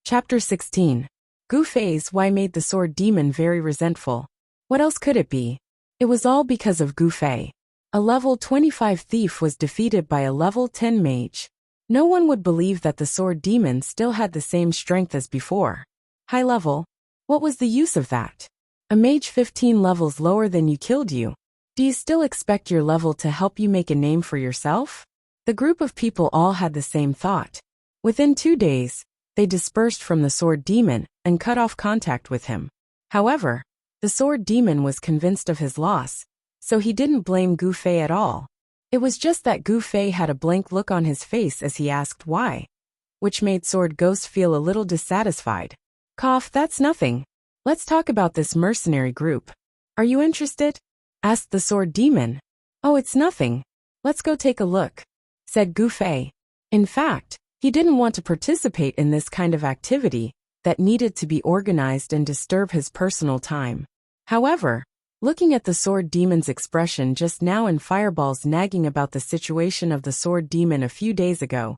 Chapter 16. Gu Fei's Why made the sword demon very resentful. What else could it be? It was all because of Gu Fei. A level 25 thief was defeated by a level 10 mage. No one would believe that the sword demon still had the same strength as before. High level? What was the use of that? A mage 15 levels lower than you killed you. Do you still expect your level to help you make a name for yourself? The group of people all had the same thought. Within 2 days, they dispersed from the sword demon and cut off contact with him. However, the sword demon was convinced of his loss, so he didn't blame Gu Fei at all. It was just that Gu Fei had a blank look on his face as he asked why, which made Sword Ghost feel a little dissatisfied. Cough, that's nothing. Let's talk about this mercenary group. Are you interested? Asked the sword demon. Oh, it's nothing. Let's go take a look, said Gu Fei. In fact, he didn't want to participate in this kind of activity that needed to be organized and disturb his personal time. However, looking at the sword demon's expression just now and Fireball's nagging about the situation of the sword demon a few days ago,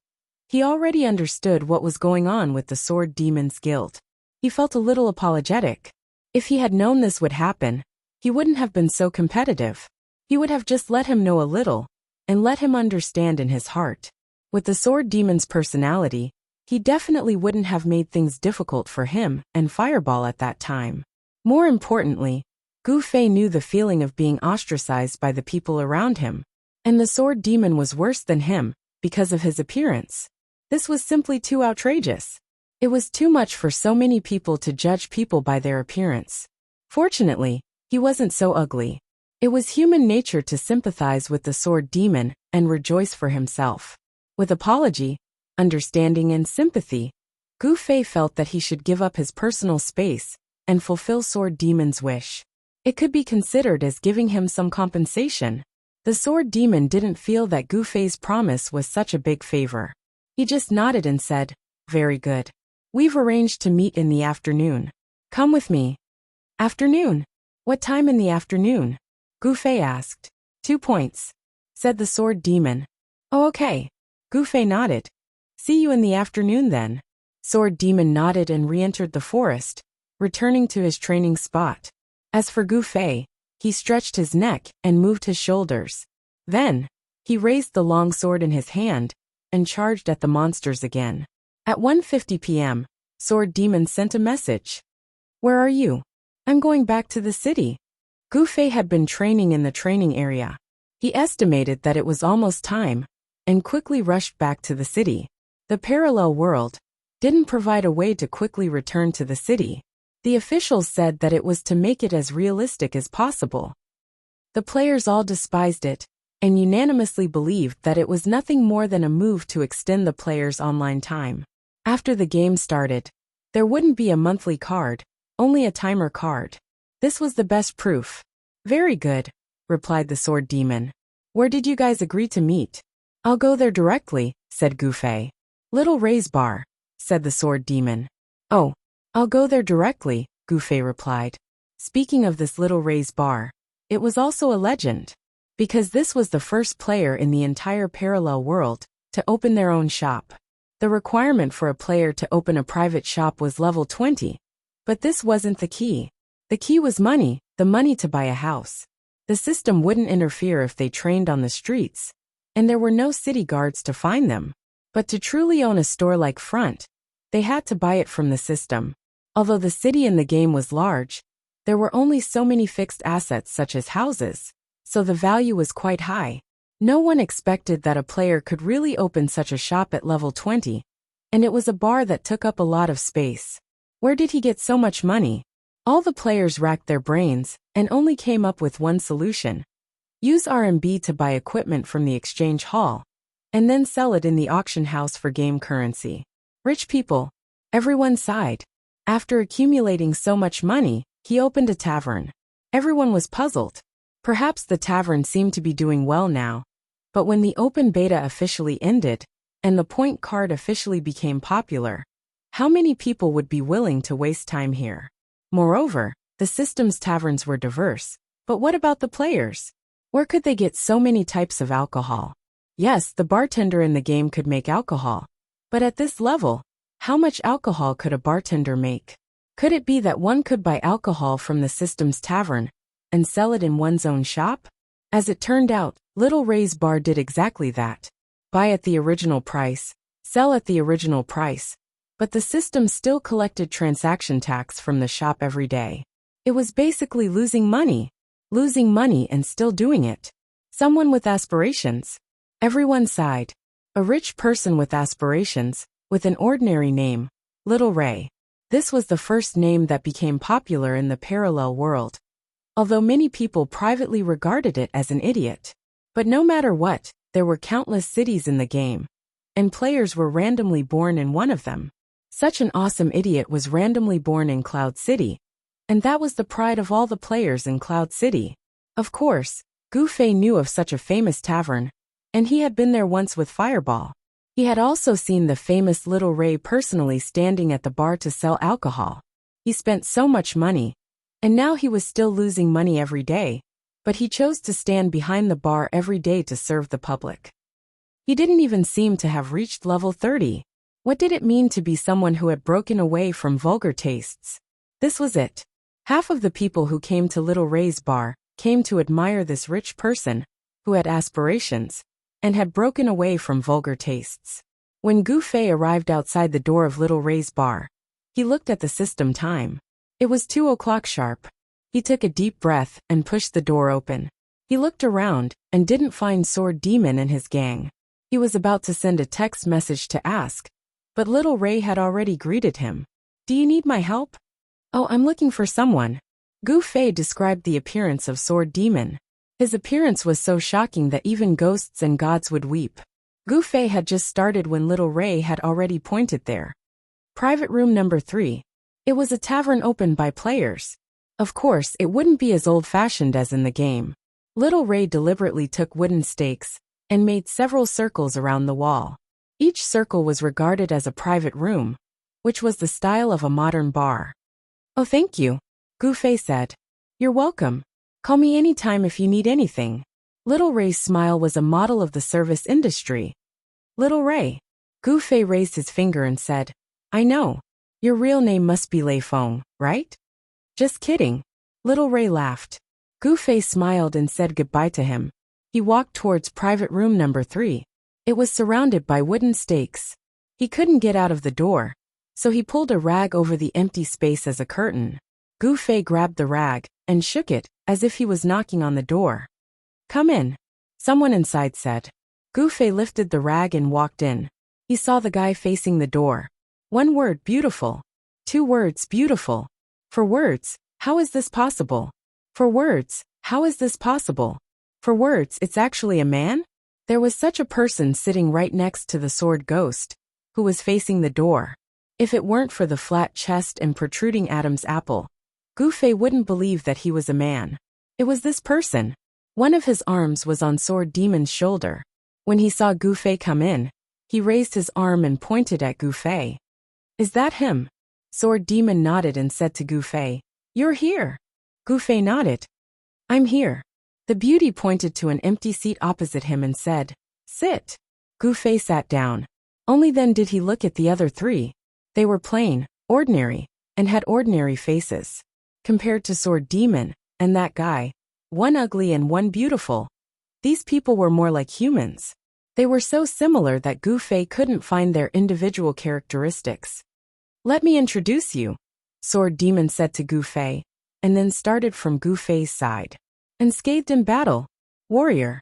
he already understood what was going on with the sword demon's guild. He felt a little apologetic. If he had known this would happen, he wouldn't have been so competitive. He would have just let him know a little, and let him understand in his heart. With the sword demon's personality, he definitely wouldn't have made things difficult for him and Fireball at that time. More importantly, Gu Fei knew the feeling of being ostracized by the people around him, and the sword demon was worse than him because of his appearance. This was simply too outrageous. It was too much for so many people to judge people by their appearance. Fortunately, he wasn't so ugly. It was human nature to sympathize with the sword demon and rejoice for himself. With apology, understanding and sympathy, Gu Fei felt that he should give up his personal space and fulfill sword demon's wish. It could be considered as giving him some compensation. The sword demon didn't feel that Gu Fei's promise was such a big favor. He just nodded and said, "Very good. We've arranged to meet in the afternoon. Come with me." Afternoon? What time in the afternoon? Gu Fei asked. 2 points, said the sword demon. Oh, okay. Gu Fei nodded. See you in the afternoon then. Sword demon nodded and re-entered the forest, returning to his training spot. As for Gu Fei, he stretched his neck and moved his shoulders. Then, he raised the long sword in his hand and charged at the monsters again. At 1:50 p.m., Sword Demon sent a message. Where are you? I'm going back to the city. Gu Fei had been training in the training area. He estimated that it was almost time, and quickly rushed back to the city. The parallel world didn't provide a way to quickly return to the city. The officials said that it was to make it as realistic as possible. The players all despised it, and unanimously believed that it was nothing more than a move to extend the players' online time. After the game started, there wouldn't be a monthly card, only a timer card. This was the best proof. Very good, replied the sword demon. Where did you guys agree to meet? I'll go there directly, said Gu Fei. Little raise bar, said the sword demon. Oh, I'll go there directly, Gu Fei replied. Speaking of this little raise bar, it was also a legend, because this was the first player in the entire parallel world to open their own shop. The requirement for a player to open a private shop was level 20, but this wasn't the key. The key was money, the money to buy a house. The system wouldn't interfere if they trained on the streets, and there were no city guards to find them. But to truly own a store like Front, they had to buy it from the system. Although the city in the game was large, there were only so many fixed assets such as houses, so the value was quite high. No one expected that a player could really open such a shop at level 20, and it was a bar that took up a lot of space. Where did he get so much money? All the players racked their brains and only came up with one solution. Use RMB to buy equipment from the exchange hall, and then sell it in the auction house for game currency. Rich people. Everyone sighed. After accumulating so much money, he opened a tavern. Everyone was puzzled. Perhaps the tavern seemed to be doing well now, but when the open beta officially ended, and the point card officially became popular, how many people would be willing to waste time here? Moreover, the system's taverns were diverse, but what about the players? Where could they get so many types of alcohol? Yes, the bartender in the game could make alcohol, but at this level, How much alcohol could a bartender make? Could it be that one could buy alcohol from the system's tavern and sell it in one's own shop? As it turned out, Little Ray's bar did exactly that. Buy at the original price, sell at the original price. But the system still collected transaction tax from the shop every day. It was basically losing money and still doing it. Someone with aspirations. Everyone sighed. A rich person with aspirations, with an ordinary name, Little Ray. This was the first name that became popular in the parallel world, although many people privately regarded it as an idiot. But no matter what, there were countless cities in the game, and players were randomly born in one of them. Such an awesome idiot was randomly born in Cloud City, and that was the pride of all the players in Cloud City. Of course, Goofy knew of such a famous tavern, and he had been there once with Fireball. He had also seen the famous Little Ray personally standing at the bar to sell alcohol. He spent so much money, and now he was still losing money every day, but he chose to stand behind the bar every day to serve the public. He didn't even seem to have reached level 30. What did it mean to be someone who had broken away from vulgar tastes? This was it. Half of the people who came to Little Ray's bar came to admire this rich person, who had aspirations, and had broken away from vulgar tastes. When Goofy arrived outside the door of Little Ray's bar, he looked at the system time. It was 2 o'clock sharp. He took a deep breath and pushed the door open. He looked around and didn't find Sword Demon and his gang. He was about to send a text message to ask, but Little Ray had already greeted him. Do you need my help? Oh, I'm looking for someone. Goofy described the appearance of Sword Demon. His appearance was so shocking that even ghosts and gods would weep. Goofy had just started when Little Ray had already pointed there. Private room number 3. It was a tavern opened by players. Of course, it wouldn't be as old-fashioned as in the game. Little Ray deliberately took wooden stakes and made several circles around the wall. Each circle was regarded as a private room, which was the style of a modern bar. Oh, thank you, Goofy said. You're welcome. Call me anytime if you need anything. Little Ray's smile was a model of the service industry. Little Ray. Goofy raised his finger and said, I know. Your real name must be Lei Feng, right? Just kidding. Little Ray laughed. Goofy smiled and said goodbye to him. He walked towards private room number 3. It was surrounded by wooden stakes. He couldn't get out of the door, so he pulled a rag over the empty space as a curtain. Goofy grabbed the rag and shook it, as if he was knocking on the door. Come in, someone inside said. Goofy lifted the rag and walked in. He saw the guy facing the door. 1 word, beautiful. 2 words, beautiful. For words, how is this possible? For words, how is this possible? For words, it's actually a man? There was such a person sitting right next to the sword ghost, who was facing the door. If it weren't for the flat chest and protruding Adam's apple, Goofy wouldn't believe that he was a man. It was this person. One of his arms was on Sword Demon's shoulder. When he saw Goofy come in, he raised his arm and pointed at Goofy. Is that him? Sword Demon nodded and said to Goofy, You're here. Goofy nodded. I'm here. The beauty pointed to an empty seat opposite him and said, Sit. Goofy sat down. Only then did he look at the other 3. They were plain, ordinary, and had ordinary faces. Compared to Sword Demon and that guy, one ugly and one beautiful, these people were more like humans. They were so similar that Goofy couldn't find their individual characteristics. Let me introduce you, Sword Demon said to Goofy, and then started from Goofy's side. Unscathed in battle, warrior.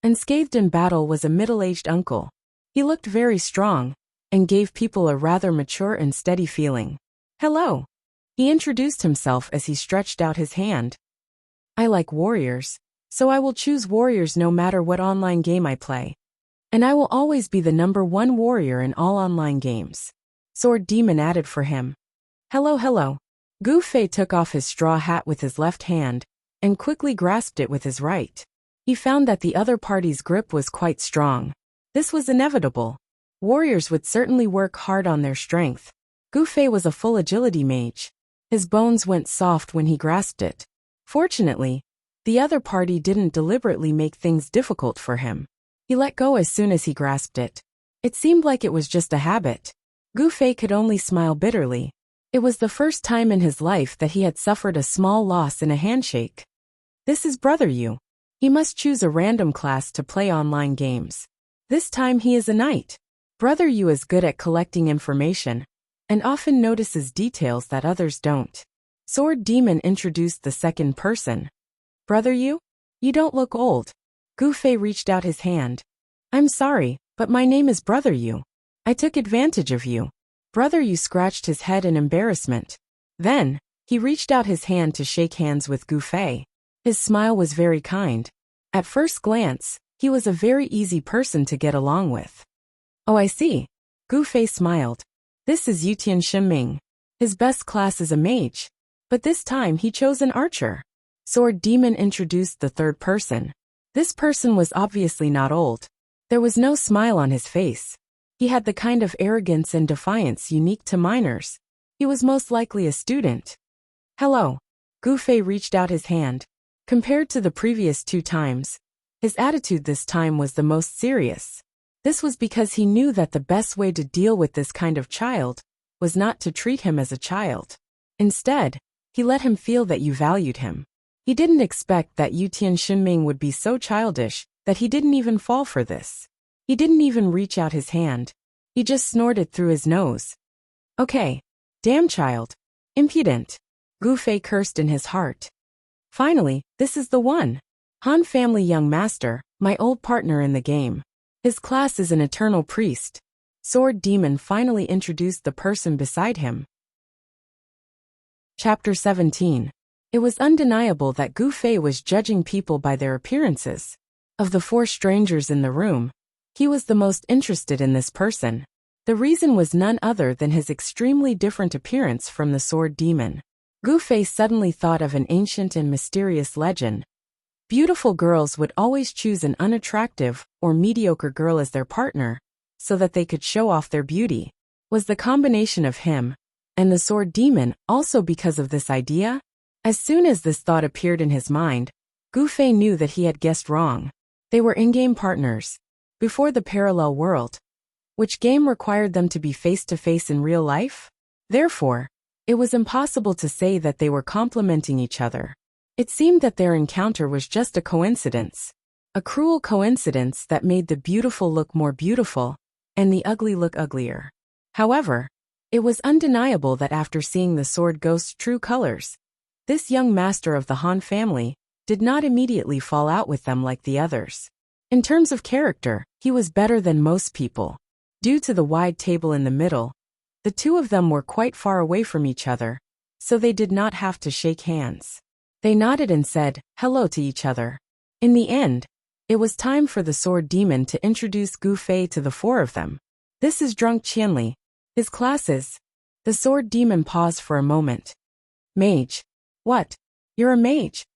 Unscathed in battle was a middle-aged uncle. He looked very strong, and gave people a rather mature and steady feeling. Hello. He introduced himself as he stretched out his hand. I like warriors, so I will choose warriors no matter what online game I play. And I will always be the #1 warrior in all online games. Sword Demon added for him. Hello. Goofy took off his straw hat with his left hand, and quickly grasped it with his right. He found that the other party's grip was quite strong. This was inevitable. Warriors would certainly work hard on their strength. Goofy was a full agility mage. His bones went soft when he grasped it. Fortunately, the other party didn't deliberately make things difficult for him. He let go as soon as he grasped it. It seemed like it was just a habit. Gu Fei could only smile bitterly. It was the first time in his life that he had suffered a small loss in a handshake. This is Brother Yu. He must choose a random class to play online games. This time he is a knight. Brother Yu is good at collecting information and often notices details that others don't. Sword Demon introduced the second person. Brother Yu? You don't look old. Gu Fei reached out his hand. I'm sorry, but my name is Brother Yu. I took advantage of you. Brother Yu scratched his head in embarrassment. Then, he reached out his hand to shake hands with Gu Fei. His smile was very kind. At first glance, he was a very easy person to get along with. Oh, I see. Gu Fei smiled. This is Yutian Shiming. His best class is a mage. But this time he chose an archer. Sword Demon introduced the third person. This person was obviously not old. There was no smile on his face. He had the kind of arrogance and defiance unique to minors. He was most likely a student. Hello. Gu Fei reached out his hand. Compared to the previous 2 times, his attitude this time was the most serious. This was because he knew that the best way to deal with this kind of child was not to treat him as a child. Instead, he let him feel that you valued him. He didn't expect that Yutian Shinming would be so childish that he didn't even fall for this. He didn't even reach out his hand. He just snorted through his nose. Okay. Damn child. Impudent. Gu Fei cursed in his heart. Finally, this is the one. Han Family Young Master, my old partner in the game. His class is an eternal priest. Sword Demon finally introduced the person beside him. Chapter 17. It was undeniable that Gu Fei was judging people by their appearances. Of the 4 strangers in the room, he was the most interested in this person. The reason was none other than his extremely different appearance from the Sword Demon. Gu Fei suddenly thought of an ancient and mysterious legend. Beautiful girls would always choose an unattractive or mediocre girl as their partner, so that they could show off their beauty. Was the combination of him and the Sword Demon also because of this idea? As soon as this thought appeared in his mind, Gu Fei knew that he had guessed wrong. They were in-game partners. Before the parallel world. Which game required them to be face-to-face in real life? Therefore, it was impossible to say that they were complementing each other. It seemed that their encounter was just a coincidence. A cruel coincidence that made the beautiful look more beautiful, and the ugly look uglier. However, it was undeniable that after seeing the Sword Ghost's true colors, this young master of the Han family did not immediately fall out with them like the others. In terms of character, he was better than most people. Due to the wide table in the middle, the 2 of them were quite far away from each other, so they did not have to shake hands. They nodded and said hello to each other. In the end, it was time for the Sword Demon to introduce Gu Fei to the 4 of them. This is Drunk Qianli. His classes. The Sword Demon paused for a moment. Mage. What? You're a mage?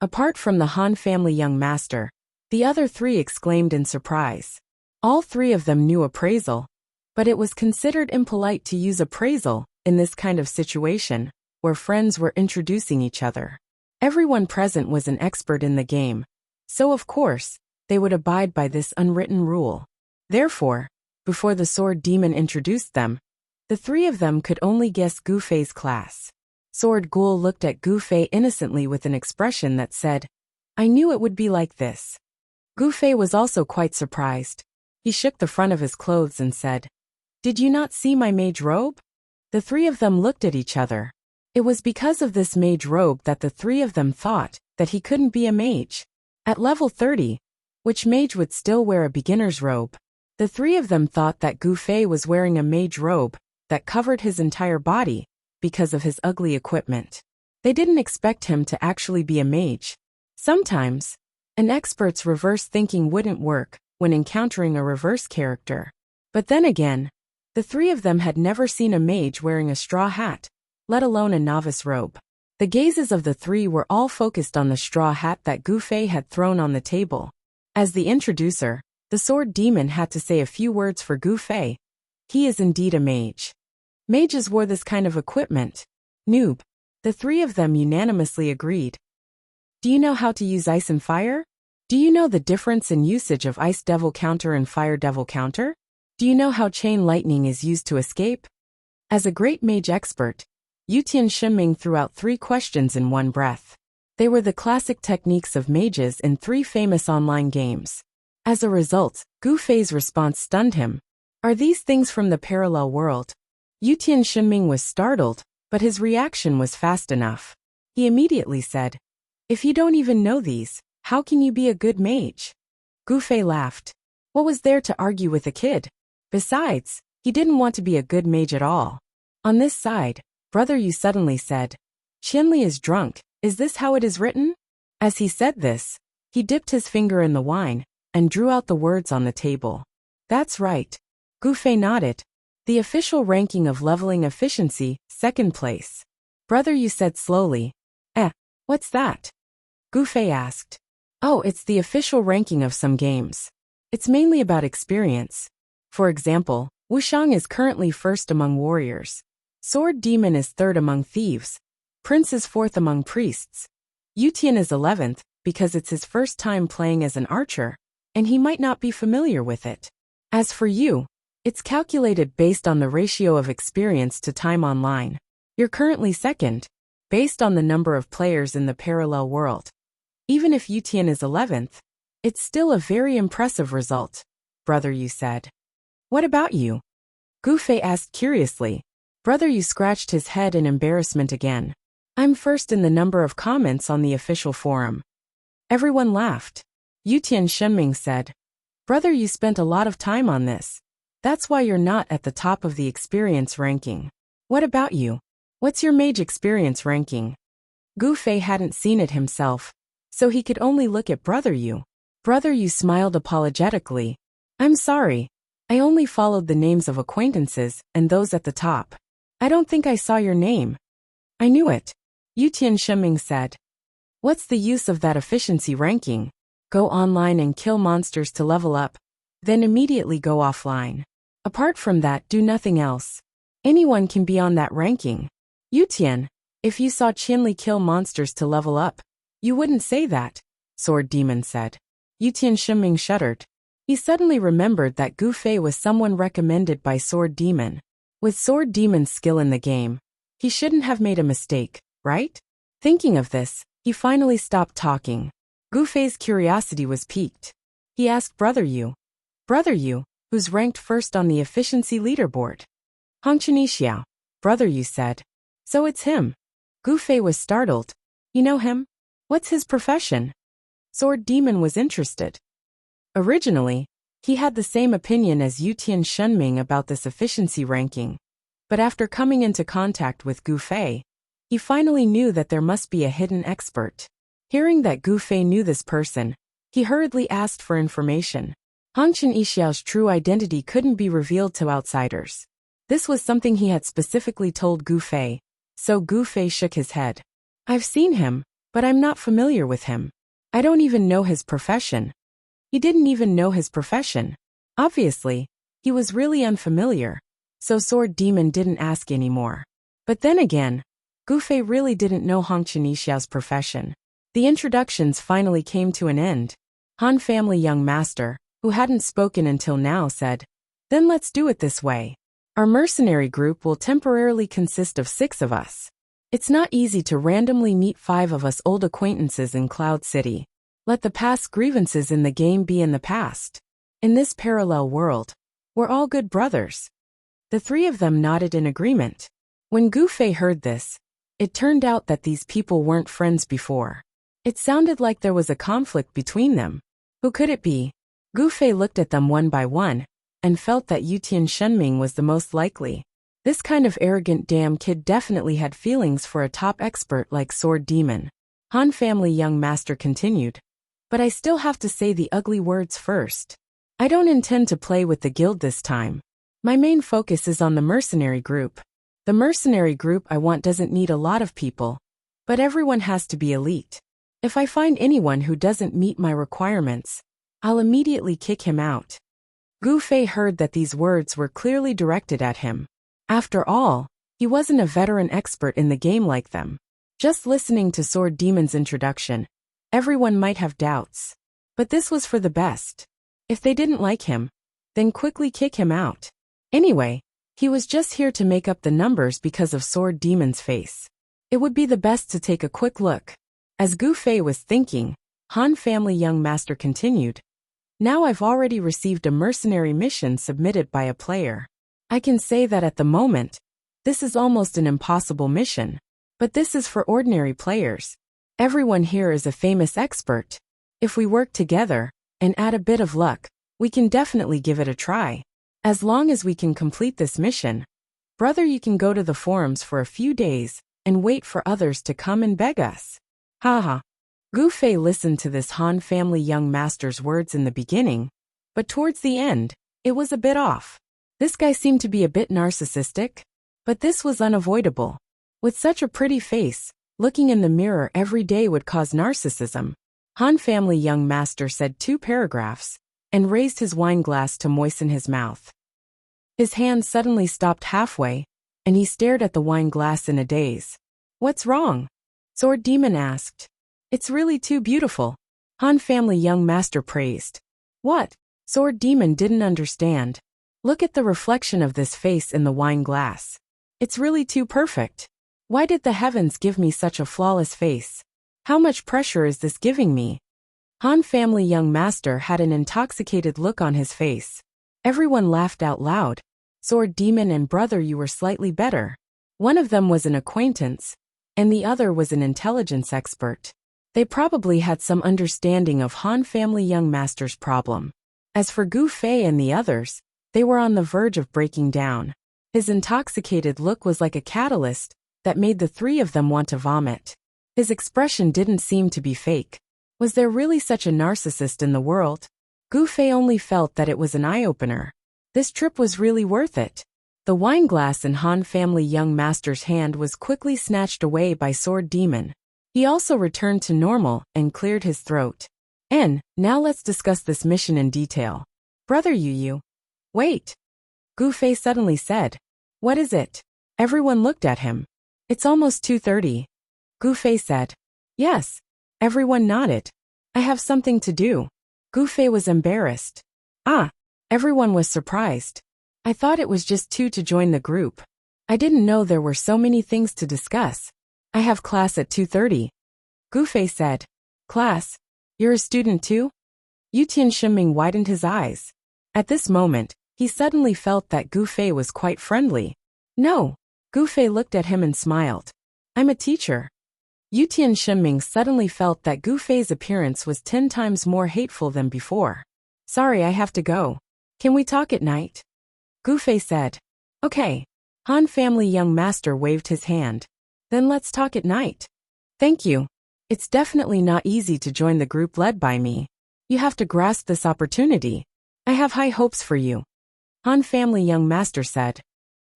Apart from the Han family young master, the other 3 exclaimed in surprise. All 3 of them knew appraisal, but it was considered impolite to use appraisal in this kind of situation, where friends were introducing each other. Everyone present was an expert in the game, so of course, they would abide by this unwritten rule. Therefore, before the Sword Demon introduced them, the 3 of them could only guess Gu Fei's class. Sword Ghoul looked at Gu Fei innocently with an expression that said, I knew it would be like this. Gu Fei was also quite surprised. He shook the front of his clothes and said, Did you not see my mage robe? The 3 of them looked at each other. It was because of this mage robe that the 3 of them thought that he couldn't be a mage. At level 30, which mage would still wear a beginner's robe? The 3 of them thought that Gu Fei was wearing a mage robe that covered his entire body because of his ugly equipment. They didn't expect him to actually be a mage. Sometimes, an expert's reverse thinking wouldn't work when encountering a reverse character. But then again, the 3 of them had never seen a mage wearing a straw hat, let alone a novice robe. The gazes of the 3 were all focused on the straw hat that Gu Fei had thrown on the table. As the introducer, the Sword Demon had to say a few words for Gu Fei. He is indeed a mage. Mages wore this kind of equipment. Noob. The 3 of them unanimously agreed. Do you know how to use ice and fire? Do you know the difference in usage of Ice Devil Counter and Fire Devil Counter? Do you know how chain lightning is used to escape? As a great mage expert, Yutian Shenming threw out 3 questions in one breath. They were the classic techniques of mages in 3 famous online games. As a result, Gu Fei's response stunned him. Are these things from the parallel world? Yutian Shenming was startled, but his reaction was fast enough. He immediately said, "If you don't even know these, how can you be a good mage?" Gu Fei laughed. What was there to argue with a kid? Besides, he didn't want to be a good mage at all. On this side, Brother Yu suddenly said, "Qianli is drunk, is this how it is written?" As he said this, he dipped his finger in the wine and drew out the words on the table. That's right. Gu Fei nodded. The official ranking of leveling efficiency, 2nd place. Brother Yu said slowly, what's that? Gu Fei asked. Oh, it's the official ranking of some games. It's mainly about experience. For example, Wuxia is currently 1st among warriors. Sword Demon is 3rd among thieves. Prince is 4th among priests. Yutian is 11th, because it's his first time playing as an archer, and he might not be familiar with it. As for you, it's calculated based on the ratio of experience to time online. You're currently 2nd, based on the number of players in the parallel world. Even if Yutian is 11th, it's still a very impressive result, Brother Yu said. What about you? Gu Fei asked curiously. Brother Yu scratched his head in embarrassment again. I'm 1st in the number of comments on the official forum. Everyone laughed. Yutian Shenming said, Brother Yu spent a lot of time on this. That's why you're not at the top of the experience ranking. What about you? What's your mage experience ranking? Gu Fei hadn't seen it himself, so he could only look at Brother Yu. Brother Yu smiled apologetically. I'm sorry. I only followed the names of acquaintances and those at the top. I don't think I saw your name. I knew it. Yutian Shenming said. What's the use of that efficiency ranking? Go online and kill monsters to level up, then immediately go offline. Apart from that, do nothing else. Anyone can be on that ranking. Yutian, if you saw Qianli kill monsters to level up, you wouldn't say that, Sword Demon said. Yutian Shenming shuddered. He suddenly remembered that Gu Fei was someone recommended by Sword Demon. With Sword Demon's skill in the game, he shouldn't have made a mistake, right? Thinking of this, he finally stopped talking. Gu Fei's curiosity was piqued. He asked Brother Yu, who's ranked 1st on the efficiency leaderboard. Hongqiao, Brother Yu said. So it's him. Gu Fei was startled. You know him? What's his profession? Sword Demon was interested. Originally, he had the same opinion as Yutian Shenming about this efficiency ranking, but after coming into contact with Gu Fei, he finally knew that there must be a hidden expert. Hearing that Gu Fei knew this person, he hurriedly asked for information. Hongqiao's true identity couldn't be revealed to outsiders. This was something he had specifically told Gu Fei, so Gu Fei shook his head. I've seen him, but I'm not familiar with him. I don't even know his profession. He didn't even know his profession. Obviously, he was really unfamiliar, so Sword Demon didn't ask anymore. But then again, Gu Fei really didn't know Hongqiao's profession. The introductions finally came to an end. Han family young master, who hadn't spoken until now, said, Then let's do it this way. Our mercenary group will temporarily consist of 6 of us. It's not easy to randomly meet 5 of us old acquaintances in Cloud City. Let the past grievances in the game be in the past. In this parallel world, we're all good brothers. The 3 of them nodded in agreement. When Gu Fei heard this, it turned out that these people weren't friends before. It sounded like there was a conflict between them. Who could it be? Gu Fei looked at them one by one, and felt that Yutian Shenming was the most likely. This kind of arrogant damn kid definitely had feelings for a top expert like Sword Demon. Han family young master continued. But I still have to say the ugly words first. I don't intend to play with the guild this time. My main focus is on the mercenary group. The mercenary group I want doesn't need a lot of people, but everyone has to be elite. If I find anyone who doesn't meet my requirements, I'll immediately kick him out. Gu Fei heard that these words were clearly directed at him. After all, he wasn't a veteran expert in the game like them. Just listening to Sword Demon's introduction, everyone might have doubts. But this was for the best. If they didn't like him, then quickly kick him out. Anyway, he was just here to make up the numbers because of Sword Demon's face. It would be the best to take a quick look. As Gu Fei was thinking, Han family young master continued. Now I've already received a mercenary mission submitted by a player. I can say that at the moment, this is almost an impossible mission. But this is for ordinary players. Everyone here is a famous expert. If we work together, and add a bit of luck, we can definitely give it a try. As long as we can complete this mission, brother, you can go to the forums for a few days, and wait for others to come and beg us. Haha. Gu Fei listened to this Han family young master's words in the beginning, but towards the end, it was a bit off. This guy seemed to be a bit narcissistic, but this was unavoidable. With such a pretty face, looking in the mirror every day would cause narcissism. Han family young master said 2 paragraphs, and raised his wine glass to moisten his mouth. His hand suddenly stopped halfway, and he stared at the wine glass in a daze. What's wrong? Sword Demon asked. It's really too beautiful. Han family young master praised. What? Sword Demon didn't understand. Look at the reflection of this face in the wine glass. It's really too perfect. Why did the heavens give me such a flawless face? How much pressure is this giving me? Han family young master had an intoxicated look on his face. Everyone laughed out loud. Sword Demon and brother, you were slightly better. One of them was an acquaintance, and the other was an intelligence expert. They probably had some understanding of Han family young master's problem. As for Gu Fei and the others, they were on the verge of breaking down. His intoxicated look was like a catalyst that made the 3 of them want to vomit. His expression didn't seem to be fake. Was there really such a narcissist in the world? Gu Fei only felt that it was an eye-opener. This trip was really worth it. The wine glass in Han family young master's hand was quickly snatched away by Sword Demon. He also returned to normal and cleared his throat. Now let's discuss this mission in detail. Brother Yu. Wait. Gu Fei suddenly said. What is it? Everyone looked at him. It's almost 2:30. Gu Fei said. Yes. Everyone nodded. I have something to do. Gu Fei was embarrassed. Everyone was surprised. I thought it was just 2 to join the group. I didn't know there were so many things to discuss. I have class at 2:30. Gu Fei said. Class? You're a student too? Yutian Shiming widened his eyes. At this moment, he suddenly felt that Gu Fei was quite friendly. No. Gu Fei looked at him and smiled. I'm a teacher. Yutian Shiming suddenly felt that Gu Fei's appearance was 10 times more hateful than before. Sorry, I have to go. Can we talk at night? Gu Fei said. Okay. Han family young master waved his hand. Then let's talk at night. Thank you. It's definitely not easy to join the group led by me. You have to grasp this opportunity. I have high hopes for you. Han family young master said.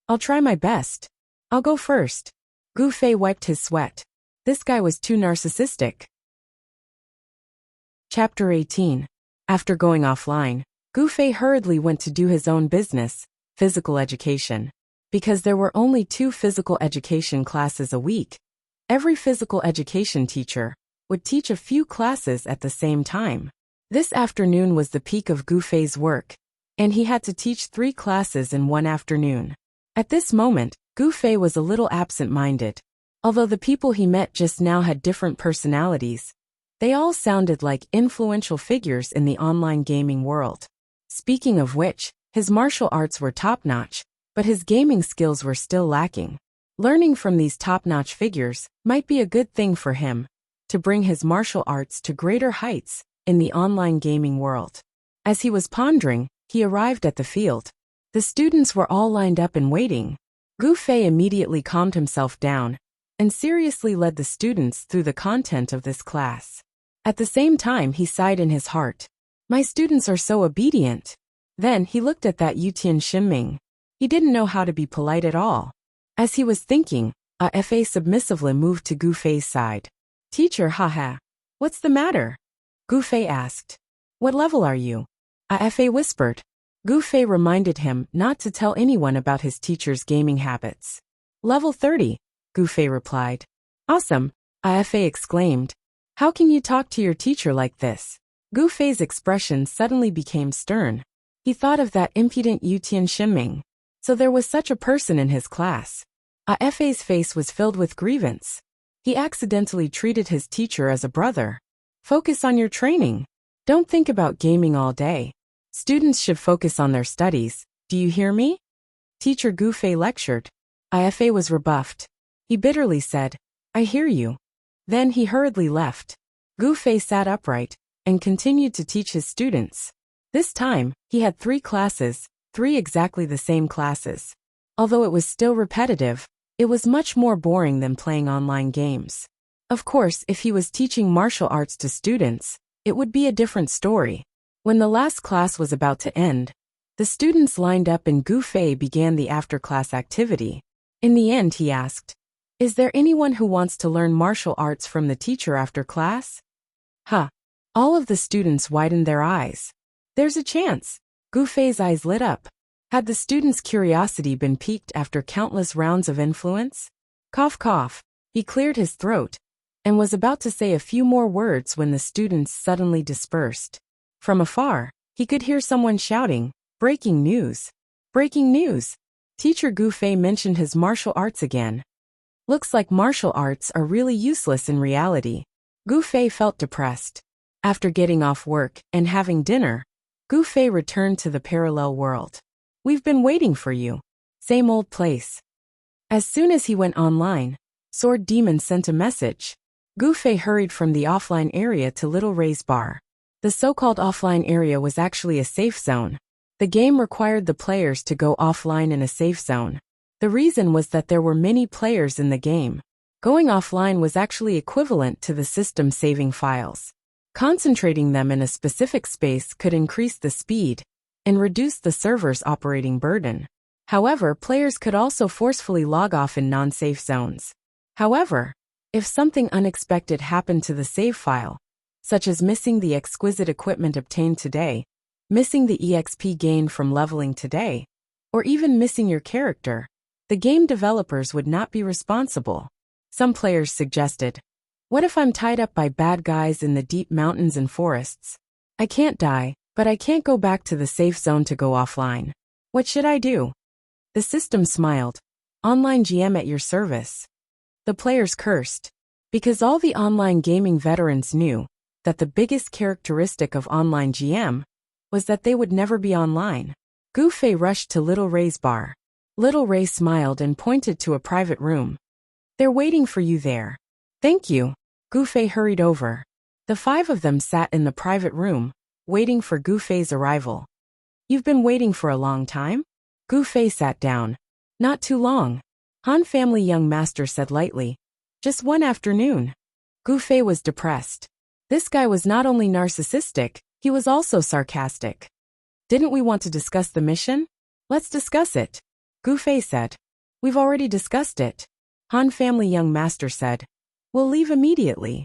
I'll try my best. I'll go first. Gu Fei wiped his sweat. This guy was too narcissistic. Chapter 18. After going offline, Gu Fei hurriedly went to do his own business, physical education. Because there were only 2 physical education classes a week, every physical education teacher would teach a few classes at the same time. This afternoon was the peak of Gu Fei's work, and he had to teach 3 classes in one afternoon. At this moment, Gu Fei was a little absent-minded. Although the people he met just now had different personalities, they all sounded like influential figures in the online gaming world. Speaking of which, his martial arts were top-notch, but his gaming skills were still lacking. Learning from these top-notch figures might be a good thing for him, to bring his martial arts to greater heights in the online gaming world. As he was pondering, he arrived at the field. The students were all lined up and waiting. Gu Fei immediately calmed himself down, and seriously led the students through the content of this class. At the same time, he sighed in his heart. My students are so obedient. Then he looked at that Yutian Shiming. He didn't know how to be polite at all. As he was thinking, A.F.A. submissively moved to Gu Fei's side. Teacher, haha. What's the matter? Gu Fei asked. What level are you? A.F.A. whispered. Gu Fei reminded him not to tell anyone about his teacher's gaming habits. Level 30, Gu Fei replied. Awesome, A.F.A. exclaimed. How can you talk to your teacher like this? Gu Fei's expression suddenly became stern. He thought of that impudent Yu Tianxinming. So there was such a person in his class. Fa's face was filled with grievance. He accidentally treated his teacher as a brother. Focus on your training. Don't think about gaming all day. Students should focus on their studies. Do you hear me? Teacher Gu Fei lectured. Fa was rebuffed. He bitterly said, I hear you. Then he hurriedly left. Gu Fei sat upright and continued to teach his students. This time, he had 3 classes, 3 exactly the same classes. Although it was still repetitive, it was much more boring than playing online games. Of course, if he was teaching martial arts to students, it would be a different story. When the last class was about to end, the students lined up and Gu Fei began the after-class activity. In the end, he asked, Is there anyone who wants to learn martial arts from the teacher after class? All of the students widened their eyes. There's a chance. Gu Fei's eyes lit up. Had the students' curiosity been piqued after countless rounds of influence? Cough, cough. He cleared his throat and was about to say a few more words when the students suddenly dispersed. From afar, he could hear someone shouting, Breaking news! Breaking news! Teacher Gu Fei mentioned his martial arts again. Looks like martial arts are really useless in reality. Gu Fei felt depressed. After getting off work and having dinner, Gu Fei returned to the parallel world. We've been waiting for you. Same old place. As soon as he went online, Sword Demon sent a message. Gu Fei hurried from the offline area to Little Ray's bar. The so-called offline area was actually a safe zone. The game required the players to go offline in a safe zone. The reason was that there were many players in the game. Going offline was actually equivalent to the system saving files. Concentrating them in a specific space could increase the speed and reduce the server's operating burden. However, players could also forcefully log off in non-safe zones. However, if something unexpected happened to the save file, such as missing the exquisite equipment obtained today, missing the EXP gained from leveling today, or even missing your character, the game developers would not be responsible. Some players suggested, what if I'm tied up by bad guys in the deep mountains and forests? I can't die, but I can't go back to the safe zone to go offline. What should I do? The system smiled. Online GM at your service. The players cursed. Because all the online gaming veterans knew that the biggest characteristic of online GM was that they would never be online. Gu Fei rushed to Little Ray's bar. Little Ray smiled and pointed to a private room. They're waiting for you there. Thank you. Gu Fei hurried over. The 5 of them sat in the private room, waiting for Gu Fei's arrival. You've been waiting for a long time? Gu Fei sat down. Not too long. Han family young master said lightly. Just one afternoon. Gu Fei was depressed. This guy was not only narcissistic, he was also sarcastic. Didn't we want to discuss the mission? Let's discuss it. Gu Fei said. We've already discussed it. Han family young master said. We'll leave immediately.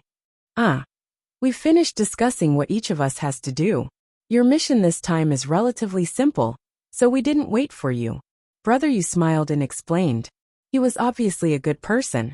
We've finished discussing what each of us has to do. Your mission this time is relatively simple, so we didn't wait for you. Brother Yu smiled and explained. He was obviously a good person.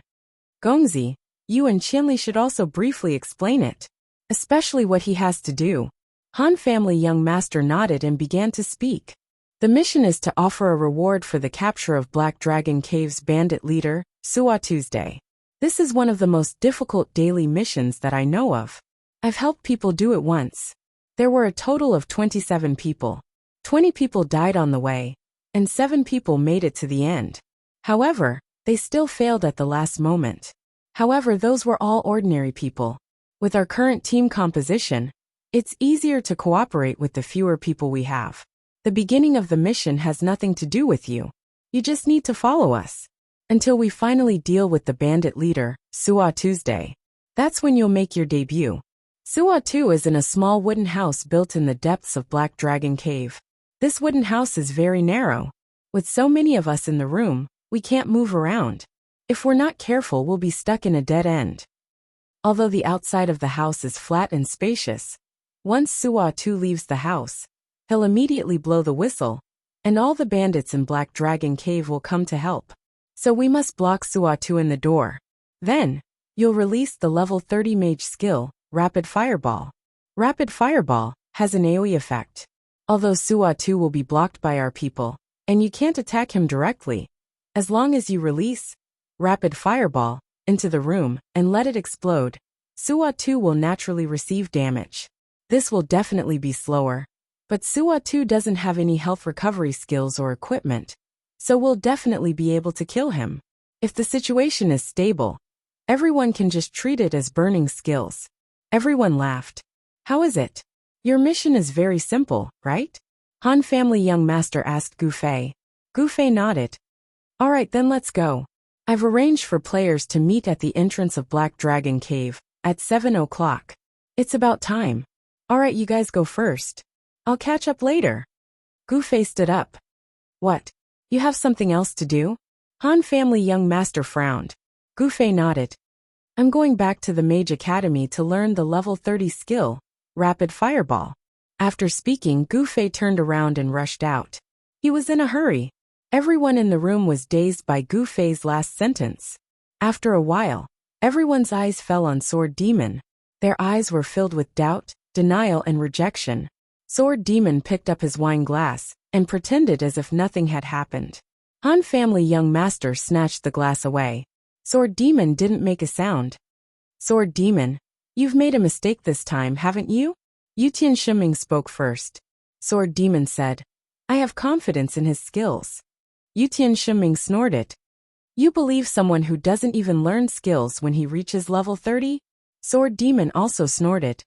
Gongzi, you and Qianli should also briefly explain it. Especially what he has to do. Han family young master nodded and began to speak. The mission is to offer a reward for the capture of Black Dragon Cave's bandit leader, Suwa Tuesday. This is one of the most difficult daily missions that I know of. I've helped people do it once. There were a total of 27 people. 20 people died on the way, and 7 people made it to the end. However, they still failed at the last moment. However, those were all ordinary people. With our current team composition, it's easier to cooperate with the fewer people we have. The beginning of the mission has nothing to do with you. You just need to follow us. Until we finally deal with the bandit leader, Suwa Tuesday. That's when you'll make your debut. Suwa 2 is in a small wooden house built in the depths of Black Dragon Cave. This wooden house is very narrow. With so many of us in the room, we can't move around. If we're not careful, we'll be stuck in a dead end. Although the outside of the house is flat and spacious, once Suwa 2 leaves the house, he'll immediately blow the whistle, and all the bandits in Black Dragon Cave will come to help. So we must block Suwa 2 in the door. Then, you'll release the level 30 mage skill, Rapid Fireball. Rapid Fireball has an AoE effect. Although Suwa 2 will be blocked by our people, and you can't attack him directly. As long as you release Rapid Fireball into the room and let it explode, Suwa 2 will naturally receive damage. This will definitely be slower. But Suwa 2 doesn't have any health recovery skills or equipment, so we'll definitely be able to kill him. If the situation is stable, everyone can just treat it as burning skills. Everyone laughed. How is it? Your mission is very simple, right? Han family young master asked Gu Fei. Gu Fei nodded. Alright then let's go. I've arranged for players to meet at the entrance of Black Dragon Cave at 7 o'clock. It's about time. Alright, you guys go first. I'll catch up later. Gu Fei stood up. What? You have something else to do? Han family young master frowned. Gu Fei nodded. I'm going back to the Mage Academy to learn the level 30 skill, Rapid Fireball. After speaking, Gu Fei turned around and rushed out. He was in a hurry. Everyone in the room was dazed by Gu Fei's last sentence. After a while, everyone's eyes fell on Sword Demon. Their eyes were filled with doubt, denial and rejection. Sword Demon picked up his wine glass and pretended as if nothing had happened. Han family young master snatched the glass away. Sword Demon didn't make a sound. Sword Demon, you've made a mistake this time, haven't you? Yutian Shiming spoke first. Sword Demon said, I have confidence in his skills. Yutian Shiming snorted. You believe someone who doesn't even learn skills when he reaches level 30? Sword Demon also snorted.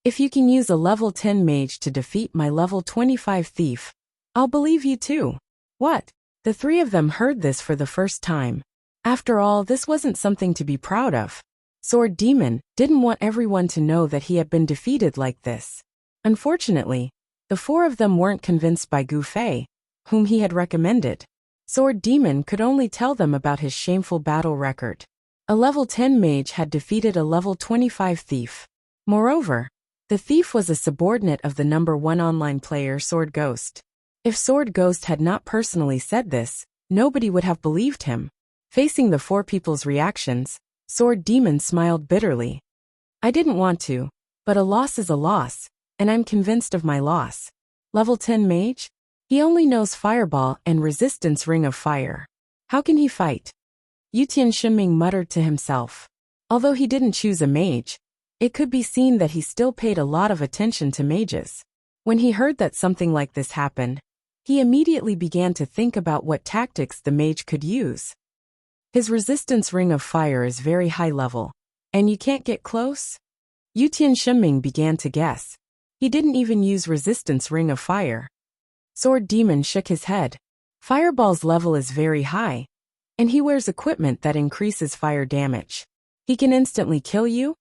If you can use a level 10 mage to defeat my level 25 thief, I'll believe you too. What? The three of them heard this for the first time. After all, this wasn't something to be proud of. Sword Demon didn't want everyone to know that he had been defeated like this. Unfortunately, the four of them weren't convinced by Gu Fei, whom he had recommended. Sword Demon could only tell them about his shameful battle record. A level 10 mage had defeated a level 25 thief. Moreover, the thief was a subordinate of the number 1 online player Sword Ghost. If Sword Ghost had not personally said this, nobody would have believed him. Facing the four people's reactions, Sword Demon smiled bitterly. I didn't want to, but a loss is a loss, and I'm convinced of my loss. Level 10 mage? He only knows Fireball and Resistance Ring of Fire. How can he fight? Yutian Shiming muttered to himself. Although he didn't choose a mage, it could be seen that he still paid a lot of attention to mages. When he heard that something like this happened, he immediately began to think about what tactics the mage could use. His Resistance Ring of Fire is very high level, and you can't get close? Yutian Shiming began to guess. He didn't even use Resistance Ring of Fire. Sword Demon shook his head. Fireball's level is very high, and he wears equipment that increases fire damage. He can instantly kill you?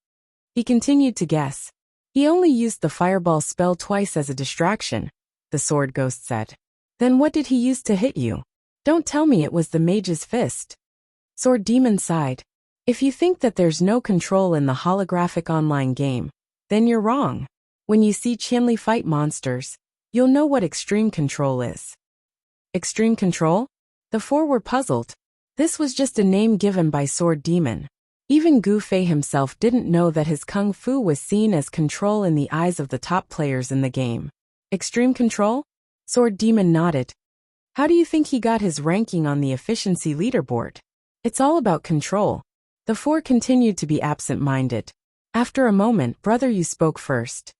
He continued to guess. He only used the Fireball spell twice as a distraction, the Sword Ghost said. Then what did he use to hit you? Don't tell me it was the mage's fist. Sword Demon sighed. If you think that there's no control in the holographic online game, then you're wrong. When you see Qianli fight monsters, you'll know what extreme control is. Extreme control? The four were puzzled. This was just a name given by Sword Demon. Even Gu Fei himself didn't know that his kung fu was seen as control in the eyes of the top players in the game. Extreme control? Sword Demon nodded. How do you think he got his ranking on the efficiency leaderboard? It's all about control. The four continued to be absent-minded. After a moment, Brother Yu spoke first.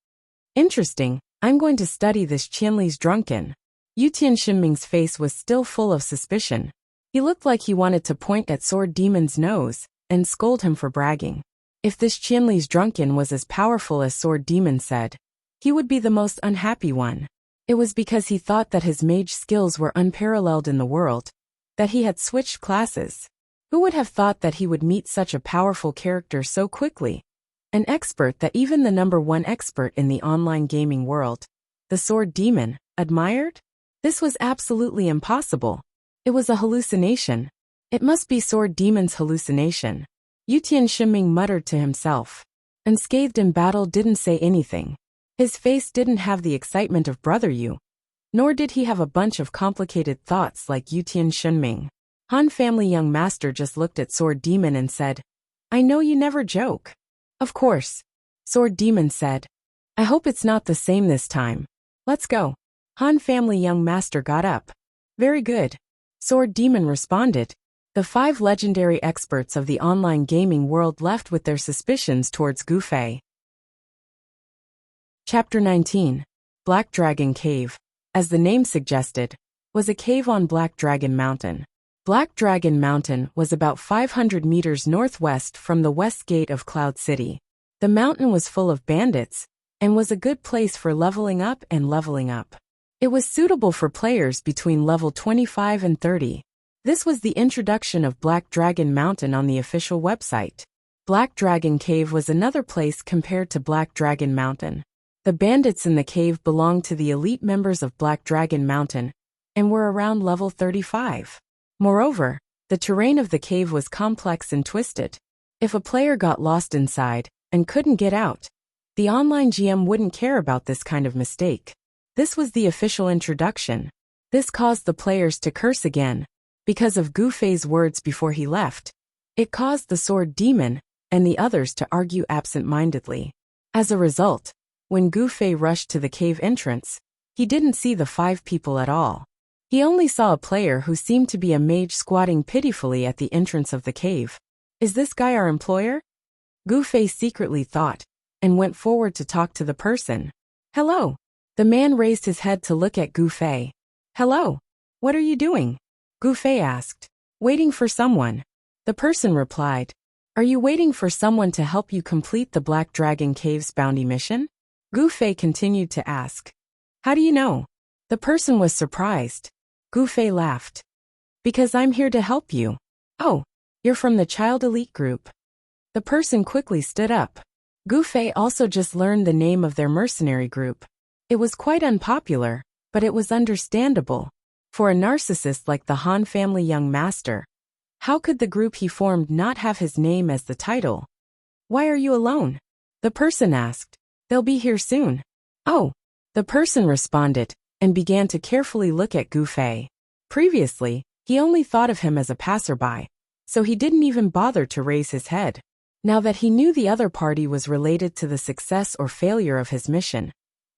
Interesting. I'm going to study this Qianli's drunken. Yutian Shiming's face was still full of suspicion. He looked like he wanted to point at Sword Demon's nose and scold him for bragging. If this Qianli's drunken was as powerful as Sword Demon said, he would be the most unhappy one. It was because he thought that his mage skills were unparalleled in the world, that he had switched classes. Who would have thought that he would meet such a powerful character so quickly? An expert that even the number 1 expert in the online gaming world, the Sword Demon, admired? This was absolutely impossible. It was a hallucination. It must be Sword Demon's hallucination. Yutian Shiming muttered to himself. Unscathed in battle didn't say anything. His face didn't have the excitement of Brother Yu, nor did he have a bunch of complicated thoughts like Yutian Shiming. Han family young master just looked at Sword Demon and said, I know you never joke. Of course. Sword Demon said. I hope it's not the same this time. Let's go. Han family young master got up. Very good. Sword Demon responded. The 5 legendary experts of the online gaming world left with their suspicions towards Gu Fei. Chapter 19. Black Dragon Cave, as the name suggested, was a cave on Black Dragon Mountain. Black Dragon Mountain was about 500 meters northwest from the west gate of Cloud City. The mountain was full of bandits, and was a good place for leveling up and leveling up. It was suitable for players between level 25 and 30. This was the introduction of Black Dragon Mountain on the official website. Black Dragon Cave was another place compared to Black Dragon Mountain. The bandits in the cave belonged to the elite members of Black Dragon Mountain, and were around level 35. Moreover, the terrain of the cave was complex and twisted. If a player got lost inside, and couldn't get out, the online GM wouldn't care about this kind of mistake. This was the official introduction. This caused the players to curse again. Because of Gu Fei's words before he left, it caused the Sword Demon and the others to argue absent-mindedly. As a result, when Gu Fei rushed to the cave entrance, he didn't see the 5 people at all. He only saw a player who seemed to be a mage squatting pitifully at the entrance of the cave. Is this guy our employer? Gu Fei secretly thought, and went forward to talk to the person. Hello. The man raised his head to look at Gu Fei. Hello. What are you doing? Gu Fei asked. Waiting for someone. The person replied. Are you waiting for someone to help you complete the Black Dragon Cave's bounty mission? Gu Fei continued to ask. How do you know? The person was surprised. Gu Fei laughed. Because I'm here to help you. Oh, you're from the Child Elite group. The person quickly stood up. Gu Fei also just learned the name of their mercenary group. It was quite unpopular, but it was understandable. For a narcissist like the Han family young master, how could the group he formed not have his name as the title? Why are you alone? The person asked. They'll be here soon. Oh, the person responded, and began to carefully look at Gu Fei. Previously, he only thought of him as a passerby, so he didn't even bother to raise his head. Now that he knew the other party was related to the success or failure of his mission,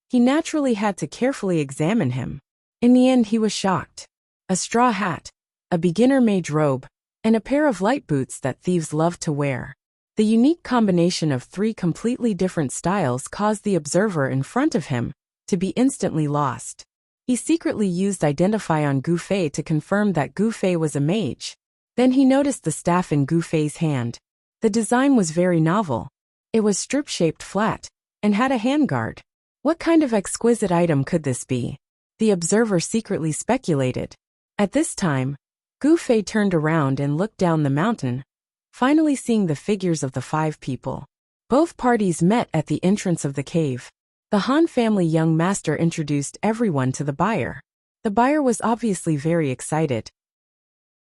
he naturally had to carefully examine him. In the end, he was shocked. A straw hat, a beginner mage robe, and a pair of light boots that thieves love to wear. The unique combination of 3 completely different styles caused the observer in front of him to be instantly lost. He secretly used Identify on Gu Fei to confirm that Gu Fei was a mage. Then he noticed the staff in Gu Fei's hand. The design was very novel. It was strip-shaped flat, and had a handguard. What kind of exquisite item could this be? The observer secretly speculated. At this time, Gu Fei turned around and looked down the mountain, finally seeing the figures of the 5 people. Both parties met at the entrance of the cave. The Han family young master introduced everyone to the buyer. The buyer was obviously very excited.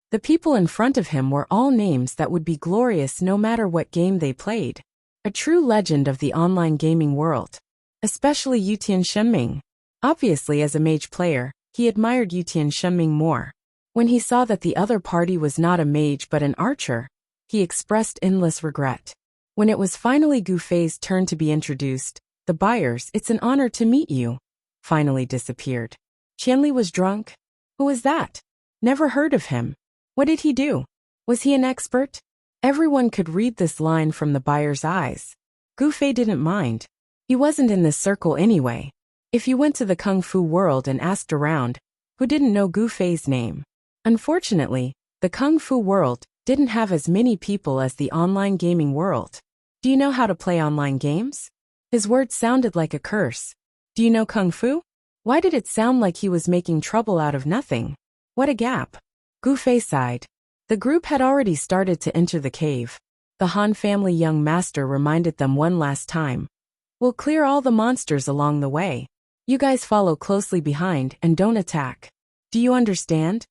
The people in front of him were all names that would be glorious no matter what game they played. A true legend of the online gaming world. Especially Yutian Shenming. Obviously, as a mage player, he admired Yutian Shenming more. When he saw that the other party was not a mage but an archer, he expressed endless regret. When it was finally Gu Fei's turn to be introduced, the buyers, "It's an honor to meet you," finally disappeared. Qianli was drunk? Who was that? Never heard of him. What did he do? Was he an expert? Everyone could read this line from the buyer's eyes. Gu Fei didn't mind. He wasn't in this circle anyway. If you went to the Kung Fu world and asked around, who didn't know Gu Fei's name? Unfortunately, the Kung Fu world didn't have as many people as the online gaming world. Do you know how to play online games? His words sounded like a curse. Do you know Kung Fu? Why did it sound like he was making trouble out of nothing? What a gap. Gu Fei sighed. The group had already started to enter the cave. The Han family young master reminded them one last time. We'll clear all the monsters along the way. You guys follow closely behind and don't attack. Do you understand?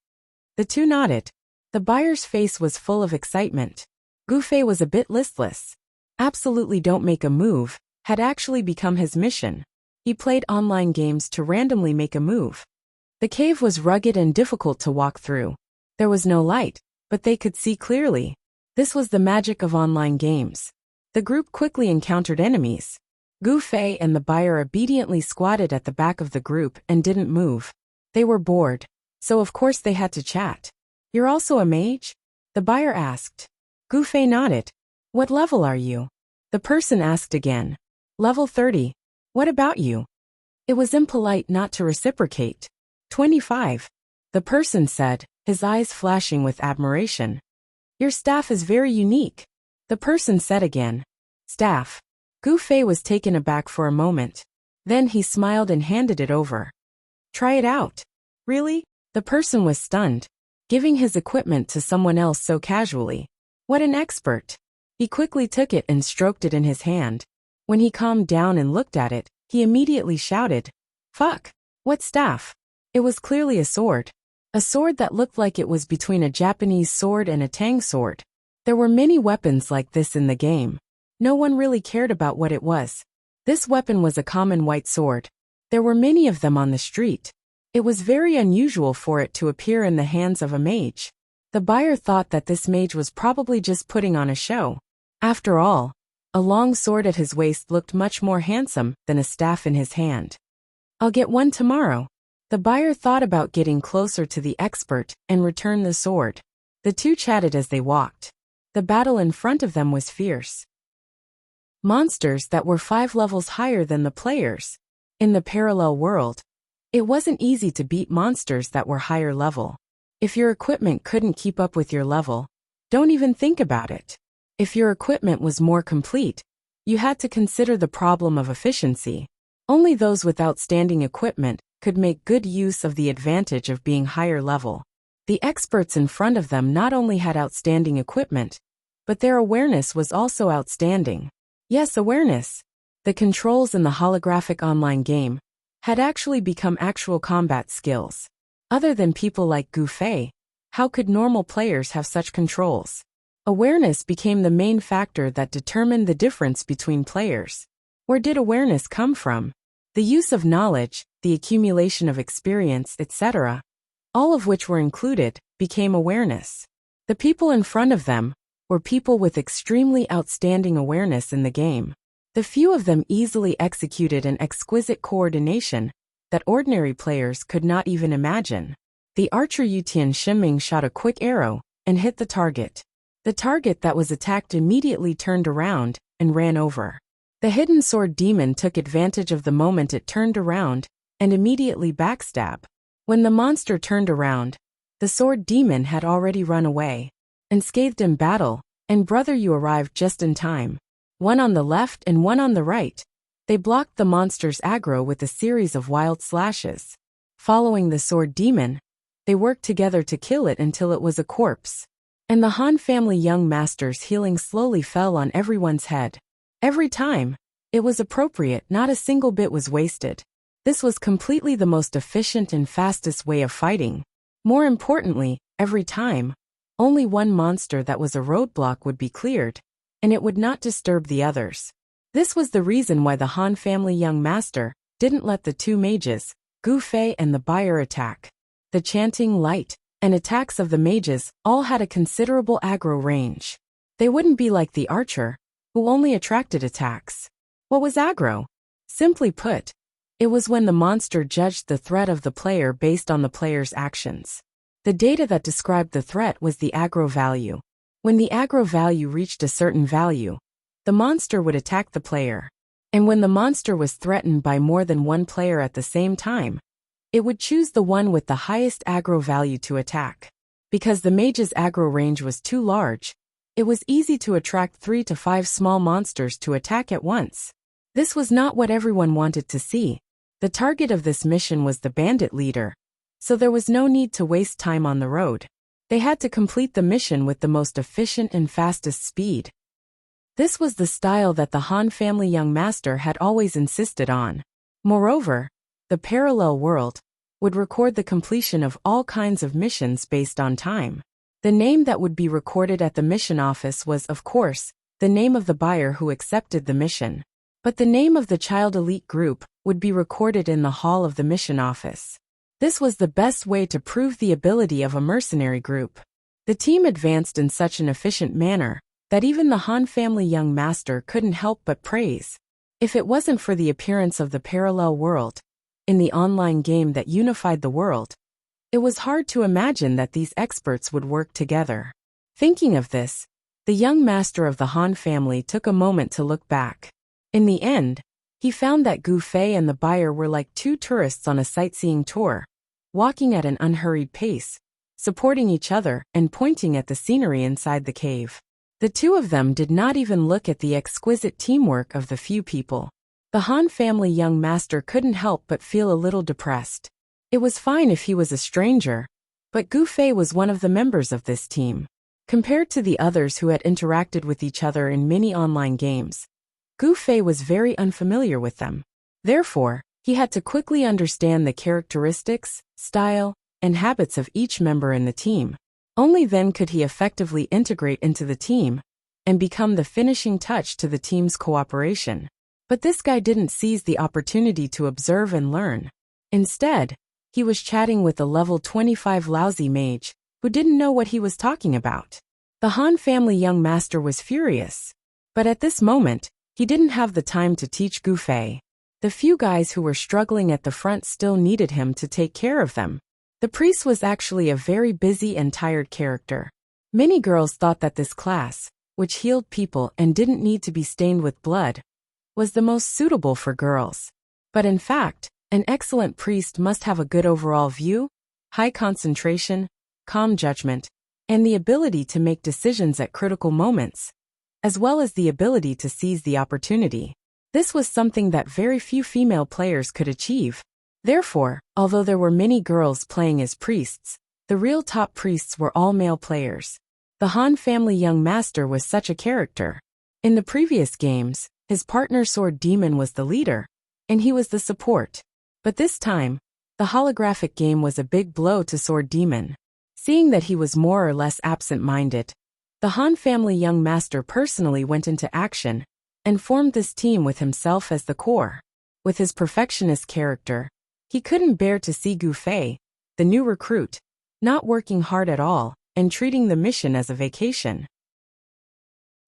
The 2 nodded. The buyer's face was full of excitement. Gu Fei was a bit listless. Absolutely don't make a move had actually become his mission. He played online games to randomly make a move. The cave was rugged and difficult to walk through. There was no light, but they could see clearly. This was the magic of online games. The group quickly encountered enemies. Gu Fei and the buyer obediently squatted at the back of the group and didn't move. They were bored, so of course they had to chat. You're also a mage? The buyer asked. Gu Fei nodded. What level are you? The person asked again. Level 30. What about you? It was impolite not to reciprocate. 25. The person said, his eyes flashing with admiration. Your staff is very unique. The person said again. Staff. Gu Fei was taken aback for a moment. Then he smiled and handed it over. Try it out. Really? The person was stunned, giving his equipment to someone else so casually. What an expert. He quickly took it and stroked it in his hand. When he calmed down and looked at it, he immediately shouted, Fuck! What staff? It was clearly a sword. A sword that looked like it was between a Japanese sword and a Tang sword. There were many weapons like this in the game. No one really cared about what it was. This weapon was a common white sword. There were many of them on the street. It was very unusual for it to appear in the hands of a mage. The buyer thought that this mage was probably just putting on a show. After all, a long sword at his waist looked much more handsome than a staff in his hand. I'll get one tomorrow. The buyer thought about getting closer to the expert and returned the sword. The two chatted as they walked. The battle in front of them was fierce. Monsters that were 5 levels higher than the players. In the parallel world, it wasn't easy to beat monsters that were higher level. If your equipment couldn't keep up with your level, don't even think about it. If your equipment was more complete, you had to consider the problem of efficiency. Only those with outstanding equipment could make good use of the advantage of being higher level. The experts in front of them not only had outstanding equipment, but their awareness was also outstanding. Yes, awareness. The controls in the holographic online game had actually become actual combat skills. Other than people like Gu Fei, how could normal players have such controls? Awareness became the main factor that determined the difference between players. Where did awareness come from? The use of knowledge, the accumulation of experience, etc., all of which were included, became awareness. The people in front of them were people with extremely outstanding awareness in the game. The few of them easily executed an exquisite coordination that ordinary players could not even imagine. The archer Yutian Shiming shot a quick arrow and hit the target. The target that was attacked immediately turned around and ran over. The hidden sword demon took advantage of the moment it turned around and immediately backstab. When the monster turned around, the sword demon had already run away. Unscathed in battle, and brother you arrived just in time. One on the left and one on the right. They blocked the monster's aggro with a series of wild slashes. Following the sword demon, they worked together to kill it until it was a corpse. And the Han family young master's healing slowly fell on everyone's head. Every time, it was appropriate, not a single bit was wasted. This was completely the most efficient and fastest way of fighting. More importantly, every time, only one monster that was a roadblock would be cleared, and it would not disturb the others. This was the reason why the Han family young master didn't let the two mages, Gu Fei and the buyer, attack. The chanting, light, and attacks of the mages all had a considerable aggro range. They wouldn't be like the archer, who only attracted attacks. What was aggro? Simply put, it was when the monster judged the threat of the player based on the player's actions. The data that described the threat was the aggro value. When the aggro value reached a certain value, the monster would attack the player. And when the monster was threatened by more than one player at the same time, it would choose the one with the highest aggro value to attack. Because the mage's aggro range was too large, it was easy to attract 3 to 5 small monsters to attack at once. This was not what everyone wanted to see. The target of this mission was the bandit leader, so there was no need to waste time on the road. They had to complete the mission with the most efficient and fastest speed. This was the style that the Han family young master had always insisted on. Moreover, the parallel world would record the completion of all kinds of missions based on time. The name that would be recorded at the mission office was, of course, the name of the buyer who accepted the mission. But the name of the child elite group would be recorded in the hall of the mission office. This was the best way to prove the ability of a mercenary group. The team advanced in such an efficient manner that even the Han family young master couldn't help but praise. If it wasn't for the appearance of the parallel world in the online game that unified the world, it was hard to imagine that these experts would work together. Thinking of this, the young master of the Han family took a moment to look back. In the end, he found that Gu Fei and the buyer were like two tourists on a sightseeing tour, walking at an unhurried pace, supporting each other and pointing at the scenery inside the cave. The two of them did not even look at the exquisite teamwork of the few people. The Han family young master couldn't help but feel a little depressed. It was fine if he was a stranger, but Gu Fei was one of the members of this team. Compared to the others who had interacted with each other in many online games, Gu Fei was very unfamiliar with them. Therefore, he had to quickly understand the characteristics, style, and habits of each member in the team. Only then could he effectively integrate into the team and become the finishing touch to the team's cooperation. But this guy didn't seize the opportunity to observe and learn. Instead, he was chatting with a level 25 lousy mage who didn't know what he was talking about. The Han family young master was furious. But at this moment, he didn't have the time to teach Gu Fei. The few guys who were struggling at the front still needed him to take care of them. The priest was actually a very busy and tired character. Many girls thought that this class, which healed people and didn't need to be stained with blood, was the most suitable for girls. But in fact, an excellent priest must have a good overall view, high concentration, calm judgment, and the ability to make decisions at critical moments, as well as the ability to seize the opportunity. This was something that very few female players could achieve. Therefore, although there were many girls playing as priests, the real top priests were all male players. The Han family young master was such a character. In the previous games, his partner Sword Demon was the leader, and he was the support. But this time, the holographic game was a big blow to Sword Demon. Seeing that he was more or less absent-minded, the Han family young master personally went into action and formed this team with himself as the core. With his perfectionist character, he couldn't bear to see Gu Fei, the new recruit, not working hard at all and treating the mission as a vacation.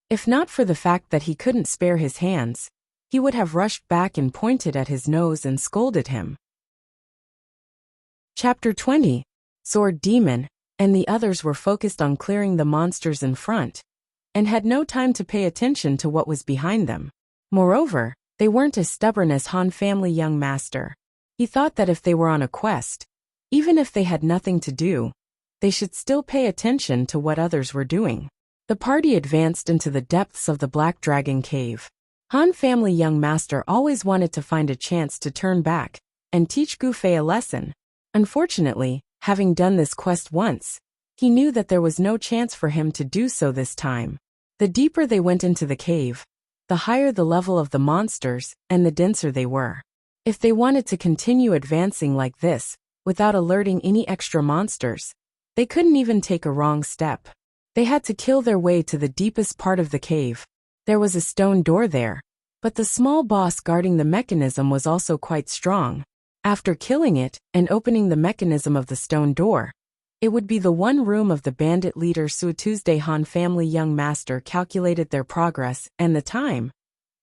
If not for the fact that he couldn't spare his hands, he would have rushed back and pointed at his nose and scolded him. Chapter 20. Sword Demon and the others were focused on clearing the monsters in front, and had no time to pay attention to what was behind them. Moreover, they weren't as stubborn as Han family young master. He thought that if they were on a quest, even if they had nothing to do, they should still pay attention to what others were doing. The party advanced into the depths of the Black Dragon Cave. Han family young master always wanted to find a chance to turn back and teach Gu Fei a lesson. Unfortunately, having done this quest once, he knew that there was no chance for him to do so this time. The deeper they went into the cave, the higher the level of the monsters and the denser they were. If they wanted to continue advancing like this, without alerting any extra monsters, they couldn't even take a wrong step. They had to kill their way to the deepest part of the cave. There was a stone door there, but the small boss guarding the mechanism was also quite strong. After killing it and opening the mechanism of the stone door, it would be the one room of the bandit leader Su Tuesday. Han family young master calculated their progress and the time,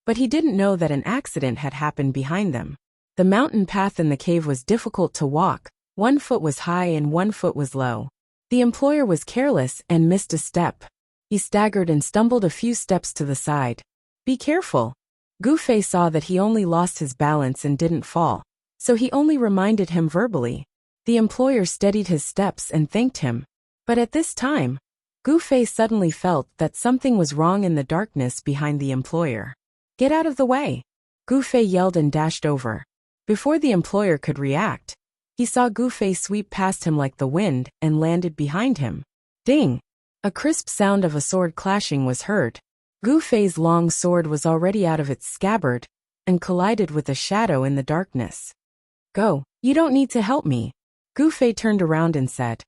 but he didn't know that an accident had happened behind them. The mountain path in the cave was difficult to walk. One foot was high and one foot was low. The employer was careless and missed a step. He staggered and stumbled a few steps to the side. Be careful. Gu Fei saw that he only lost his balance and didn't fall, so he only reminded him verbally. The employer steadied his steps and thanked him. But at this time, Gu Fei suddenly felt that something was wrong in the darkness behind the employer. Get out of the way! Gu Fei yelled and dashed over. Before the employer could react, he saw Gu Fei sweep past him like the wind and landed behind him. Ding! A crisp sound of a sword clashing was heard. Gu Fei's long sword was already out of its scabbard and collided with a shadow in the darkness. Go, you don't need to help me. Gu Fei turned around and said.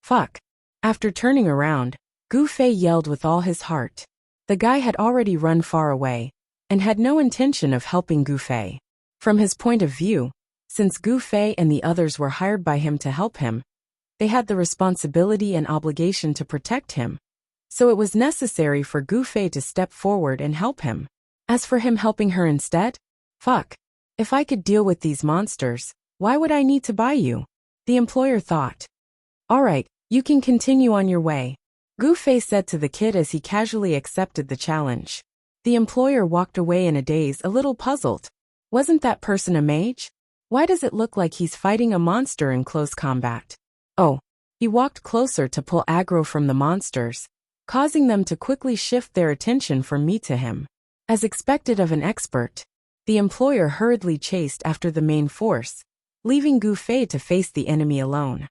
Fuck. After turning around, Gu Fei yelled with all his heart. The guy had already run far away and had no intention of helping Gu Fei. From his point of view, since Gu Fei and the others were hired by him to help him, they had the responsibility and obligation to protect him. So it was necessary for Gu Fei to step forward and help him. As for him helping her instead, Fuck. If I could deal with these monsters, why would I need to buy you? The employer thought. Alright, you can continue on your way, Gu Fei said to the kid as he casually accepted the challenge. The employer walked away in a daze, a little puzzled. Wasn't that person a mage? Why does it look like he's fighting a monster in close combat? Oh. He walked closer to pull aggro from the monsters, causing them to quickly shift their attention from me to him. As expected of an expert, the employer hurriedly chased after the main force, leaving Gu Fei to face the enemy alone.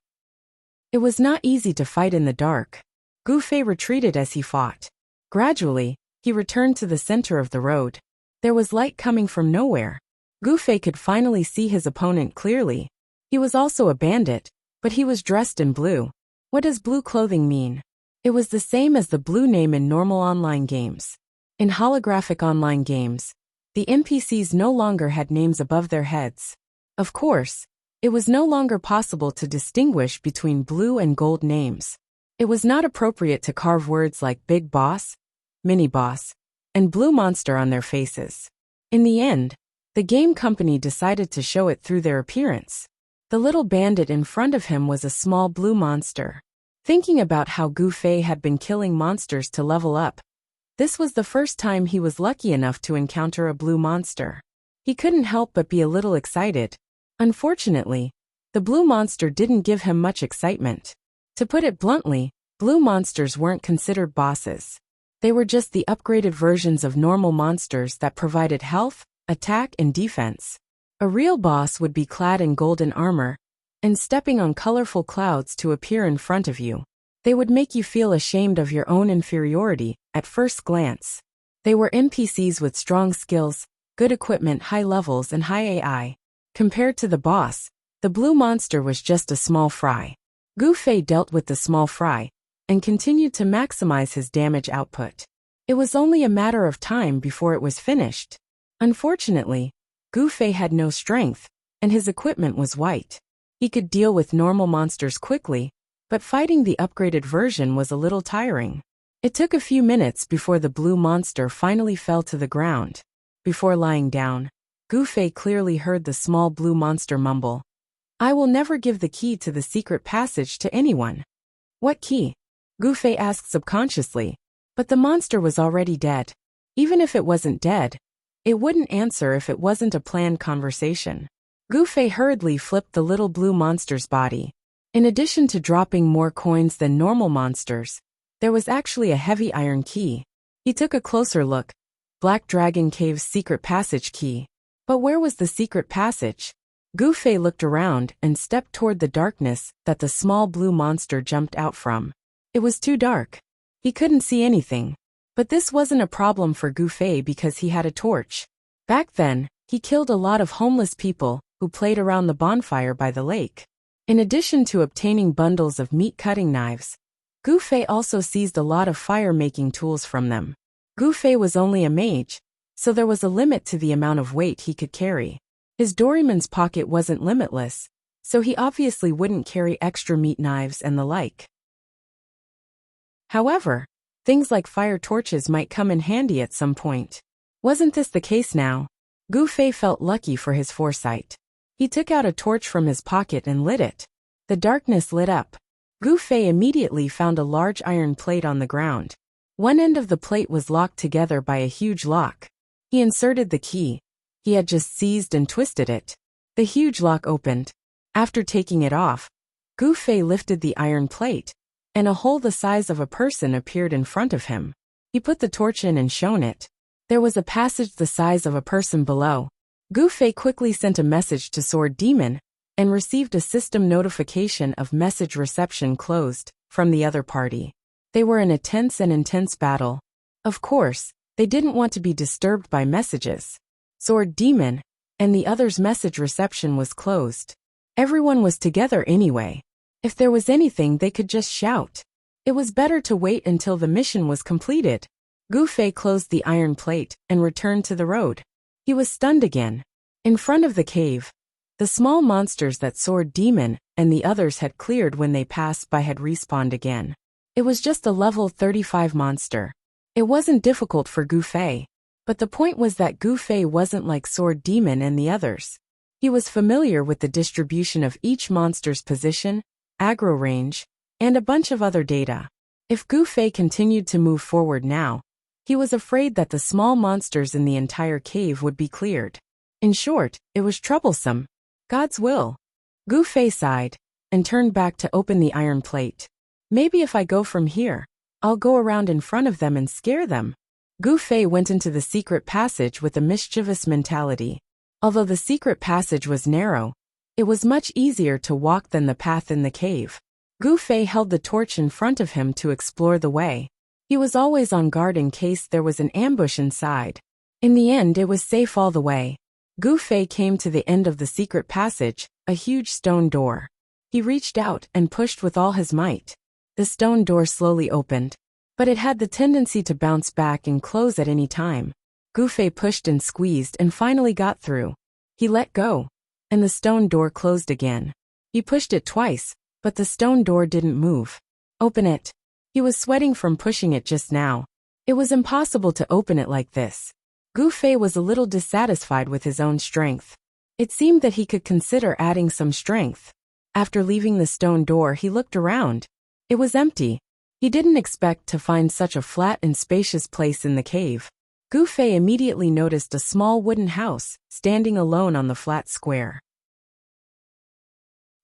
It was not easy to fight in the dark. Gu Fei retreated as he fought. Gradually, he returned to the center of the road. There was light coming from nowhere. Gu Fei could finally see his opponent clearly. He was also a bandit, but he was dressed in blue. What does blue clothing mean? It was the same as the blue name in normal online games. In holographic online games, the NPCs no longer had names above their heads. Of course, it was no longer possible to distinguish between blue and gold names. It was not appropriate to carve words like Big Boss, Mini Boss, and Blue Monster on their faces. In the end, the game company decided to show it through their appearance. The little bandit in front of him was a small blue monster. Thinking about how Gu Fei had been killing monsters to level up, this was the first time he was lucky enough to encounter a blue monster. He couldn't help but be a little excited. Unfortunately, the blue monster didn't give him much excitement. To put it bluntly, blue monsters weren't considered bosses. They were just the upgraded versions of normal monsters that provided health, attack, and defense. A real boss would be clad in golden armor and stepping on colorful clouds to appear in front of you. They would make you feel ashamed of your own inferiority at first glance. They were NPCs with strong skills, good equipment, high levels, and high AI. Compared to the boss, the blue monster was just a small fry. Gu Fei dealt with the small fry and continued to maximize his damage output. It was only a matter of time before it was finished. Unfortunately, Gu Fei had no strength, and his equipment was white. He could deal with normal monsters quickly, but fighting the upgraded version was a little tiring. It took a few minutes before the blue monster finally fell to the ground. Before lying down, Gu Fei clearly heard the small blue monster mumble, "I will never give the key to the secret passage to anyone." What key? Gu Fei asked subconsciously, but the monster was already dead. Even if it wasn't dead, it wouldn't answer if it wasn't a planned conversation. Gu Fei hurriedly flipped the little blue monster's body. In addition to dropping more coins than normal monsters, there was actually a heavy iron key. He took a closer look. Black Dragon Cave's secret passage key. But where was the secret passage? Gu Fei looked around and stepped toward the darkness that the small blue monster jumped out from. It was too dark. He couldn't see anything. But this wasn't a problem for Gu Fei because he had a torch. Back then, he killed a lot of homeless people who played around the bonfire by the lake. In addition to obtaining bundles of meat-cutting knives, Gu Fei also seized a lot of fire-making tools from them. Gu Fei was only a mage, so there was a limit to the amount of weight he could carry. His Doryman's pocket wasn't limitless, so he obviously wouldn't carry extra meat knives and the like. However, things like fire torches might come in handy at some point. Wasn't this the case now? Gu Fei felt lucky for his foresight. He took out a torch from his pocket and lit it. The darkness lit up. Gu Fei immediately found a large iron plate on the ground. One end of the plate was locked together by a huge lock. He inserted the key. He had just seized and twisted it. The huge lock opened. After taking it off, Gu Fei lifted the iron plate, and a hole the size of a person appeared in front of him. He put the torch in and shone it. There was a passage the size of a person below. Gu Fei quickly sent a message to Sword Demon and received a system notification of message reception closed from the other party. They were in a tense and intense battle. Of course, they didn't want to be disturbed by messages. Sword Demon and the other's message reception was closed. Everyone was together anyway. If there was anything they could just shout. It was better to wait until the mission was completed. Gu Fei closed the iron plate and returned to the road. He was stunned again. In front of the cave, the small monsters that Sword Demon and the others had cleared when they passed by had respawned again. It was just a level 35 monster. It wasn't difficult for Gu Fei. But the point was that Gu Fei wasn't like Sword Demon and the others. He was familiar with the distribution of each monster's position, aggro range, and a bunch of other data. If Gu Fei continued to move forward now, he was afraid that the small monsters in the entire cave would be cleared. In short, it was troublesome. God's will. Gu Fei sighed and turned back to open the iron plate. Maybe if I go from here, I'll go around in front of them and scare them. Gu Fei went into the secret passage with a mischievous mentality. Although the secret passage was narrow, it was much easier to walk than the path in the cave. Gu Fei held the torch in front of him to explore the way. He was always on guard in case there was an ambush inside. In the end, it was safe all the way. Gu Fei came to the end of the secret passage, a huge stone door. He reached out and pushed with all his might. The stone door slowly opened, but it had the tendency to bounce back and close at any time. Gu Fei pushed and squeezed and finally got through. He let go, and the stone door closed again. He pushed it twice, but the stone door didn't move. Open it. He was sweating from pushing it just now. It was impossible to open it like this. Gu Fei was a little dissatisfied with his own strength. It seemed that he could consider adding some strength. After leaving the stone door, he looked around. It was empty. He didn't expect to find such a flat and spacious place in the cave. Gu Fei immediately noticed a small wooden house, standing alone on the flat square.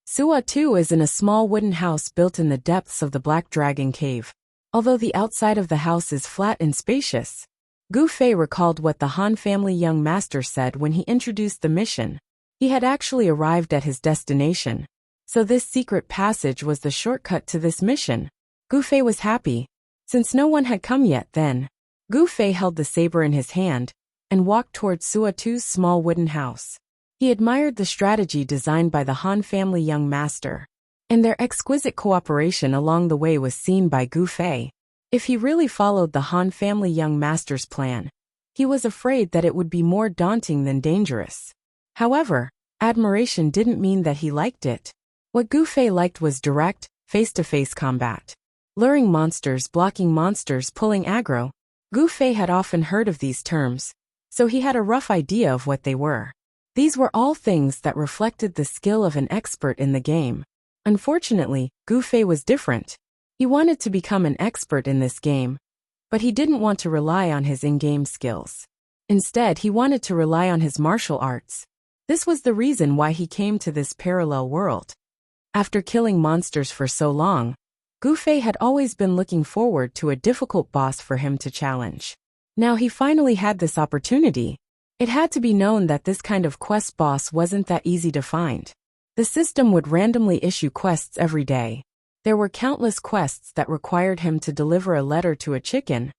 Suo 2 is in a small wooden house built in the depths of the Black Dragon Cave. Although the outside of the house is flat and spacious, Gu Fei recalled what the Han family young master said when he introduced the mission. He had actually arrived at his destination. So this secret passage was the shortcut to this mission. Gu Fei was happy. Since no one had come yet then, Gu Fei held the saber in his hand and walked towards Suo 2's small wooden house. He admired the strategy designed by the Han family young master, and their exquisite cooperation along the way was seen by Gu Fei. If he really followed the Han family young master's plan, he was afraid that it would be more daunting than dangerous. However, admiration didn't mean that he liked it. What Gu Fei liked was direct, face-to-face combat. Luring monsters, blocking monsters, pulling aggro. Gu Fei had often heard of these terms, so he had a rough idea of what they were. These were all things that reflected the skill of an expert in the game. Unfortunately, Gu Fei was different. He wanted to become an expert in this game, but he didn't want to rely on his in-game skills. Instead, he wanted to rely on his martial arts. This was the reason why he came to this parallel world. After killing monsters for so long, Gu Fei had always been looking forward to a difficult boss for him to challenge. Now he finally had this opportunity. It had to be known that this kind of quest boss wasn't that easy to find. The system would randomly issue quests every day. There were countless quests that required him to deliver a letter to a chicken,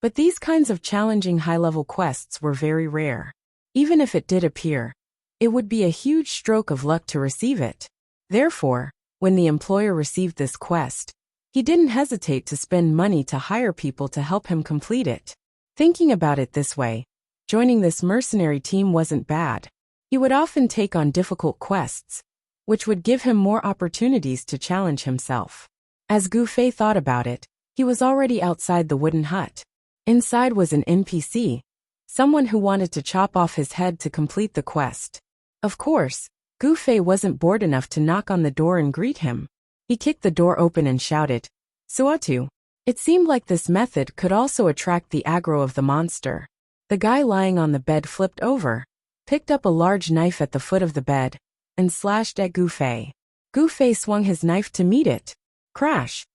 but these kinds of challenging high-level quests were very rare. Even if it did appear, it would be a huge stroke of luck to receive it. Therefore, when the employer received this quest, he didn't hesitate to spend money to hire people to help him complete it. Thinking about it this way, joining this mercenary team wasn't bad. He would often take on difficult quests, which would give him more opportunities to challenge himself. As Gu Fei thought about it, he was already outside the wooden hut. Inside was an NPC, someone who wanted to chop off his head to complete the quest. Of course, Gu Fei wasn't bored enough to knock on the door and greet him. He kicked the door open and shouted, "Suatu." It seemed like this method could also attract the aggro of the monster. The guy lying on the bed flipped over, picked up a large knife at the foot of the bed, and slashed at Gu Fei. Gu Fei swung his knife to meet it. Crash!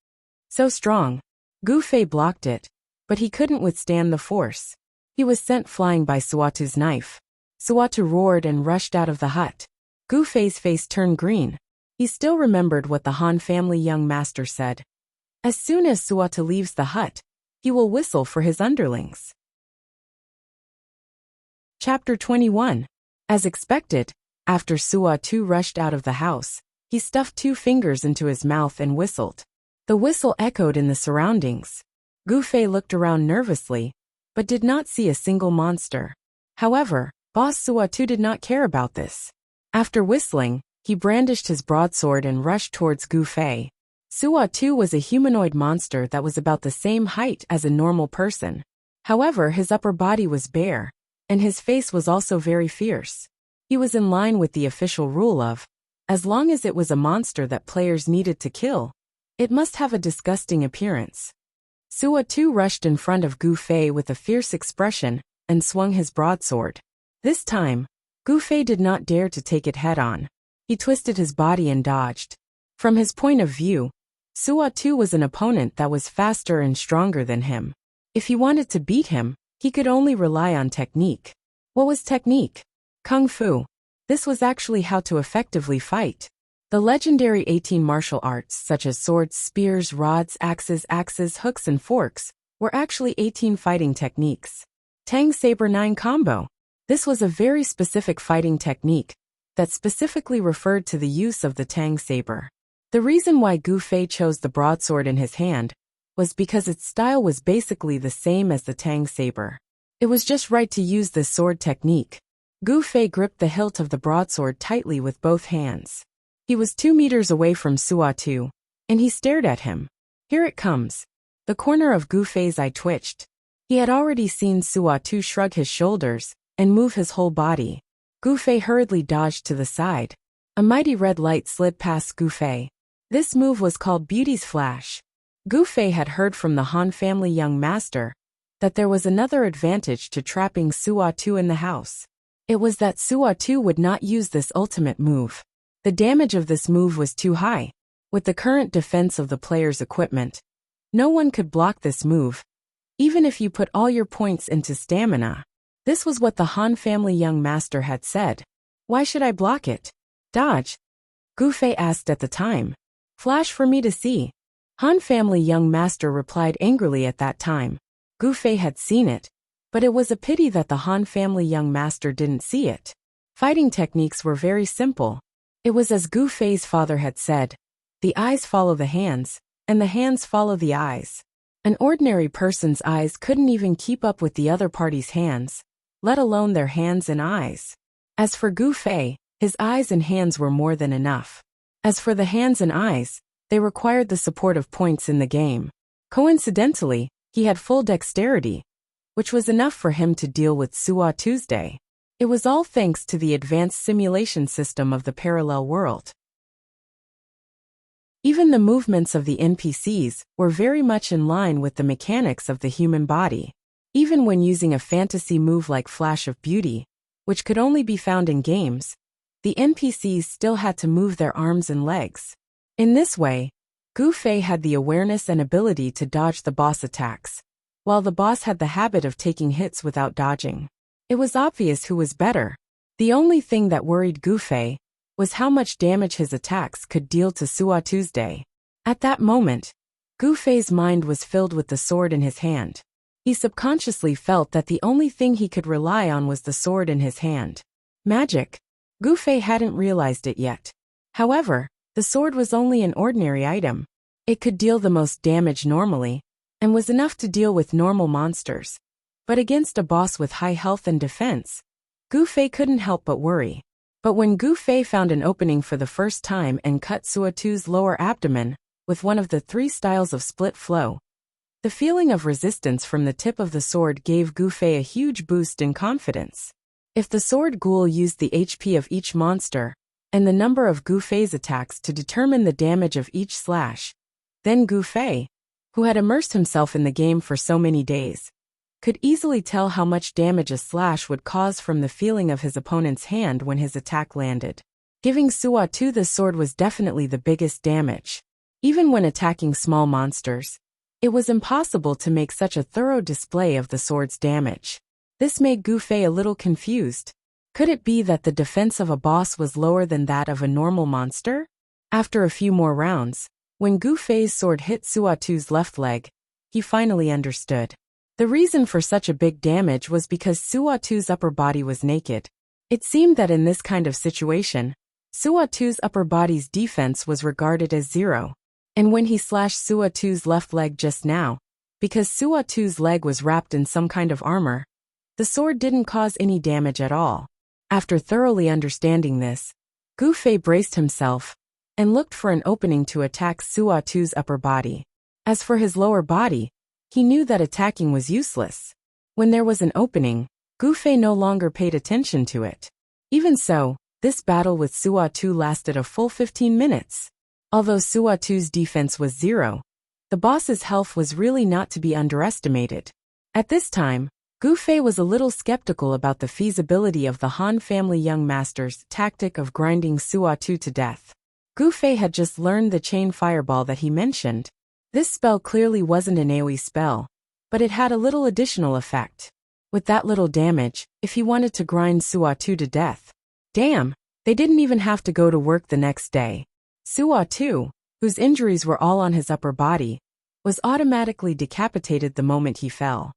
So strong. Gu Fei blocked it, but he couldn't withstand the force. He was sent flying by Suatu's knife. Suatu roared and rushed out of the hut. Gu Fei's face turned green. He still remembered what the Han family young master said. As soon as Suatu leaves the hut, he will whistle for his underlings. Chapter 21. As expected, after Suatu rushed out of the house, he stuffed 2 fingers into his mouth and whistled. The whistle echoed in the surroundings. Gu Fei looked around nervously, but did not see a single monster. However, Boss Suatu did not care about this. After whistling, he brandished his broadsword and rushed towards Gu Fei. Suatu was a humanoid monster that was about the same height as a normal person. However, his upper body was bare, and his face was also very fierce. He was in line with the official rule of, as long as it was a monster that players needed to kill, it must have a disgusting appearance. Suo-tu rushed in front of Gu Fei with a fierce expression and swung his broadsword. This time, Gu Fei did not dare to take it head-on. He twisted his body and dodged. From his point of view, Suo-tu was an opponent that was faster and stronger than him. If he wanted to beat him, he could only rely on technique. What was technique? Kung Fu. This was actually how to effectively fight. The legendary 18 martial arts such as swords, spears, rods, axes, hooks and forks were actually 18 fighting techniques. Tang Saber 9 Combo. This was a very specific fighting technique that specifically referred to the use of the Tang Saber. The reason why Gu Fei chose the broadsword in his hand was because its style was basically the same as the Tang Saber. It was just right to use this sword technique. Gu Fei gripped the hilt of the broadsword tightly with both hands. He was 2 meters away from Suo-tu, and he stared at him. Here it comes. The corner of Gu Fei's eye twitched. He had already seen Suo-tu shrug his shoulders and move his whole body. Gu Fei hurriedly dodged to the side. A mighty red light slid past Gu Fei. This move was called Beauty's Flash. Gu Fei had heard from the Han family young master that there was another advantage to trapping Suo-tu in the house. It was that Suo-tu would not use this ultimate move. The damage of this move was too high. With the current defense of the player's equipment, no one could block this move, even if you put all your points into stamina. This was what the Han family young master had said. Why should I block it? Dodge? Gu Fei asked at the time. Flash for me to see. Han family young master replied angrily at that time. Gu Fei had seen it, but it was a pity that the Han family young master didn't see it. Fighting techniques were very simple. It was as Gu Fei's father had said, the eyes follow the hands, and the hands follow the eyes. An ordinary person's eyes couldn't even keep up with the other party's hands, let alone their hands and eyes. As for Gu Fei, his eyes and hands were more than enough. As for the hands and eyes, they required the support of points in the game. Coincidentally, he had full dexterity, which was enough for him to deal with Suo-tu's day. It was all thanks to the advanced simulation system of the parallel world. Even the movements of the NPCs were very much in line with the mechanics of the human body. Even when using a fantasy move like Flash of Beauty, which could only be found in games, the NPCs still had to move their arms and legs. In this way, Gu Fei had the awareness and ability to dodge the boss attacks, while the boss had the habit of taking hits without dodging. It was obvious who was better. The only thing that worried Gu Fei was how much damage his attacks could deal to Suo-tu's day. At that moment, Gu Fei's mind was filled with the sword in his hand. He subconsciously felt that the only thing he could rely on was the sword in his hand. Magic? Gu Fei hadn't realized it yet. However, the sword was only an ordinary item. It could deal the most damage normally, and was enough to deal with normal monsters. But against a boss with high health and defense, Gu Fei couldn't help but worry. But when Gu Fei found an opening for the first time and cut Suo-tu's lower abdomen with one of the 3 styles of split flow, the feeling of resistance from the tip of the sword gave Gu Fei a huge boost in confidence. If the sword ghoul used the HP of each monster and the number of Gu Fei's attacks to determine the damage of each slash, then Gu Fei, who had immersed himself in the game for so many days, could easily tell how much damage a slash would cause from the feeling of his opponent's hand when his attack landed. Giving Suo-tu the sword was definitely the biggest damage. Even when attacking small monsters, it was impossible to make such a thorough display of the sword's damage. This made Gu Fei a little confused. Could it be that the defense of a boss was lower than that of a normal monster? After a few more rounds, when Gu Fei's sword hit Suo-tu's left leg, he finally understood. The reason for such a big damage was because Suo-tu's upper body was naked. It seemed that in this kind of situation, Suo-tu's upper body's defense was regarded as 0. And when he slashed Suo-tu's left leg just now, because Suo-tu's leg was wrapped in some kind of armor, the sword didn't cause any damage at all. After thoroughly understanding this, Gu Fei braced himself and looked for an opening to attack Suo-tu's upper body. As for his lower body, he knew that attacking was useless. When there was an opening, Gu Fei no longer paid attention to it. Even so, this battle with Suatu lasted a full 15 minutes. Although Suatu's defense was 0, the boss's health was really not to be underestimated. At this time, Gu Fei was a little skeptical about the feasibility of the Han family young master's tactic of grinding Suatu to death. Gu Fei had just learned the chain fireball that he mentioned. This spell clearly wasn't an AoE spell, but it had a little additional effect. With that little damage, if he wanted to grind Suatu to death. Damn, they didn't even have to go to work the next day. Suatu, whose injuries were all on his upper body, was automatically decapitated the moment he fell.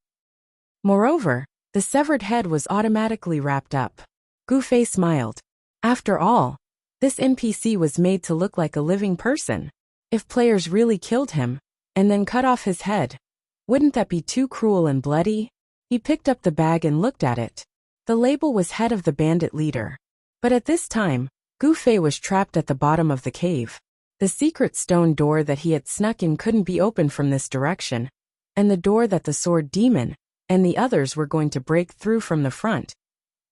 Moreover, the severed head was automatically wrapped up. Gu Fei smiled. After all, this NPC was made to look like a living person. If players really killed him, and then cut off his head, wouldn't that be too cruel and bloody? He picked up the bag and looked at it. The label was head of the bandit leader. But at this time, Gu Fei was trapped at the bottom of the cave. The secret stone door that he had snuck in couldn't be opened from this direction, and the door that the sword demon and the others were going to break through from the front.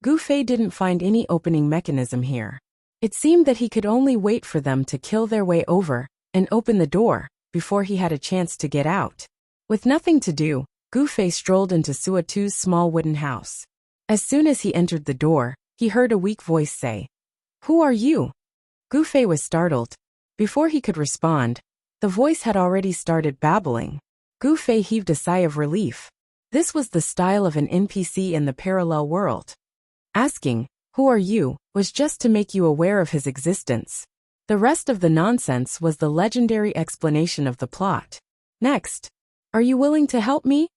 Gu Fei didn't find any opening mechanism here. It seemed that he could only wait for them to kill their way over and open the door before he had a chance to get out. With nothing to do, Gu Fei strolled into Suatu's small wooden house. As soon as he entered the door, he heard a weak voice say, "Who are you?" Gu Fei was startled. Before he could respond, the voice had already started babbling. Gu Fei heaved a sigh of relief. This was the style of an NPC in the parallel world. Asking, "Who are you?" was just to make you aware of his existence. The rest of the nonsense was the legendary explanation of the plot. Next, "Are you willing to help me?"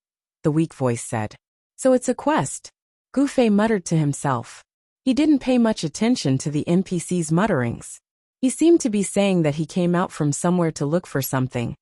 the weak voice said. "So it's a quest," Gu Fei muttered to himself. He didn't pay much attention to the NPC's mutterings. He seemed to be saying that he came out from somewhere to look for something,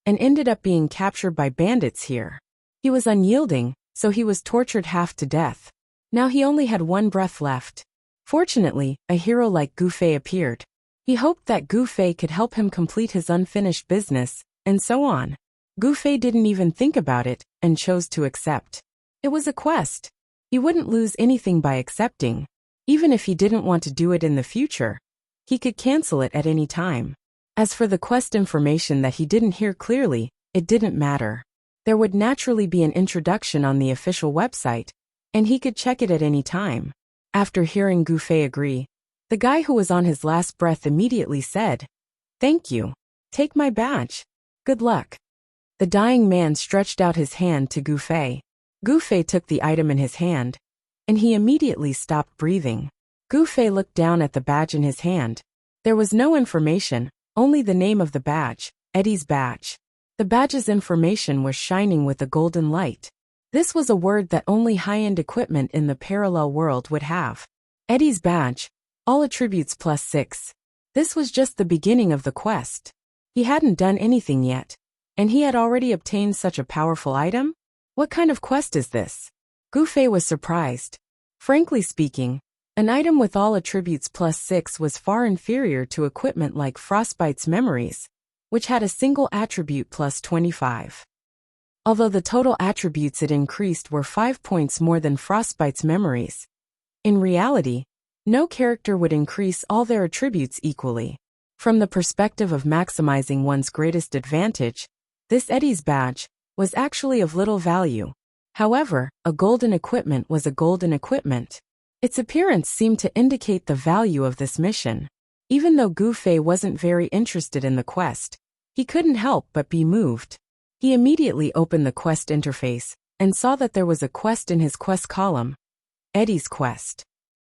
and ended up being captured by bandits here. He was unyielding, so he was tortured half to death. Now he only had one breath left. Fortunately, a hero like Gu Fei appeared. He hoped that Gu Fei could help him complete his unfinished business, and so on. Gu Fei didn't even think about it, and chose to accept. It was a quest. He wouldn't lose anything by accepting. Even if he didn't want to do it in the future, he could cancel it at any time. As for the quest information that he didn't hear clearly, it didn't matter. There would naturally be an introduction on the official website, and he could check it at any time. After hearing Gu Fei agree, the guy who was on his last breath immediately said, "Thank you. Take my badge. Good luck." The dying man stretched out his hand to Gu Fei. Gu Fei took the item in his hand, and he immediately stopped breathing. Gu Fei looked down at the badge in his hand. There was no information, only the name of the badge, Eddie's badge. The badge's information was shining with a golden light. This was a word that only high-end equipment in the parallel world would have. Eddie's badge, all attributes +6. This was just the beginning of the quest. He hadn't done anything yet, and he had already obtained such a powerful item? What kind of quest is this? Gu Fei was surprised. Frankly speaking, an item with all attributes +6 was far inferior to equipment like Frostbite's memories, which had a single attribute +25. Although the total attributes it increased were 5 points more than Frostbite's memories. In reality, no character would increase all their attributes equally. From the perspective of maximizing one's greatest advantage, this Eddie's badge was actually of little value. However, a golden equipment was a golden equipment. Its appearance seemed to indicate the value of this mission. Even though Gu Fei wasn't very interested in the quest, he couldn't help but be moved. He immediately opened the quest interface and saw that there was a quest in his quest column. Eddie's quest.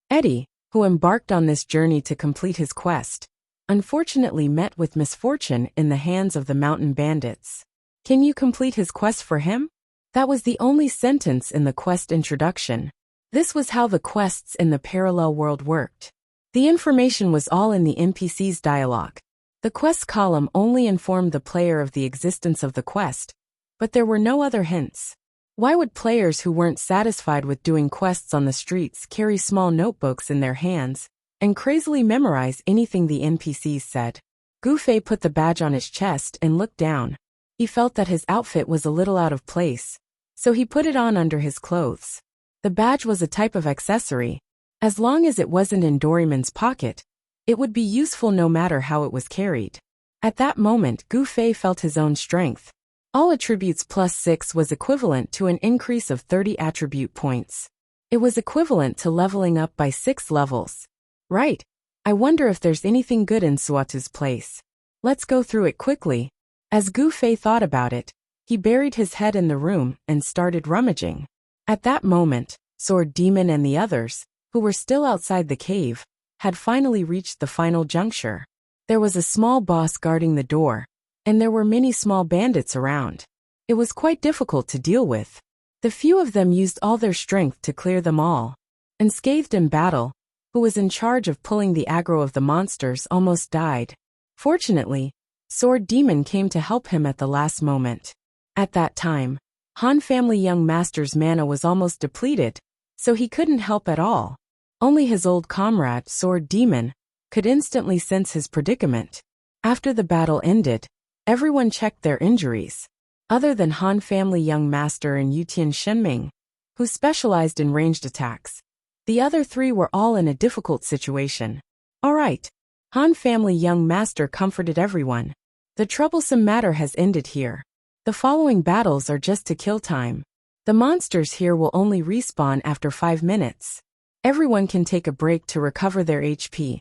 Eddie, who embarked on this journey to complete his quest, unfortunately met with misfortune in the hands of the mountain bandits. Can you complete his quest for him? That was the only sentence in the quest introduction. This was how the quests in the parallel world worked. The information was all in the NPC's dialogue. The quest column only informed the player of the existence of the quest, but there were no other hints. Why would players who weren't satisfied with doing quests on the streets carry small notebooks in their hands and crazily memorize anything the NPCs said? Gu Fei put the badge on his chest and looked down. He felt that his outfit was a little out of place, so he put it on under his clothes. The badge was a type of accessory. As long as it wasn't in Doraemon's pocket, it would be useful no matter how it was carried. At that moment, Gu Fei felt his own strength. All attributes plus 6 was equivalent to an increase of 30 attribute points. It was equivalent to leveling up by 6 levels. Right. I wonder if there's anything good in Suatu's place. Let's go through it quickly. As Gu Fei thought about it, he buried his head in the room and started rummaging. At that moment, Sword Demon and the others, who were still outside the cave, had finally reached the final juncture. There was a small boss guarding the door, and there were many small bandits around. It was quite difficult to deal with. The few of them used all their strength to clear them all. Unscathed in battle, who was in charge of pulling the aggro of the monsters, almost died. Fortunately, Sword Demon came to help him at the last moment. At that time, Han family young master's mana was almost depleted, so he couldn't help at all. Only his old comrade, Sword Demon, could instantly sense his predicament. After the battle ended, everyone checked their injuries. Other than Han family young master and Yutian Shenming, who specialized in ranged attacks, the other 3 were all in a difficult situation. All right. Han family young master comforted everyone. The troublesome matter has ended here. The following battles are just to kill time. The monsters here will only respawn after 5 minutes. Everyone can take a break to recover their HP.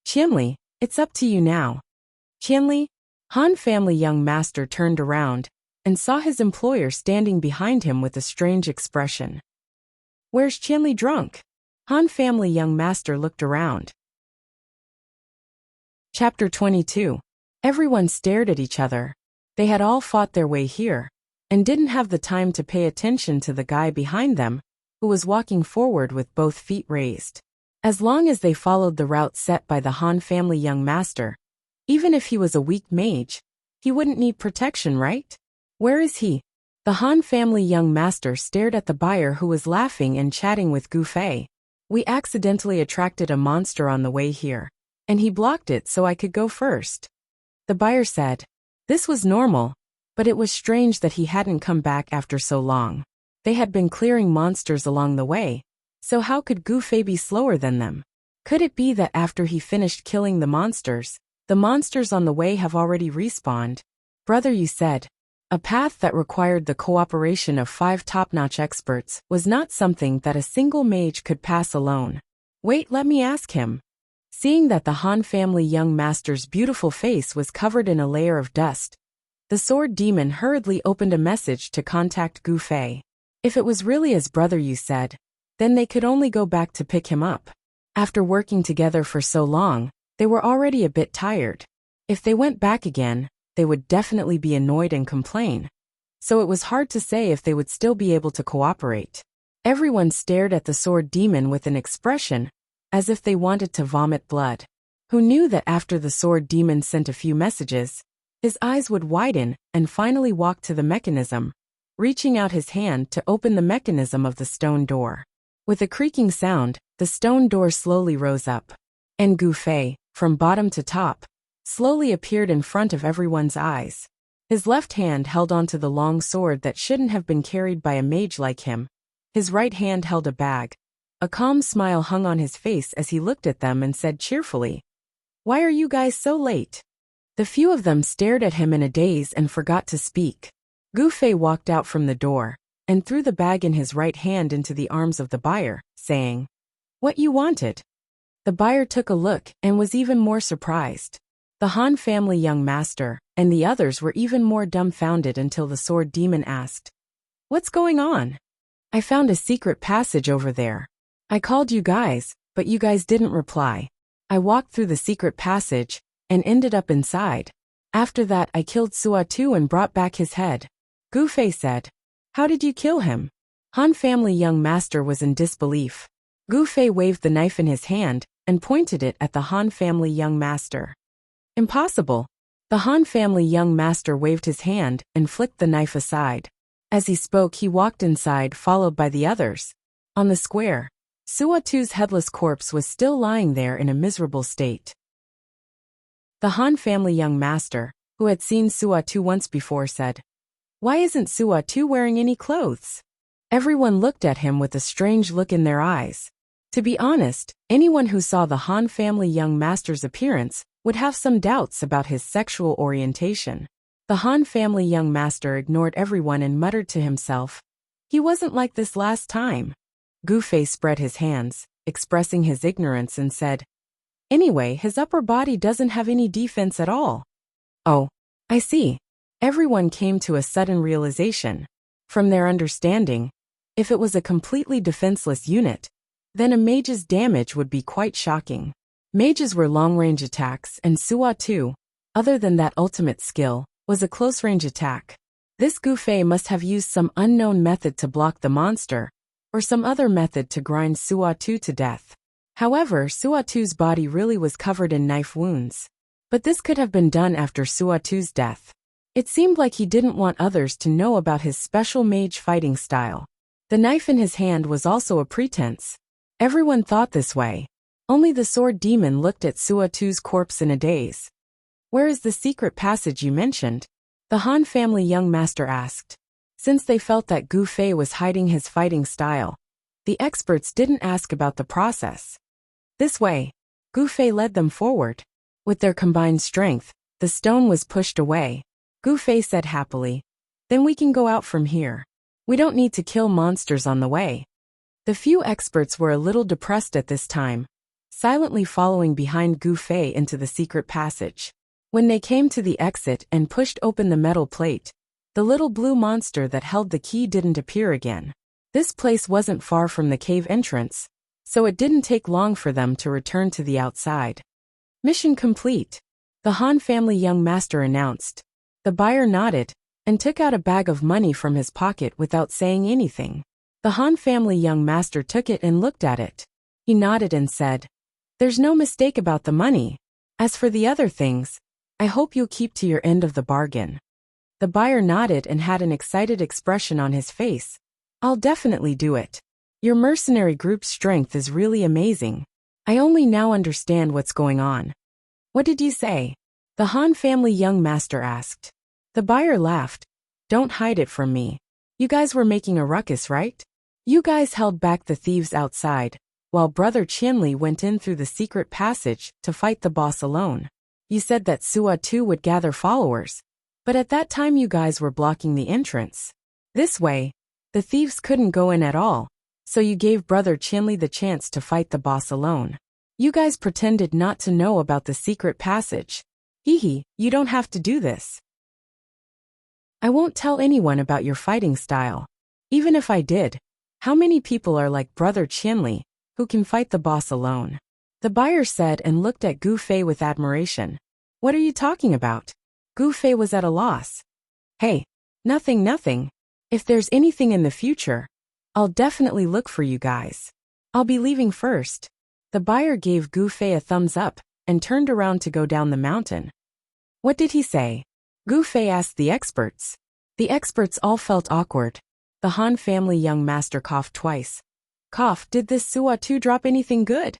Qianli, it's up to you now. Qianli? Han family young master turned around and saw his employer standing behind him with a strange expression. Where's Qianli drunk? Han family young master looked around. Chapter 22. Everyone stared at each other. They had all fought their way here, and didn't have the time to pay attention to the guy behind them, who was walking forward with both feet raised. As long as they followed the route set by the Han family young master, even if he was a weak mage, he wouldn't need protection, right? Where is he? The Han family young master stared at the buyer who was laughing and chatting with Gu Fei. We accidentally attracted a monster on the way here, and he blocked it so I could go first. The buyer said. This was normal, but it was strange that he hadn't come back after so long. They had been clearing monsters along the way, so how could Gu Fei be slower than them? Could it be that after he finished killing the monsters on the way have already respawned? Brother, you said. A path that required the cooperation of 5 top-notch experts was not something that a single mage could pass alone. Wait, let me ask him. Seeing that the Han family young master's beautiful face was covered in a layer of dust, the Sword Demon hurriedly opened a message to contact Gu Fei. If it was really as brother you said, then they could only go back to pick him up. After working together for so long, they were already a bit tired. If they went back again, they would definitely be annoyed and complain. So it was hard to say if they would still be able to cooperate. Everyone stared at the Sword Demon with an expression as if they wanted to vomit blood. Who knew that after the Sword Demon sent a few messages, his eyes would widen and finally walk to the mechanism, reaching out his hand to open the mechanism of the stone door. With a creaking sound, the stone door slowly rose up, and Gu Fei, from bottom to top, slowly appeared in front of everyone's eyes. His left hand held onto the long sword that shouldn't have been carried by a mage like him. His right hand held a bag. A calm smile hung on his face as he looked at them and said cheerfully, "Why are you guys so late?" The few of them stared at him in a daze and forgot to speak. Gu Fei walked out from the door and threw the bag in his right hand into the arms of the buyer, saying, "What you wanted?" The buyer took a look and was even more surprised. The Han family young master and the others were even more dumbfounded until the Sword Demon asked, "What's going on?" "I found a secret passage over there. I called you guys, but you guys didn't reply. I walked through the secret passage and ended up inside. After that I killed Suatu and brought back his head." Gu Fei said. "How did you kill him?" Han family young master was in disbelief. Gu Fei waved the knife in his hand and pointed it at the Han family young master. "Impossible." The Han family young master waved his hand and flicked the knife aside. As he spoke, he walked inside, followed by the others. On the square, Suatu's headless corpse was still lying there in a miserable state. The Han family young master, who had seen Suatu once before, said, Why isn't Suatu wearing any clothes? Everyone looked at him with a strange look in their eyes. To be honest, anyone who saw the Han family young master's appearance would have some doubts about his sexual orientation. The Han family young master ignored everyone and muttered to himself, "He wasn't like this last time." Gu Fei spread his hands, expressing his ignorance, and said, "Anyway, his upper body doesn't have any defense at all." "Oh, I see." Everyone came to a sudden realization. From their understanding, if it was a completely defenseless unit, then a mage's damage would be quite shocking. Mages were long-range attacks, and Suatu, other than that ultimate skill, was a close-range attack. This Gu Fei must have used some unknown method to block the monster, or some other method to grind Suatu to death. However, Suatu's body really was covered in knife wounds. But this could have been done after Suatu's death. It seemed like he didn't want others to know about his special mage fighting style. The knife in his hand was also a pretense. Everyone thought this way. Only the sword demon looked at Suatu's corpse in a daze. "Where is the secret passage you mentioned?" the Han family young master asked. Since they felt that Gu Fei was hiding his fighting style, the experts didn't ask about the process. This way, Gu Fei led them forward. With their combined strength, the stone was pushed away. Gu Fei said happily, "Then we can go out from here. We don't need to kill monsters on the way." The few experts were a little depressed at this time, silently following behind Gu Fei into the secret passage. When they came to the exit and pushed open the metal plate, the little blue monster that held the key didn't appear again. This place wasn't far from the cave entrance, so it didn't take long for them to return to the outside. "Mission complete," the Han family young master announced. The buyer nodded and took out a bag of money from his pocket without saying anything. The Han family young master took it and looked at it. He nodded and said, "There's no mistake about the money. As for the other things, I hope you'll keep to your end of the bargain." The buyer nodded and had an excited expression on his face. "I'll definitely do it. Your mercenary group's strength is really amazing. I only now understand what's going on." "What did you say?" the Han family young master asked. The buyer laughed. "Don't hide it from me. You guys were making a ruckus, right? You guys held back the thieves outside, while Brother Qianli went in through the secret passage to fight the boss alone. You said that Suatu would gather followers, but at that time you guys were blocking the entrance. This way, the thieves couldn't go in at all, so you gave Brother Qianli the chance to fight the boss alone. You guys pretended not to know about the secret passage. Hehe, you don't have to do this. I won't tell anyone about your fighting style. Even if I did, how many people are like Brother Qianli, who can fight the boss alone?" the buyer said and looked at Gu Fei with admiration. "What are you talking about?" Gu Fei was at a loss. "Hey, nothing. If there's anything in the future, I'll definitely look for you guys. I'll be leaving first." The buyer gave Gu Fei a thumbs up and turned around to go down the mountain. "What did he say?" Gu Fei asked the experts. The experts all felt awkward. The Han family young master coughed twice. "Cough, did this Suatu drop anything good?"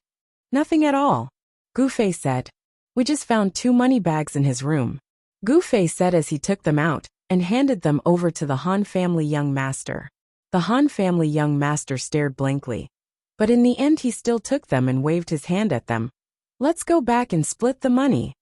"Nothing at all," Gu Fei said. "We just found 2 money bags in his room." Gu Fei said as he took them out and handed them over to the Han family young master. The Han family young master stared blankly. But in the end he still took them and waved his hand at them. "Let's go back and split the money."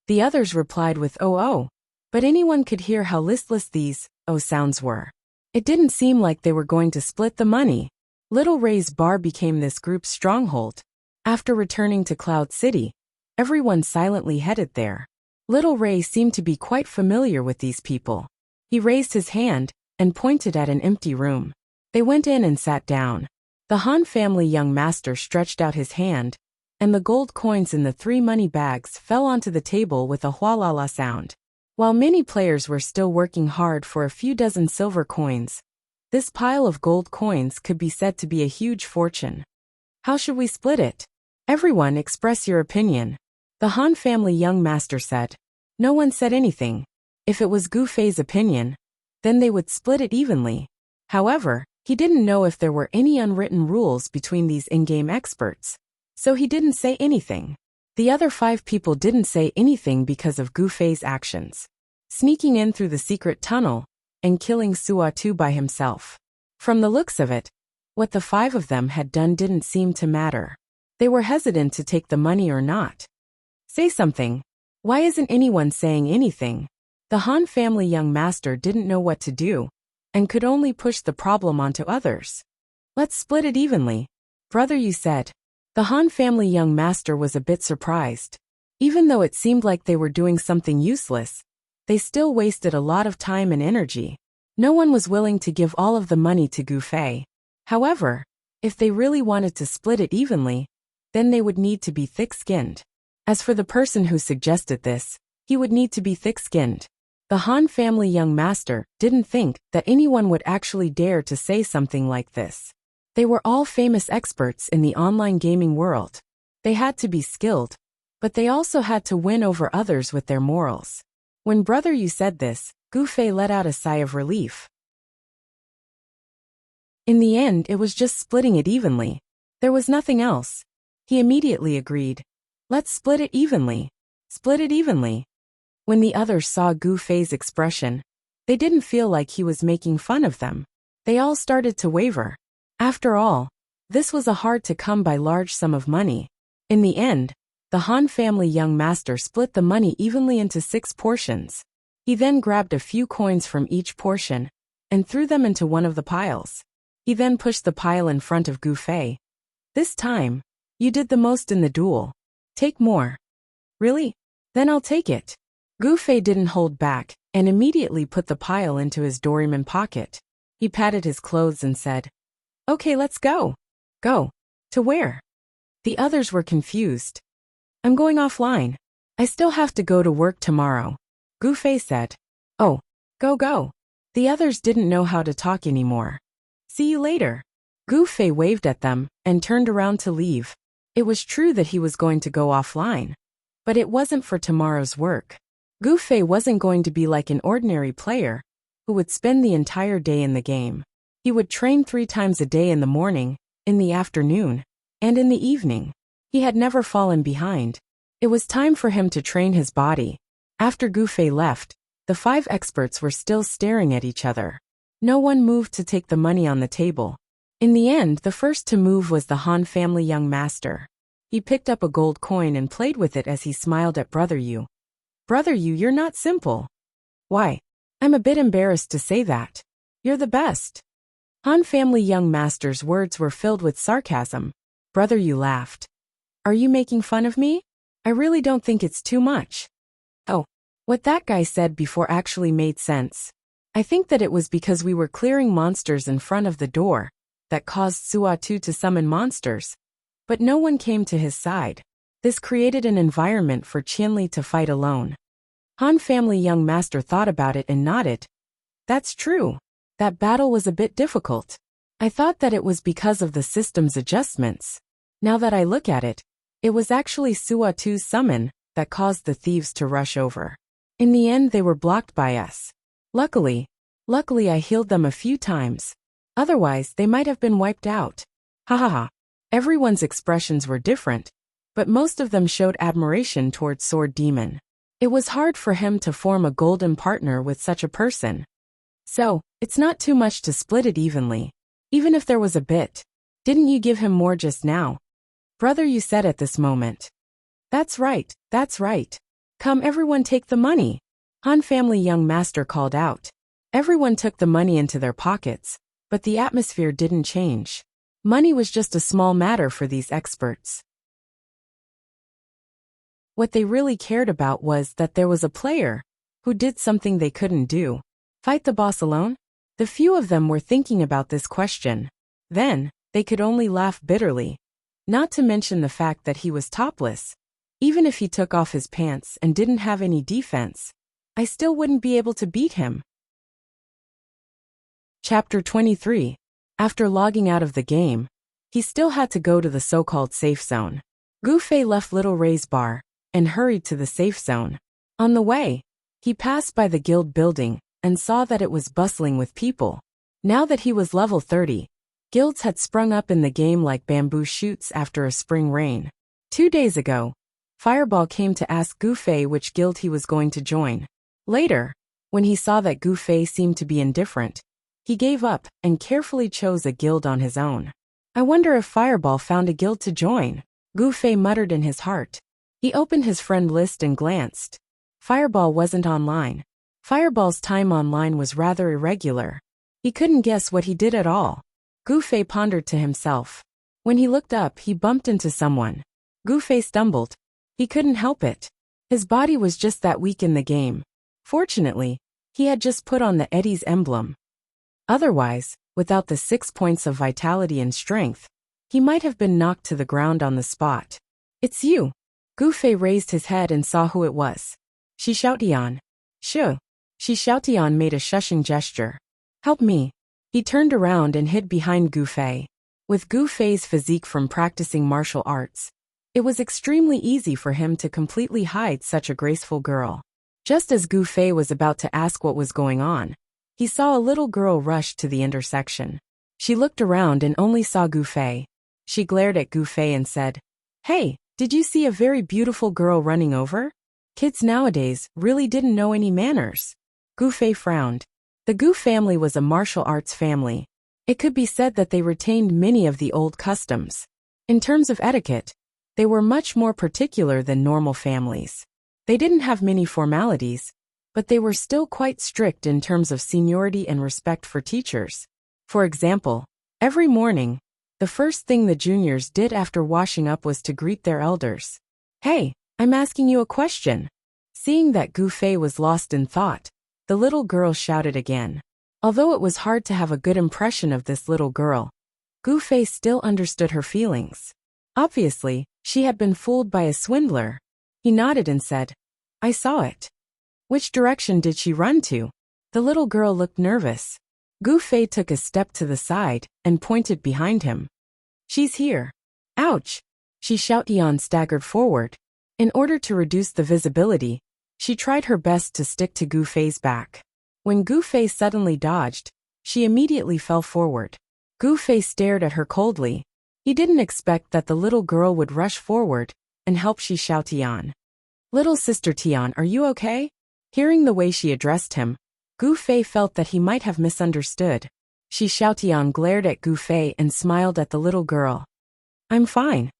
The others replied with "oh," but anyone could hear how listless these "oh" sounds were. It didn't seem like they were going to split the money. Little Ray's bar became this group's stronghold. After returning to Cloud City, everyone silently headed there. Little Ray seemed to be quite familiar with these people. He raised his hand and pointed at an empty room. They went in and sat down. The Han family young master stretched out his hand, and the gold coins in the 3 money bags fell onto the table with a hualala sound. While many players were still working hard for a few dozen silver coins, this pile of gold coins could be said to be a huge fortune. "How should we split it? Everyone express your opinion," the Han family young master said. No one said anything. If it was Gu Fei's opinion, then they would split it evenly. However, he didn't know if there were any unwritten rules between these in-game experts, so he didn't say anything. The other 5 people didn't say anything because of Gu Fei's actions. Sneaking in through the secret tunnel, and killing Suatu by himself. From the looks of it, what the 5 of them had done didn't seem to matter. They were hesitant to take the money or not. Say something. Why isn't anyone saying anything? The Han family young master didn't know what to do, and could only push the problem onto others. Let's split it evenly. Brother, you said. The Han family young master was a bit surprised. Even though it seemed like they were doing something useless, they still wasted a lot of time and energy. No one was willing to give all of the money to Gu Fei. However, if they really wanted to split it evenly, then they would need to be thick-skinned. As for the person who suggested this, he would need to be thick-skinned. The Han family young master didn't think that anyone would actually dare to say something like this. They were all famous experts in the online gaming world. They had to be skilled, but they also had to win over others with their morals. When Brother Yu said this, Gu Fei let out a sigh of relief. In the end, it was just splitting it evenly. There was nothing else. He immediately agreed. Let's split it evenly. Split it evenly. When the others saw Gu Fei's expression, they didn't feel like he was making fun of them. They all started to waver. After all, this was a hard-to-come-by large sum of money. In the end, the Han family young master split the money evenly into 6 portions. He then grabbed a few coins from each portion and threw them into one of the piles. He then pushed the pile in front of Gu Fei. This time, you did the most in the duel. Take more. Really? Then I'll take it. Gu Fei didn't hold back and immediately put the pile into his Doraemon pocket. He patted his clothes and said, Okay, let's go. Go. To where? The others were confused. I'm going offline. I still have to go to work tomorrow. Gu Fei said. Oh, go. The others didn't know how to talk anymore. See you later. Gu Fei waved at them and turned around to leave. It was true that he was going to go offline, but it wasn't for tomorrow's work. Gu Fei wasn't going to be like an ordinary player who would spend the entire day in the game. He would train 3 times a day in the morning, in the afternoon, and in the evening. He had never fallen behind. It was time for him to train his body. After Gu Fei left, the 5 experts were still staring at each other. No one moved to take the money on the table. In the end, the first to move was the Han family young master. He picked up a gold coin and played with it as he smiled at Brother Yu. Brother Yu, you're not simple. Why? I'm a bit embarrassed to say that. You're the best. Han family young master's words were filled with sarcasm. Brother Yu laughed. Are you making fun of me? I really don't think it's too much. Oh, what that guy said before actually made sense. I think that it was because we were clearing monsters in front of the door that caused Suatu to summon monsters, but no one came to his side. This created an environment for Qianli to fight alone. Han family young master thought about it and nodded. That's true. That battle was a bit difficult. I thought that it was because of the system's adjustments. Now that I look at it, it was actually Suatu's summon that caused the thieves to rush over. In the end, they were blocked by us. Luckily I healed them a few times. Otherwise, they might have been wiped out. Ha ha ha. Everyone's expressions were different, but most of them showed admiration towards Sword Demon. It was hard for him to form a golden partner with such a person. So, it's not too much to split it evenly. Even if there was a bit. Didn't you give him more just now? Brother, you said at this moment. That's right. Come everyone, take the money. Han family young master called out. Everyone took the money into their pockets, but the atmosphere didn't change. Money was just a small matter for these experts. What they really cared about was that there was a player who did something they couldn't do. Fight the boss alone? The few of them were thinking about this question. Then, they could only laugh bitterly. Not to mention the fact that he was topless. Even if he took off his pants and didn't have any defense, I still wouldn't be able to beat him. Chapter 23. After logging out of the game, he still had to go to the so-called safe zone. Gu Fei left Little Ray's bar and hurried to the safe zone. On the way, he passed by the guild building and saw that it was bustling with people. Now that he was level 30, guilds had sprung up in the game like bamboo shoots after a spring rain. 2 days ago, Fireball came to ask Gu Fei which guild he was going to join. Later, When he saw that Gu Fei seemed to be indifferent, he gave up and carefully chose a guild on his own. I wonder if Fireball found a guild to join, Gu Fei muttered in his heart. He opened his friend list and glanced. Fireball wasn't online. Fireball's time online was rather irregular. He couldn't guess what he did at all. Gu Fei pondered to himself. When he looked up, he bumped into someone. Gu Fei stumbled. He couldn't help it. His body was just that weak in the game. Fortunately, he had just put on the Eddie's emblem. Otherwise, without the 6 points of vitality and strength, he might have been knocked to the ground on the spot. It's you. Gu Fei raised his head and saw who it was. Shi Xiaotian. Shoo. Shi Xiaotian made a shushing gesture. Help me. He turned around and hid behind Gu Fei. With Gu Fei's physique from practicing martial arts, it was extremely easy for him to completely hide such a graceful girl. Just as Gu Fei was about to ask what was going on, he saw a little girl rush to the intersection. She looked around and only saw Gu Fei. She glared at Gu Fei and said, "Hey, did you see a very beautiful girl running over?" Kids nowadays really didn't know any manners. Gu Fei frowned. The Gu family was a martial arts family. It could be said that they retained many of the old customs. In terms of etiquette, they were much more particular than normal families. They didn't have many formalities, but they were still quite strict in terms of seniority and respect for teachers. For example, every morning, the first thing the juniors did after washing up was to greet their elders. "Hey, I'm asking you a question." Seeing that Gu Fei was lost in thought, the little girl shouted again. Although it was hard to have a good impression of this little girl, Gu Fei still understood her feelings. Obviously, she had been fooled by a swindler. He nodded and said, "I saw it." "Which direction did she run to?" The little girl looked nervous. Gu Fei took a step to the side and pointed behind him. "She's here." "Ouch!" Shi Xiaotian staggered forward. In order to reduce the visibility, she tried her best to stick to Gu Fei's back. When Gu Fei suddenly dodged, she immediately fell forward. Gu Fei stared at her coldly. He didn't expect that the little girl would rush forward and help Shi Xiaotian. "Little sister Tian, are you okay?" Hearing the way she addressed him, Gu Fei felt that he might have misunderstood. Shi Xiaotian glared at Gu Fei and smiled at the little girl. "I'm fine."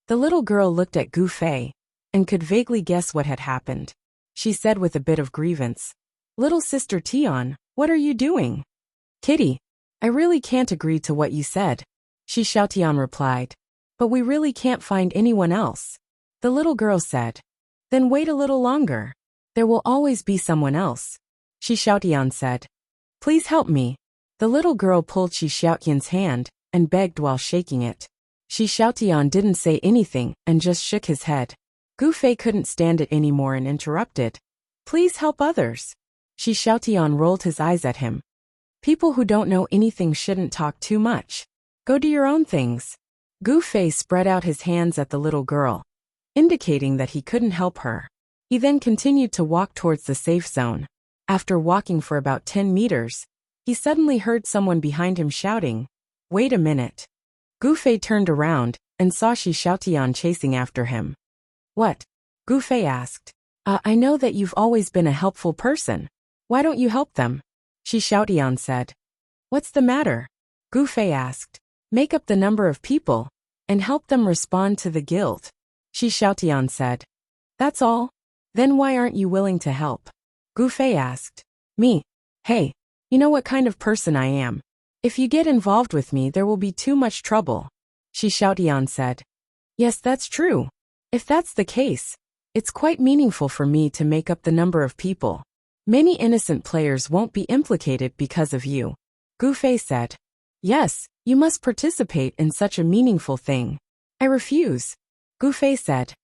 The little girl looked at Gu Fei and could vaguely guess what had happened. She said with a bit of grievance, "Little sister Tian, what are you doing?" "Kitty, I really can't agree to what you said," Shi Xiaotian replied. "But we really can't find anyone else." The little girl said, "Then wait a little longer. There will always be someone else," Shi Xiaotian said. "Please help me." The little girl pulled Shi Xiaotian's hand and begged while shaking it. Shi Xiaotian didn't say anything and just shook his head. Gu Fei couldn't stand it anymore and interrupted. "Please help others." Shi Xiaotian rolled his eyes at him. "People who don't know anything shouldn't talk too much. Go do your own things." Gu Fei spread out his hands at the little girl, indicating that he couldn't help her. He then continued to walk towards the safe zone. After walking for about 10 meters, he suddenly heard someone behind him shouting, "Wait a minute." Gu Fei turned around and saw Shi Xiaotian chasing after him. "What?" Gu Fei asked. I know that you've always been a helpful person. Why don't you help them?" Shi Xiaotian said. "What's the matter?" Gu Fei asked. "Make up the number of people and help them respond to the guild," Shi Xiaotian said. "That's all? Then why aren't you willing to help?" Gu Fei asked. "Me? Hey, you know what kind of person I am. If you get involved with me, there will be too much trouble," Shi Xiaotian said. "Yes, that's true. If that's the case, it's quite meaningful for me to make up the number of people. Many innocent players won't be implicated because of you," Gu Fei said. "Yes, you must participate in such a meaningful thing." "I refuse," Gu Fei said.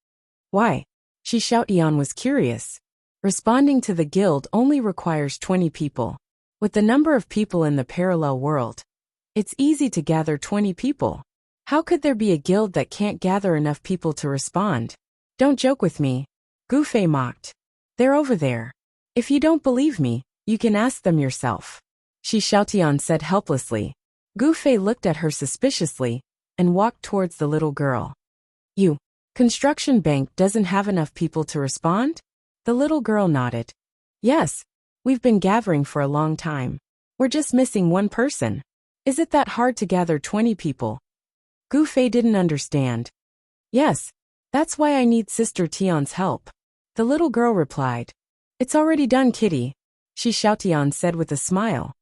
"Why?" Shi Xiaotian was curious. Responding to the guild only requires 20 people. With the number of people in the parallel world, it's easy to gather 20 people. How could there be a guild that can't gather enough people to respond? "Don't joke with me," Gu Fei mocked. "They're over there. If you don't believe me, you can ask them yourself," Shi Xiaotian said helplessly. Gu Fei looked at her suspiciously and walked towards the little girl. "You, construction bank doesn't have enough people to respond?" The little girl nodded. Yes, we've been gathering for a long time. We're just missing one person. Is it that hard to gather 20 people? Gu Fei didn't understand. Yes, that's why I need Sister Tian's help. The little girl replied. It's already done, Kitty, Shi Xiaotian said with a smile.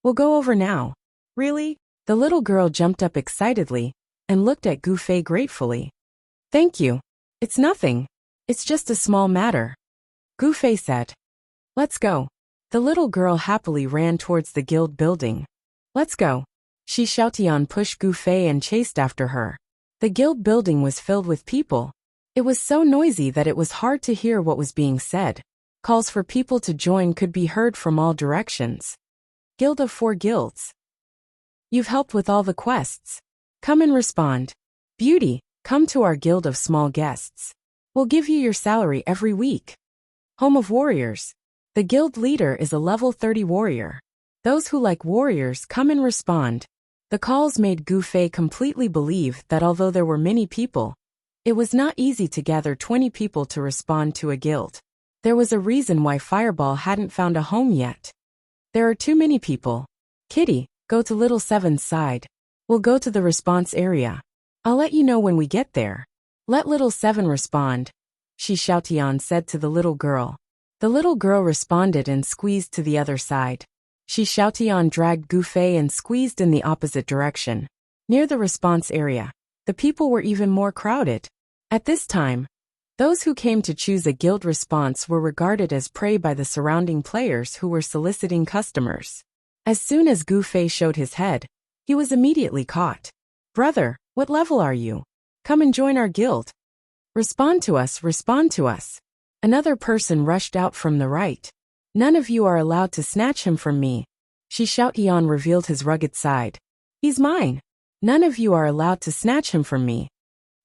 We'll go over now. Really? The little girl jumped up excitedly and looked at Gu Fei gratefully. Thank you. It's nothing. It's just a small matter. Gu Fei said. Let's go. The little girl happily ran towards the guild building. Let's go. Shi Xiaotian pushed Gu Fei and chased after her. The guild building was filled with people. It was so noisy that it was hard to hear what was being said. Calls for people to join could be heard from all directions. Guild of 4 guilds. You've helped with all the quests. Come and respond. Beauty, come to our guild of small guests. We'll give you your salary every week. Home of warriors. The guild leader is a level 30 warrior. Those who like warriors come and respond. The calls made Gu Fei completely believe that although there were many people, it was not easy to gather 20 people to respond to a guild. There was a reason why Fireball hadn't found a home yet. There are too many people. Kitty, go to Little Seven's side. We'll go to the response area. I'll let you know when we get there. Let Little Seven respond, Shi Xiaotian said to the little girl. The little girl responded and squeezed to the other side. Shi Xiaotian dragged Gu Fei and squeezed in the opposite direction. Near the response area, the people were even more crowded. At this time, those who came to choose a guild response were regarded as prey by the surrounding players who were soliciting customers. As soon as Gu Fei showed his head, he was immediately caught. Brother, what level are you? Come and join our guild. Respond to us, respond to us. Another person rushed out from the right. None of you are allowed to snatch him from me. Shi Xiaotian revealed his rugged side. He's mine. None of you are allowed to snatch him from me.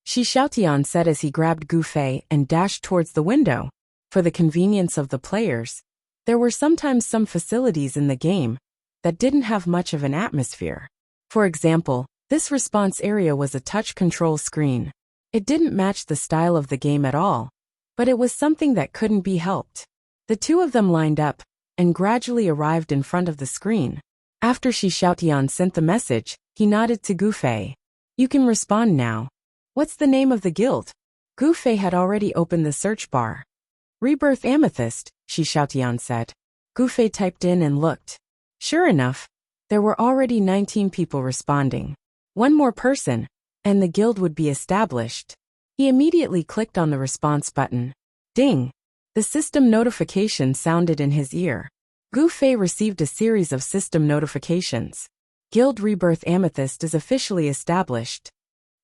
Shi Xiaotian said as he grabbed Gu Fei and dashed towards the window. For the convenience of the players, there were sometimes some facilities in the game that didn't have much of an atmosphere. For example, this response area was a touch control screen. It didn't match the style of the game at all, but it was something that couldn't be helped. The two of them lined up and gradually arrived in front of the screen. After Shi Xiaotian sent the message, he nodded to Gu Fei. You can respond now. What's the name of the guild? Gu Fei had already opened the search bar. Rebirth Amethyst, Shi Xiaotian said. Gu Fei typed in and looked. Sure enough, there were already 19 people responding. One more person, and the guild would be established. He immediately clicked on the response button. Ding! The system notification sounded in his ear. Gu Fei received a series of system notifications. Guild Rebirth Amethyst is officially established.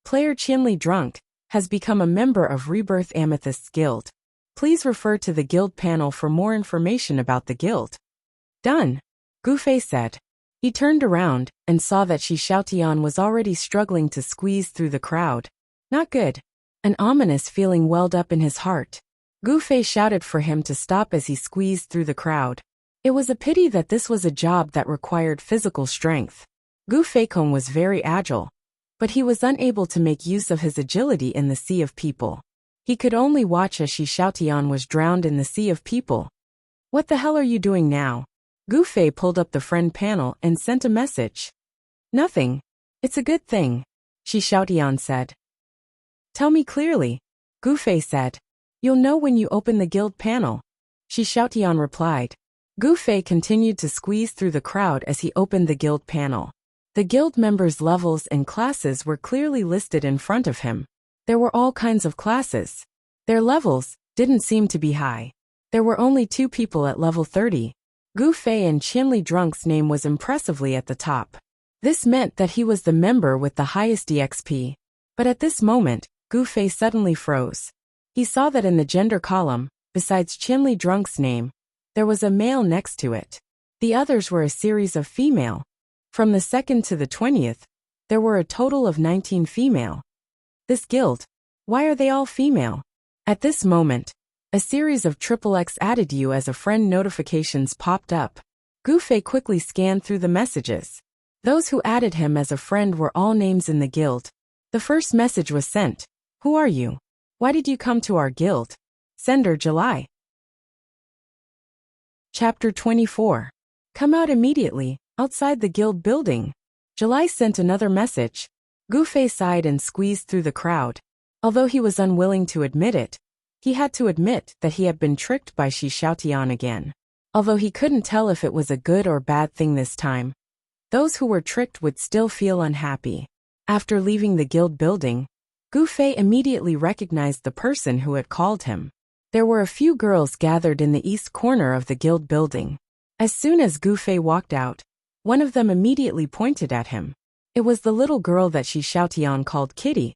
Player Qianli Drunk has become a member of Rebirth Amethyst's guild. Please refer to the guild panel for more information about the guild. Done, Gu Fei said. He turned around and saw that Shi Xiaotian was already struggling to squeeze through the crowd. Not good. An ominous feeling welled up in his heart. Gu Fei shouted for him to stop as he squeezed through the crowd. It was a pity that this was a job that required physical strength. Gu Feikong was very agile, but he was unable to make use of his agility in the sea of people. He could only watch as Shi Xiaotian was drowned in the sea of people. What the hell are you doing now? Gu Fei pulled up the friend panel and sent a message. Nothing. It's a good thing, Shi Xiaotian said. Tell me clearly, Gu Fei said. You'll know when you open the guild panel, Shi Xiaotian replied. Gu Fei continued to squeeze through the crowd as he opened the guild panel. The guild members' levels and classes were clearly listed in front of him. There were all kinds of classes. Their levels didn't seem to be high. There were only 2 people at level 30. Gu Fei and Qianli Drunk's name was impressively at the top. This meant that he was the member with the highest EXP. But at this moment, Gu Fei suddenly froze. He saw that in the gender column, besides Qianli Drunk's name, there was a male next to it. The others were a series of female. From the 2nd to the 20th, there were a total of 19 female. This guild, why are they all female? At this moment, a series of XXX added you as a friend notifications popped up. Gu Fei quickly scanned through the messages. Those who added him as a friend were all names in the guild. The first message was sent. Who are you? Why did you come to our guild? Sender July. Chapter 24. Come out immediately, outside the guild building. July sent another message. Gu Fei sighed and squeezed through the crowd. Although he was unwilling to admit it, he had to admit that he had been tricked by Shi Xiaotian again. Although he couldn't tell if it was a good or bad thing this time, those who were tricked would still feel unhappy. After leaving the guild building, Gu Fei immediately recognized the person who had called him. There were a few girls gathered in the east corner of the guild building. As soon as Gu Fei walked out, one of them immediately pointed at him. It was the little girl that Shi Xiaotian called Kitty.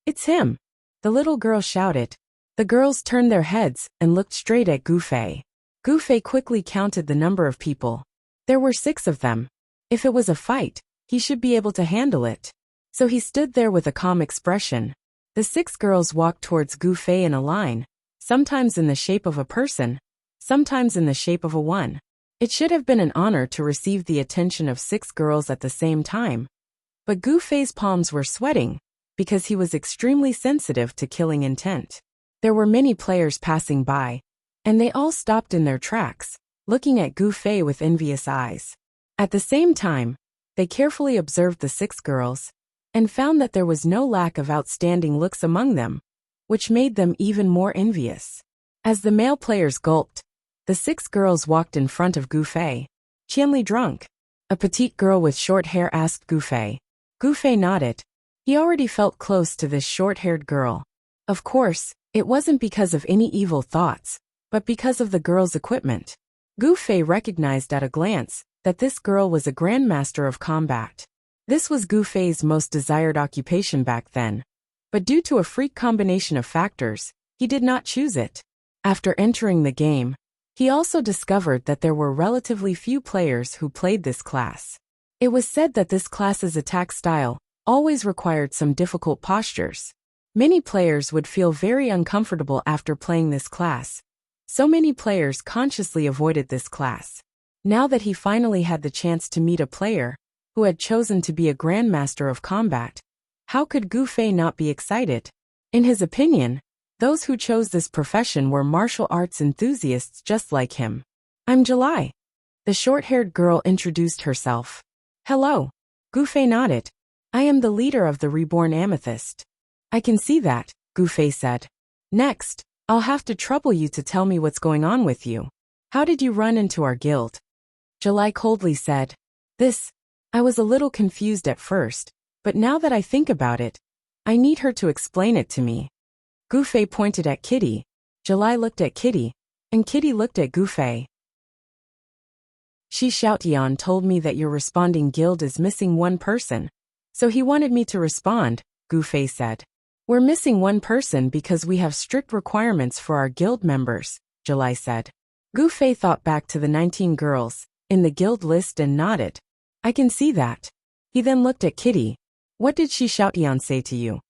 "It's him!" the little girl shouted. The girls turned their heads and looked straight at Gu Fei. Gu Fei quickly counted the number of people. There were 6 of them. If it was a fight, he should be able to handle it. So he stood there with a calm expression. The 6 girls walked towards Gu Fei in a line, sometimes in the shape of a person, sometimes in the shape of a one. It should have been an honor to receive the attention of 6 girls at the same time. But Gu Fei's palms were sweating, because he was extremely sensitive to killing intent. There were many players passing by, and they all stopped in their tracks, looking at Gu Fei with envious eyes. At the same time, they carefully observed the 6 girls, and found that there was no lack of outstanding looks among them, which made them even more envious. As the male players gulped, the 6 girls walked in front of Gu Fei. "Qianli drunk?" a petite girl with short hair asked Gu Fei. Gu Fei nodded. He already felt close to this short-haired girl. Of course, it wasn't because of any evil thoughts, but because of the girl's equipment. Gu Fei recognized at a glance that this girl was a grandmaster of combat. This was Gu Fei's most desired occupation back then. But due to a freak combination of factors, he did not choose it. After entering the game, he also discovered that there were relatively few players who played this class. It was said that this class's attack style always required some difficult postures. Many players would feel very uncomfortable after playing this class. So many players consciously avoided this class. Now that he finally had the chance to meet a player who had chosen to be a grandmaster of combat, how could Gu Fei not be excited? In his opinion, those who chose this profession were martial arts enthusiasts just like him. "I'm July." The short-haired girl introduced herself. "Hello." Gu Fei nodded. "I am the leader of the Reborn Amethyst." "I can see that," Gu Fei said. "Next, I'll have to trouble you to tell me what's going on with you. How did you run into our guild?" July coldly said. I was a little confused at first, but now that I think about it, I need her to explain it to me." Gu Fei pointed at Kitty. July looked at Kitty, and Kitty looked at Gu Fei. "Shi Xiaotian told me that your responding guild is missing one person, so he wanted me to respond," Gu Fei said. "We're missing one person because we have strict requirements for our guild members," July said. Gu Fei thought back to the 19 girls in the guild list and nodded. "I can see that." He then looked at Kitty. "What did Shi Xiaotian say to you?"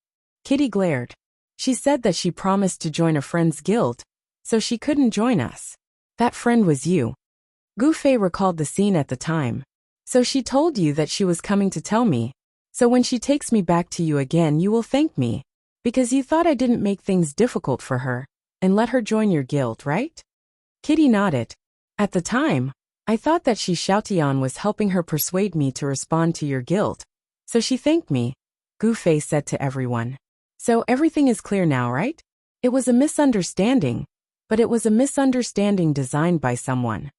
Kitty glared. "She said that she promised to join a friend's guild, so she couldn't join us. That friend was you." Gu Fei recalled the scene at the time. "So she told you that she was coming to tell me. So when she takes me back to you again, you will thank me, because you thought I didn't make things difficult for her, and let her join your guild, right?" Kitty nodded. "At the time, I thought that Shi Xiaotian was helping her persuade me to respond to your guild, so she thanked me," Gu Fei said to everyone. "So everything is clear now, right? It was a misunderstanding, but it was a misunderstanding designed by someone.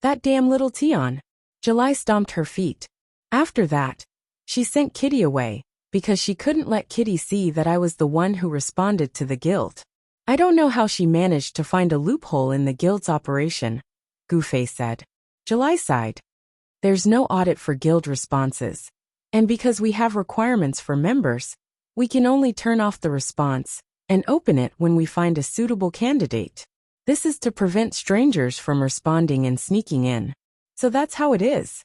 That damn little Tian." July stomped her feet. After that, she sent Kitty away, because she couldn't let Kitty see that I was the one who responded to the guild. "I don't know how she managed to find a loophole in the guild's operation," Gu Fei said. July sighed. "There's no audit for guild responses, and because we have requirements for members, we can only turn off the response and open it when we find a suitable candidate. This is to prevent strangers from responding and sneaking in. So that's how it is."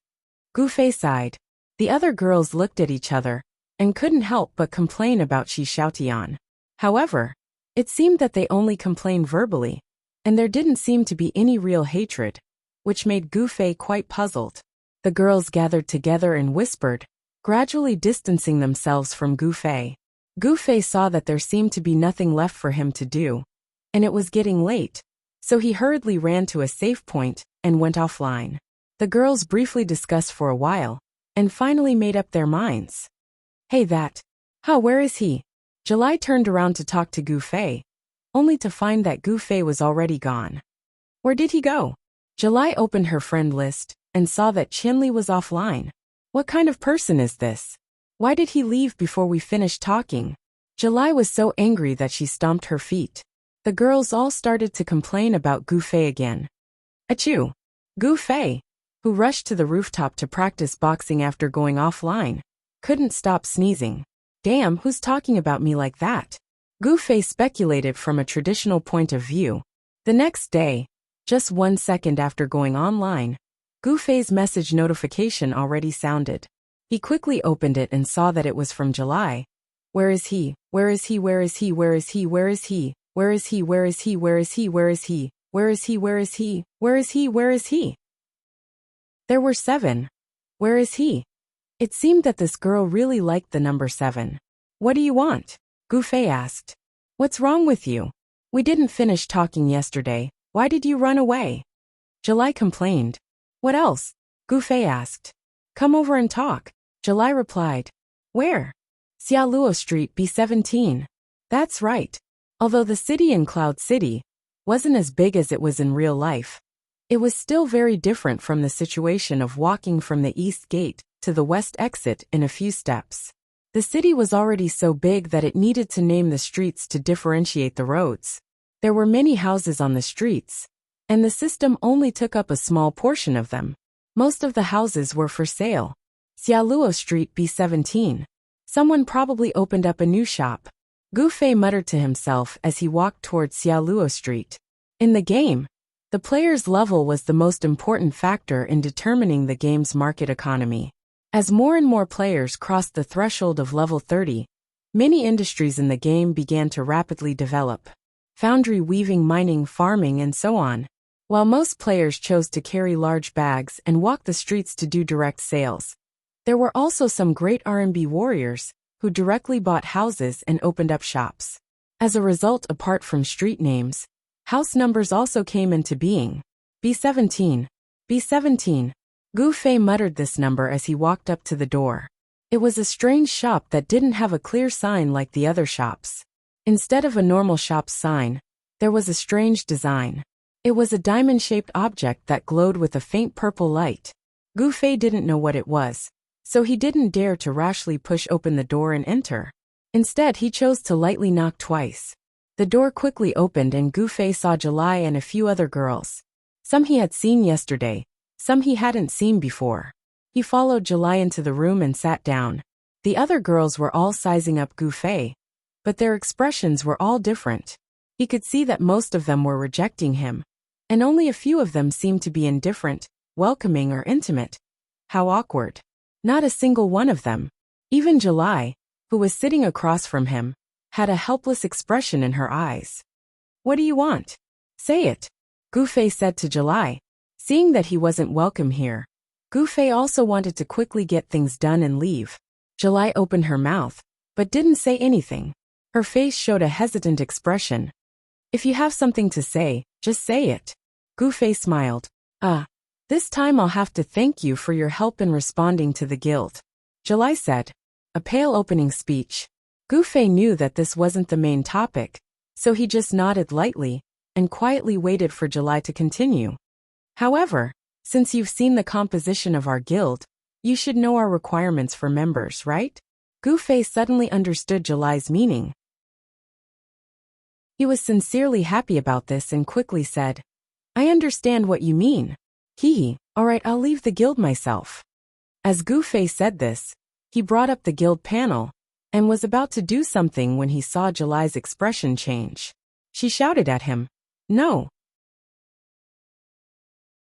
Gu Fei sighed. The other girls looked at each other and couldn't help but complain about Shi Xiaotian. However, it seemed that they only complained verbally, and there didn't seem to be any real hatred, which made Gu Fei quite puzzled. The girls gathered together and whispered, gradually distancing themselves from Gu Fei. Gu Fei saw that there seemed to be nothing left for him to do, and it was getting late, So he hurriedly ran to a safe point and went offline. The girls briefly discussed for a while and finally made up their minds. Hey where is he? July turned around to talk to Gu Fei, only to find that Gu Fei was already gone. Where did he go? July opened her friend list and saw that Qinli was offline. What kind of person is this? Why did he leave before we finished talking? July was so angry that she stomped her feet. The girls all started to complain about Gu Fei again. Achoo! Gu Fei, who rushed to the rooftop to practice boxing after going offline, couldn't stop sneezing. Damn, who's talking about me like that? Gu Fei speculated from a traditional point of view. The next day, just 1 second after going online, Gu Fei's message notification already sounded. He quickly opened it and saw that it was from July. Where is he? Where is he? Where is he? Where is he? Where is he? Where is he? Where is he? Where is he? Where is he? Where is he? Where is he? Where is he? Where is he? There were 7. Where is he? It seemed that this girl really liked the number 7. What do you want? Gu Fei asked. What's wrong with you? We didn't finish talking yesterday. Why did you run away? July complained. What else? Gu Fei asked. Come over and talk. July replied. Where? Xiaoluo Street B17. That's right. Although the city in Cloud City wasn't as big as it was in real life, it was still very different from the situation of walking from the east gate to the west exit in a few steps. The city was already so big that it needed to name the streets to differentiate the roads. There were many houses on the streets, and the system only took up a small portion of them. Most of the houses were for sale. Xiaoluo Street B17. Someone probably opened up a new shop. Gu Fei muttered to himself as he walked towards Xiaoluo Street. In the game, the player's level was the most important factor in determining the game's market economy. As more and more players crossed the threshold of level 30, many industries in the game began to rapidly develop. Foundry, weaving, mining, farming, and so on. While most players chose to carry large bags and walk the streets to do direct sales, there were also some great RMB warriors who directly bought houses and opened up shops. As a result, apart from street names, house numbers also came into being. B17. B17. Gu Fei muttered this number as he walked up to the door. It was a strange shop that didn't have a clear sign like the other shops. Instead of a normal shop's sign, there was a strange design. It was a diamond-shaped object that glowed with a faint purple light. Gu Fei didn't know what it was, so he didn't dare to rashly push open the door and enter. Instead, he chose to lightly knock twice. The door quickly opened and Gu Fei saw July and a few other girls. Some he had seen yesterday, some he hadn't seen before. He followed July into the room and sat down. The other girls were all sizing up Gu Fei, but their expressions were all different. He could see that most of them were rejecting him, and only a few of them seemed to be indifferent, welcoming, or intimate. How awkward. Not a single one of them, even July, who was sitting across from him, had a helpless expression in her eyes. What do you want? Say it, Gu Fei said to July. Seeing that he wasn't welcome here, Gu Fei also wanted to quickly get things done and leave. July opened her mouth, but didn't say anything. Her face showed a hesitant expression. If you have something to say, just say it. Gu Fei smiled. This time I'll have to thank you for your help in responding to the guild, July said. A pale opening speech. Gu Fei knew that this wasn't the main topic, so he just nodded lightly and quietly waited for July to continue. However, since you've seen the composition of our guild, you should know our requirements for members, right? Gu Fei suddenly understood July's meaning. He was sincerely happy about this and quickly said, I understand what you mean. Hehe, alright, I'll leave the guild myself. As Gu Fei said this, he brought up the guild panel and was about to do something when he saw July's expression change. She shouted at him, No.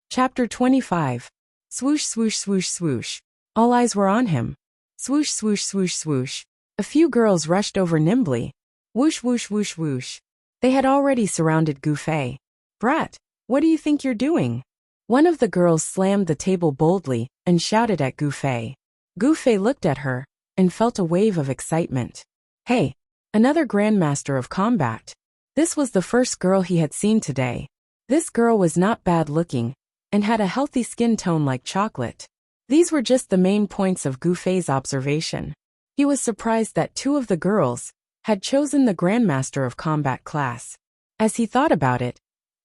Chapter 25. Swoosh, swoosh, swoosh, swoosh. All eyes were on him. Swoosh, swoosh, swoosh, swoosh. A few girls rushed over nimbly. Whoosh, whoosh, whoosh, whoosh. They had already surrounded Gu Fei. Brat, what do you think you're doing? One of the girls slammed the table boldly and shouted at Gu Fei. Gu Fei looked at her and felt a wave of excitement. Hey, another grandmaster of combat. This was the first girl he had seen today. This girl was not bad looking, and had a healthy skin tone like chocolate. These were just the main points of Gu Fei's observation. He was surprised that two of the girls had chosen the Grandmaster of Combat class. As he thought about it,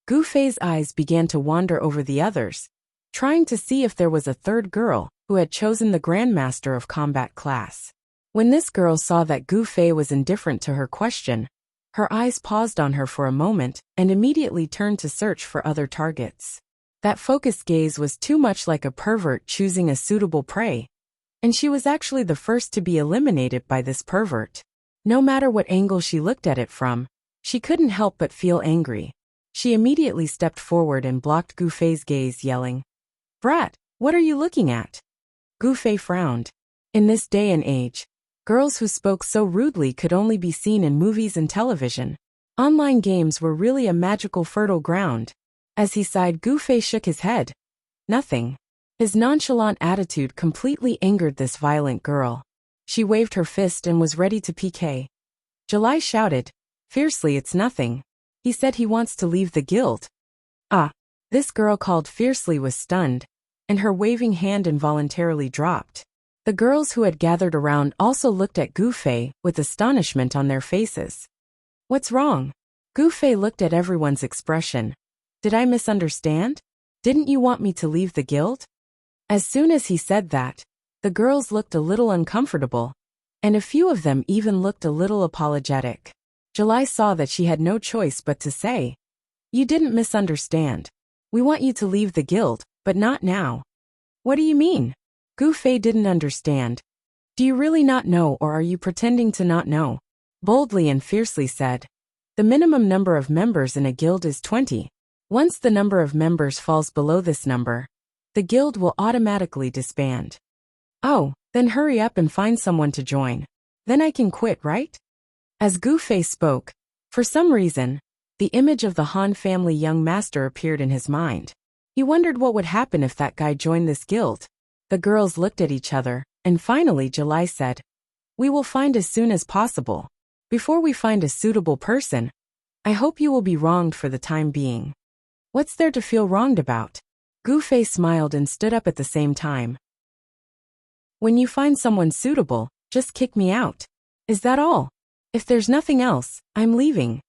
Gu Fei's eyes began to wander over the others, trying to see if there was a third girl who had chosen the Grandmaster of Combat class. When this girl saw that Gu Fei was indifferent to her question, her eyes paused on her for a moment and immediately turned to search for other targets. That focused gaze was too much like a pervert choosing a suitable prey, and she was actually the first to be eliminated by this pervert. No matter what angle she looked at it from, she couldn't help but feel angry. She immediately stepped forward and blocked Gu Fei's gaze, yelling, "Brat, what are you looking at?" Gu Fei frowned. In this day and age, girls who spoke so rudely could only be seen in movies and television. Online games were really a magical fertile ground. As he sighed, Gu Fei shook his head. Nothing. His nonchalant attitude completely angered this violent girl. She waved her fist and was ready to PK. July shouted, fiercely, "It's nothing. He said he wants to leave the guild." Ah! This girl called fiercely was stunned, and her waving hand involuntarily dropped. The girls who had gathered around also looked at Gu Fei with astonishment on their faces. "What's wrong?" Gu Fei looked at everyone's expression. "Did I misunderstand? Didn't you want me to leave the guild?" As soon as he said that, the girls looked a little uncomfortable, and a few of them even looked a little apologetic. July saw that she had no choice but to say, "You didn't misunderstand. We want you to leave the guild, but not now." "What do you mean?" Gu Fei didn't understand. "Do you really not know, or are you pretending to not know?" Boldly and fiercely said, "The minimum number of members in a guild is 20. Once the number of members falls below this number, the guild will automatically disband." "Oh, then hurry up and find someone to join. Then I can quit, right?" As Gu Fei spoke, for some reason, the image of the Han family young master appeared in his mind. He wondered what would happen if that guy joined this guild. The girls looked at each other, and finally July said, "We will find as soon as possible. Before we find a suitable person, I hope you will be wronged for the time being." "What's there to feel wronged about?" Gu Fei smiled and stood up at the same time. "When you find someone suitable, just kick me out. Is that all? If there's nothing else, I'm leaving."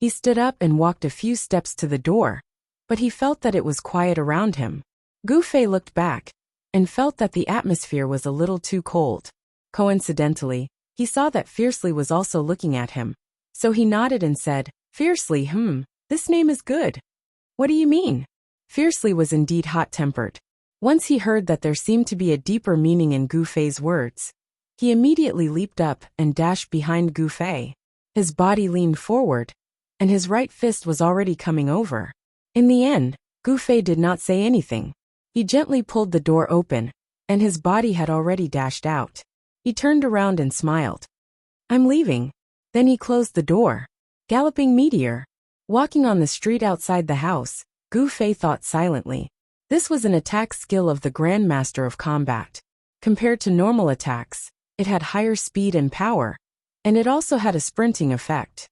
He stood up and walked a few steps to the door, but he felt that it was quiet around him. Gu Fei looked back, and felt that the atmosphere was a little too cold. Coincidentally, he saw that Fiercely was also looking at him, so he nodded and said, "Fiercely, this name is good." "What do you mean?" Fiercely was indeed hot-tempered. Once he heard that there seemed to be a deeper meaning in Gu Fei's words, he immediately leaped up and dashed behind Gu Fei. His body leaned forward, and his right fist was already coming over. In the end, Gu Fei did not say anything. He gently pulled the door open, and his body had already dashed out. He turned around and smiled. "I'm leaving." Then he closed the door. Galloping meteor. Walking on the street outside the house, Gu Fei thought silently. This was an attack skill of the Grandmaster of Combat. Compared to normal attacks, it had higher speed and power, and it also had a sprinting effect.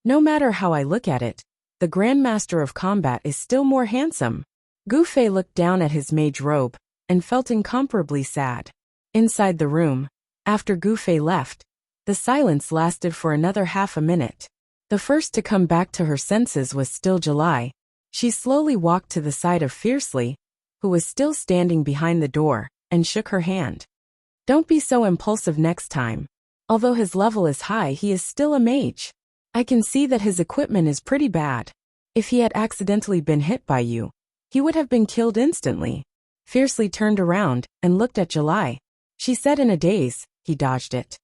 No matter how I look at it, the Grandmaster of Combat is still more handsome. Gu Fei looked down at his mage robe, and felt incomparably sad. Inside the room, after Gu Fei left, the silence lasted for another half a minute. The first to come back to her senses was still July. She slowly walked to the side of Fiercely, who was still standing behind the door, and shook her hand. "Don't be so impulsive next time. Although his level is high, he is still a mage. I can see that his equipment is pretty bad. If he had accidentally been hit by you, he would have been killed instantly." Fiercely turned around and looked at July. She said in a daze, "He dodged it."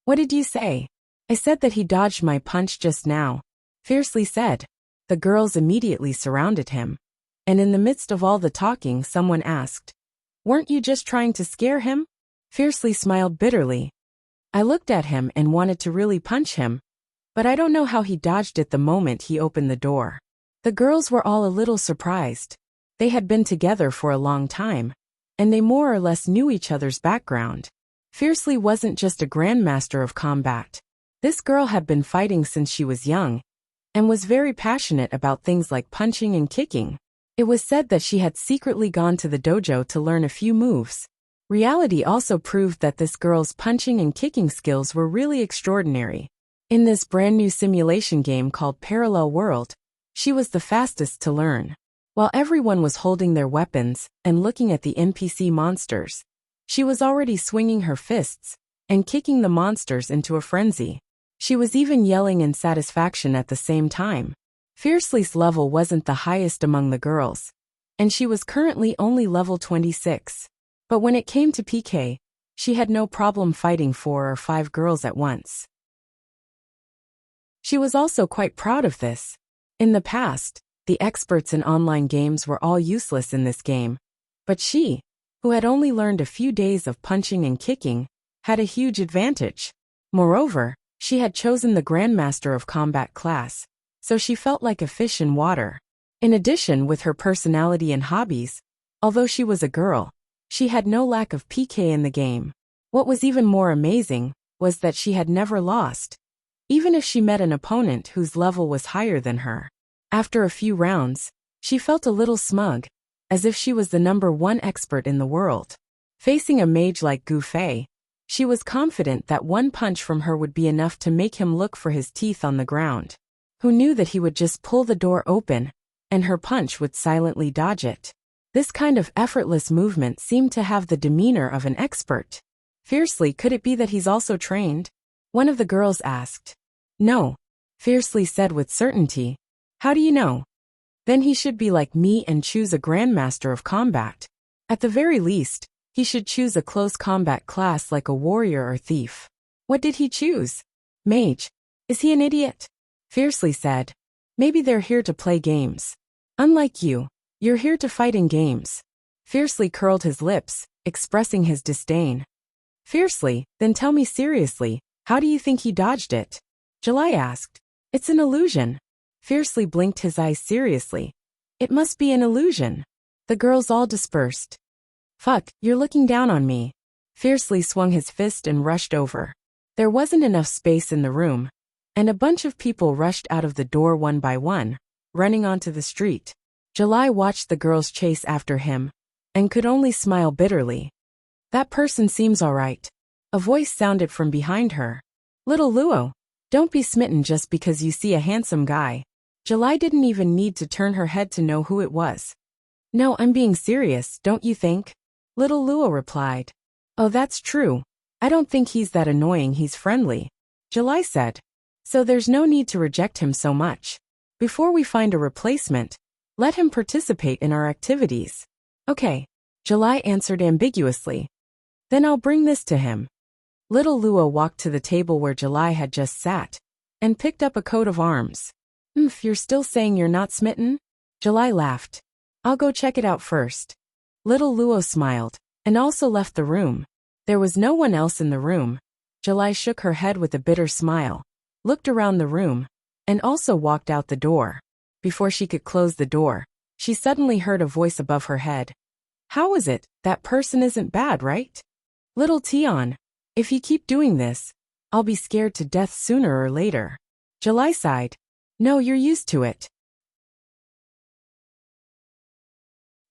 What did you say?" "I said that he dodged my punch just now," Fiercely said. The girls immediately surrounded him, and in the midst of all the talking someone asked, "Weren't you just trying to scare him?" Fiercely smiled bitterly. "I looked at him and wanted to really punch him, but I don't know how he dodged it the moment he opened the door." The girls were all a little surprised. They had been together for a long time, and they more or less knew each other's background. Fiercely wasn't just a Grandmaster of Combat. This girl had been fighting since she was young, and was very passionate about things like punching and kicking. It was said that she had secretly gone to the dojo to learn a few moves. Reality also proved that this girl's punching and kicking skills were really extraordinary. In this brand new simulation game called Parallel World, she was the fastest to learn. While everyone was holding their weapons and looking at the NPC monsters, she was already swinging her fists and kicking the monsters into a frenzy. She was even yelling in satisfaction at the same time. Fiercely's level wasn't the highest among the girls, and she was currently only level 26. But when it came to PK, she had no problem fighting 4 or 5 girls at once. She was also quite proud of this. In the past, the experts in online games were all useless in this game, but she, who had only learned a few days of punching and kicking, had a huge advantage. Moreover, she had chosen the Grandmaster of Combat class, so she felt like a fish in water. In addition, with her personality and hobbies, although she was a girl, she had no lack of PK in the game. What was even more amazing was that she had never lost, even if she met an opponent whose level was higher than her. After a few rounds, she felt a little smug, as if she was the #1 expert in the world. Facing a mage like Gu Fei, she was confident that one punch from her would be enough to make him look for his teeth on the ground. Who knew that he would just pull the door open, and her punch would silently dodge it? This kind of effortless movement seemed to have the demeanor of an expert. Fiercely, could it be that he's also trained? One of the girls asked. No, Fiercely said with certainty. How do you know? Then he should be like me and choose a Grandmaster of Combat. At the very least, he should choose a close combat class like a warrior or thief. What did he choose? Mage. Is he an idiot? Fiercely said. Maybe they're here to play games. Unlike you, you're here to fight in games. Fiercely curled his lips, expressing his disdain. Fiercely, then tell me seriously, how do you think he dodged it? July asked. It's an illusion. Fiercely blinked his eyes seriously. It must be an illusion. The girls all dispersed. Fuck, you're looking down on me. Fiercely swung his fist and rushed over. There wasn't enough space in the room, and a bunch of people rushed out of the door one by one, running onto the street. July watched the girls chase after him, and could only smile bitterly. That person seems alright. A voice sounded from behind her. Little Luo, don't be smitten just because you see a handsome guy. July didn't even need to turn her head to know who it was. No, I'm being serious, don't you think? Little Luo replied. Oh, that's true. I don't think he's that annoying, he's friendly. July said. So there's no need to reject him so much. Before we find a replacement, let him participate in our activities. Okay, July answered ambiguously. Then I'll bring this to him. Little Luo walked to the table where July had just sat, and picked up a coat of arms. You're still saying you're not smitten? July laughed. I'll go check it out first. Little Luo smiled, and also left the room. There was no one else in the room. July shook her head with a bitter smile, looked around the room, and also walked out the door. Before she could close the door, she suddenly heard a voice above her head. How is it? That person isn't bad, right? Little Tion, if you keep doing this, I'll be scared to death sooner or later. July sighed. No, you're used to it.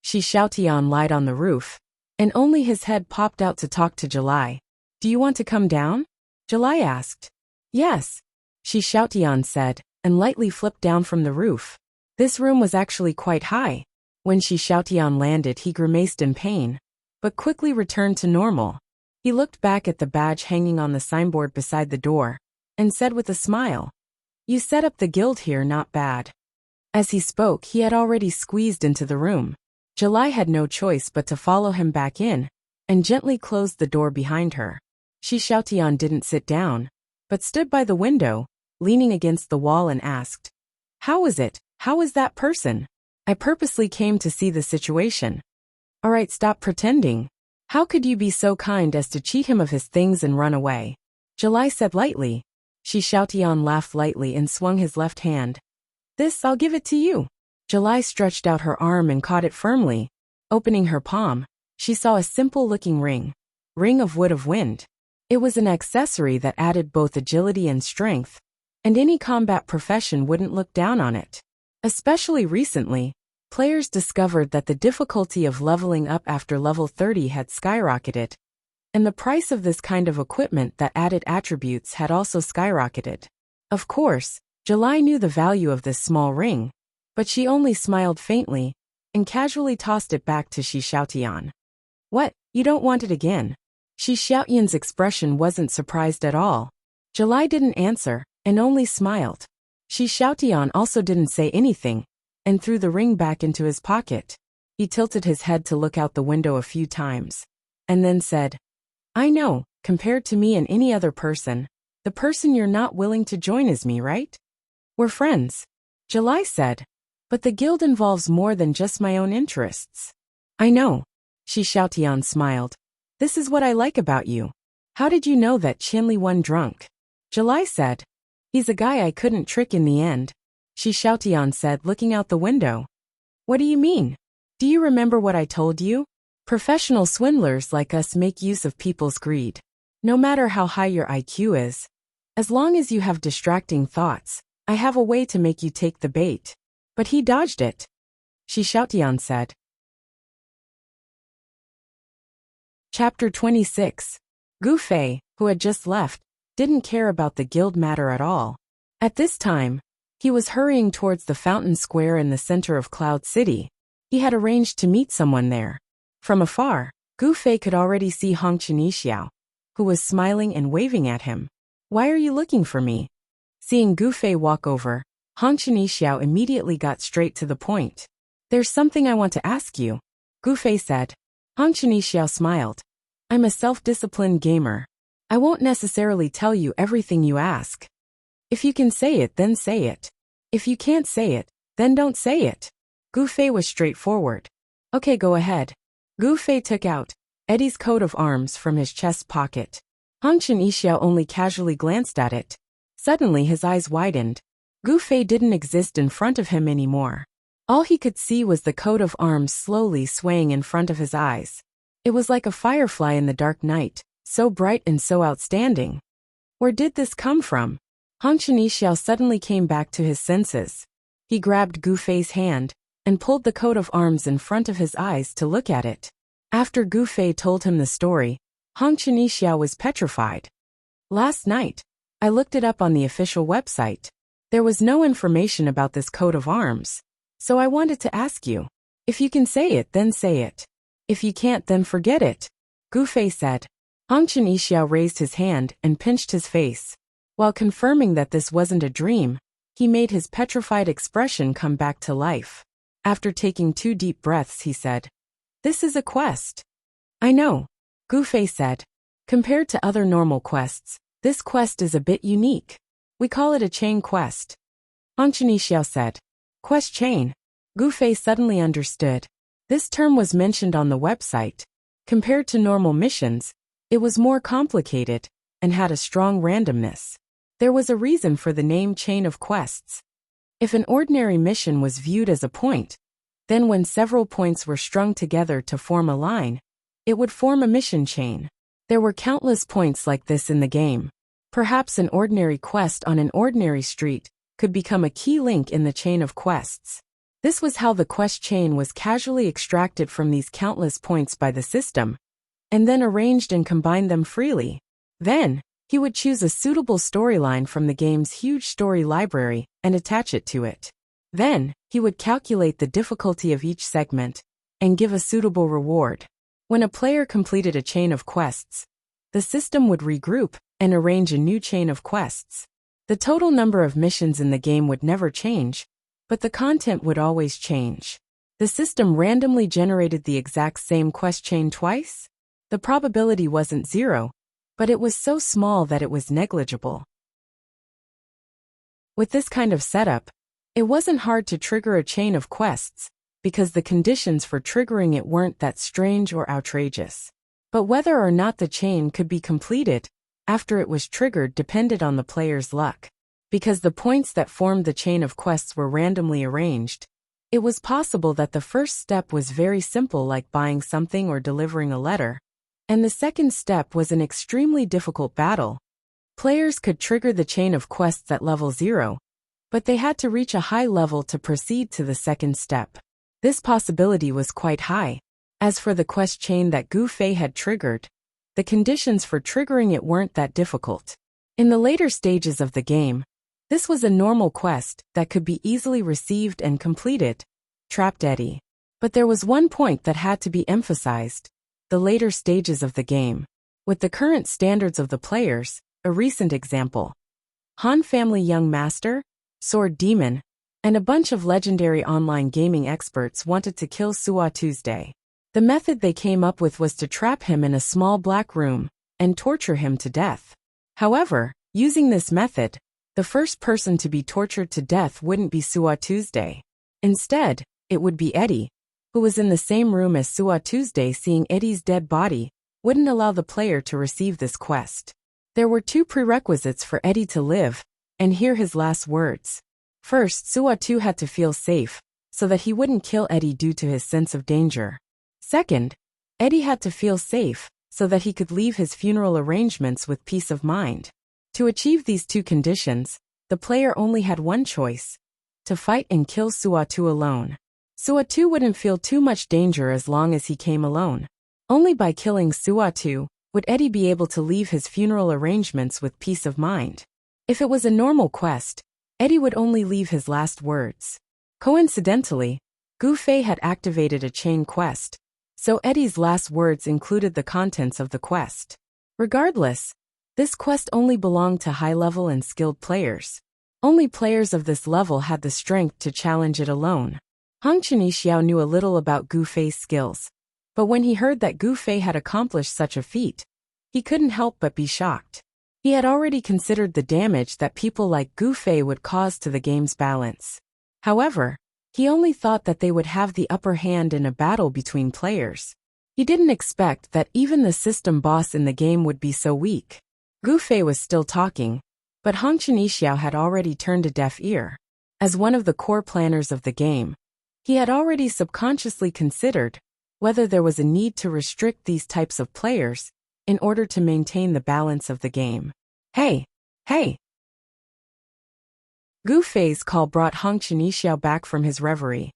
Xiaotian lied on the roof, and only his head popped out to talk to July. Do you want to come down? July asked. Yes, Xiaotian said, and lightly flipped down from the roof. This room was actually quite high. When Xiaotian landed, he grimaced in pain, but quickly returned to normal. He looked back at the badge hanging on the signboard beside the door, and said with a smile, You set up the guild here, not bad. As he spoke, he had already squeezed into the room. July had no choice but to follow him back in, and gently closed the door behind her. Xiaotian didn't sit down, but stood by the window, leaning against the wall and asked, How is it? How is that person? I purposely came to see the situation. Alright, stop pretending. How could you be so kind as to cheat him of his things and run away? July said lightly. Xiaotian laughed lightly and swung his left hand. This, I'll give it to you. July stretched out her arm and caught it firmly. Opening her palm, she saw a simple-looking ring. Ring of Wood of Wind. It was an accessory that added both agility and strength, and any combat profession wouldn't look down on it. Especially recently, players discovered that the difficulty of leveling up after level 30 had skyrocketed, and the price of this kind of equipment that added attributes had also skyrocketed. Of course, July knew the value of this small ring, but she only smiled faintly and casually tossed it back to Shi Xiaotian. What, you don't want it again? Shi Xiaotian's expression wasn't surprised at all. July didn't answer, and only smiled. Shi Xiaotian also didn't say anything, and threw the ring back into his pocket. He tilted his head to look out the window a few times, and then said, I know, compared to me and any other person, the person you're not willing to join is me, right? We're friends. July said, but the guild involves more than just my own interests. I know. Shi Xiaotian smiled. This is what I like about you. How did you know that Qianli won drunk? July said, he's a guy I couldn't trick in the end. Shi Xiaotian said, looking out the window. What do you mean? Do you remember what I told you? Professional swindlers like us make use of people's greed. No matter how high your IQ is, as long as you have distracting thoughts, I have a way to make you take the bait. But he dodged it. Shi Xiaotian said. Chapter 26. Gu Fei, who had just left, didn't care about the guild matter at all. At this time, he was hurrying towards the fountain square in the center of Cloud City. He had arranged to meet someone there. From afar, Gu Fei could already see Hong Xiao, who was smiling and waving at him. Why are you looking for me? Seeing Gu Fei walk over, Hong Xiao immediately got straight to the point. There's something I want to ask you, Gu Fei said. Hong Xiao smiled. I'm a self-disciplined gamer. I won't necessarily tell you everything you ask. If you can say it, then say it. If you can't say it, then don't say it. Gu Fei was straightforward. Okay, go ahead. Gu Fei took out Eddie's coat of arms from his chest pocket. Hong Xiao only casually glanced at it. Suddenly his eyes widened. Gu Fei didn't exist in front of him anymore. All he could see was the coat of arms slowly swaying in front of his eyes. It was like a firefly in the dark night, so bright and so outstanding. Where did this come from? Hong Xiao suddenly came back to his senses. He grabbed Gu Fei's hand and pulled the coat of arms in front of his eyes to look at it. After Gu Fei told him the story, Hong Xiao was petrified. Last night, I looked it up on the official website. There was no information about this coat of arms, so I wanted to ask you. If you can say it, then say it. If you can't, then forget it, Gu Fei said. Hong Xiao raised his hand and pinched his face. While confirming that this wasn't a dream, he made his petrified expression come back to life. After taking 2 deep breaths, he said, This is a quest. I know, Gu Fei said. Compared to other normal quests, this quest is a bit unique. We call it a chain quest. Hong Xiao said. Quest chain. Gu Fei suddenly understood. This term was mentioned on the website. Compared to normal missions, it was more complicated and had a strong randomness. There was a reason for the name chain of quests. If an ordinary mission was viewed as a point, then when several points were strung together to form a line, it would form a mission chain. There were countless points like this in the game. Perhaps an ordinary quest on an ordinary street could become a key link in the chain of quests. This was how the quest chain was casually extracted from these countless points by the system, and then arranged and combined them freely. Then, he would choose a suitable storyline from the game's huge story library and attach it to it. Then, he would calculate the difficulty of each segment and give a suitable reward. When a player completed a chain of quests, the system would regroup and arrange a new chain of quests. The total number of missions in the game would never change, but the content would always change. The system randomly generated the exact same quest chain twice. The probability wasn't 0, but it was so small that it was negligible. With this kind of setup, it wasn't hard to trigger a chain of quests, because the conditions for triggering it weren't that strange or outrageous. But whether or not the chain could be completed after it was triggered depended on the player's luck. Because the points that formed the chain of quests were randomly arranged, it was possible that the first step was very simple, like buying something or delivering a letter, and the second step was an extremely difficult battle. Players could trigger the chain of quests at level 0, but they had to reach a high level to proceed to the second step. This possibility was quite high. As for the quest chain that Gu Fei had triggered, the conditions for triggering it weren't that difficult. In the later stages of the game, this was a normal quest that could be easily received and completed. Trapped Eddie. But there was one point that had to be emphasized: the later stages of the game. With the current standards of the players, a recent example: Han Family Young Master, Sword Demon, and a bunch of legendary online gaming experts wanted to kill Suwa Tuesday. The method they came up with was to trap him in a small black room and torture him to death. However, using this method, the first person to be tortured to death wouldn't be Suwa Tuesday. Instead, it would be Eddie, who was in the same room as Suwa Tuesday. Seeing Eddie's dead body wouldn't allow the player to receive this quest. There were two prerequisites for Eddie to live, and hear his last words. First, Suwa Tu had to feel safe, so that he wouldn't kill Eddie due to his sense of danger. Second, Eddie had to feel safe, so that he could leave his funeral arrangements with peace of mind. To achieve these two conditions, the player only had one choice: to fight and kill Suwa Tu alone. Suwa Tu wouldn't feel too much danger as long as he came alone. Only by killing Suwa Tu would Eddie be able to leave his funeral arrangements with peace of mind. If it was a normal quest, Eddie would only leave his last words. Coincidentally, Gu Fei had activated a chain quest, so Eddie's last words included the contents of the quest. Regardless, this quest only belonged to high-level and skilled players. Only players of this level had the strength to challenge it alone. Hong Xiao knew a little about Gu Fei's skills, but when he heard that Gu Fei had accomplished such a feat, he couldn't help but be shocked. He had already considered the damage that people like Gu Fei would cause to the game's balance. However, he only thought that they would have the upper hand in a battle between players. He didn't expect that even the system boss in the game would be so weak. Gu Fei was still talking, but Hong Xiao had already turned a deaf ear. As one of the core planners of the game, he had already subconsciously considered whether there was a need to restrict these types of players in order to maintain the balance of the game. Hey! Hey! Gu Fei's call brought Hong Xiao back from his reverie.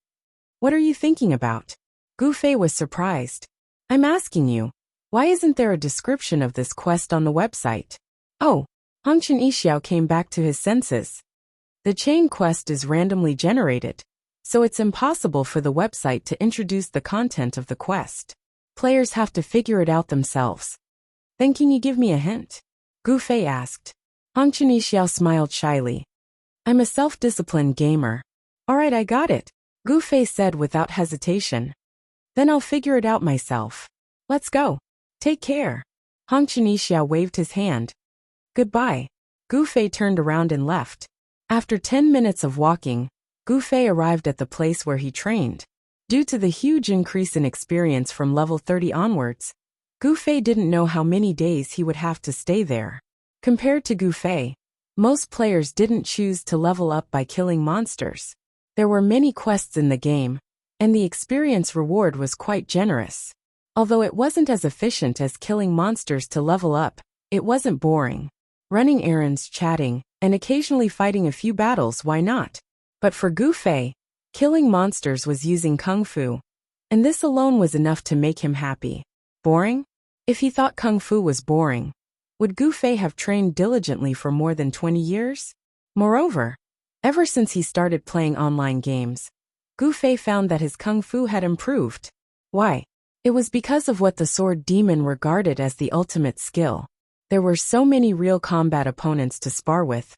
What are you thinking about? Gu Fei was surprised. I'm asking you, why isn't there a description of this quest on the website? Oh, Hong Xiao came back to his senses. The chain quest is randomly generated, so it's impossible for the website to introduce the content of the quest. Players have to figure it out themselves. Then can you give me a hint? Gu Fei asked. Hong Xiao smiled shyly. I'm a self-disciplined gamer. Alright, I got it, Gu Fei said without hesitation. Then I'll figure it out myself. Let's go. Take care. Hong Xiao waved his hand. Goodbye. Gu Fei turned around and left. After 10 minutes of walking, Gu Fei arrived at the place where he trained. Due to the huge increase in experience from level 30 onwards, Gu Fei didn't know how many days he would have to stay there. Compared to Gu Fei, most players didn't choose to level up by killing monsters. There were many quests in the game, and the experience reward was quite generous. Although it wasn't as efficient as killing monsters to level up, it wasn't boring. Running errands, chatting, and occasionally fighting a few battles, why not? But for Gu Fei, killing monsters was using Kung Fu, and this alone was enough to make him happy. Boring? If he thought Kung Fu was boring, would Gu Fei have trained diligently for more than 20 years? Moreover, ever since he started playing online games, Gu Fei found that his Kung Fu had improved. Why? It was because of what the Sword Demon regarded as the ultimate skill. There were so many real combat opponents to spar with,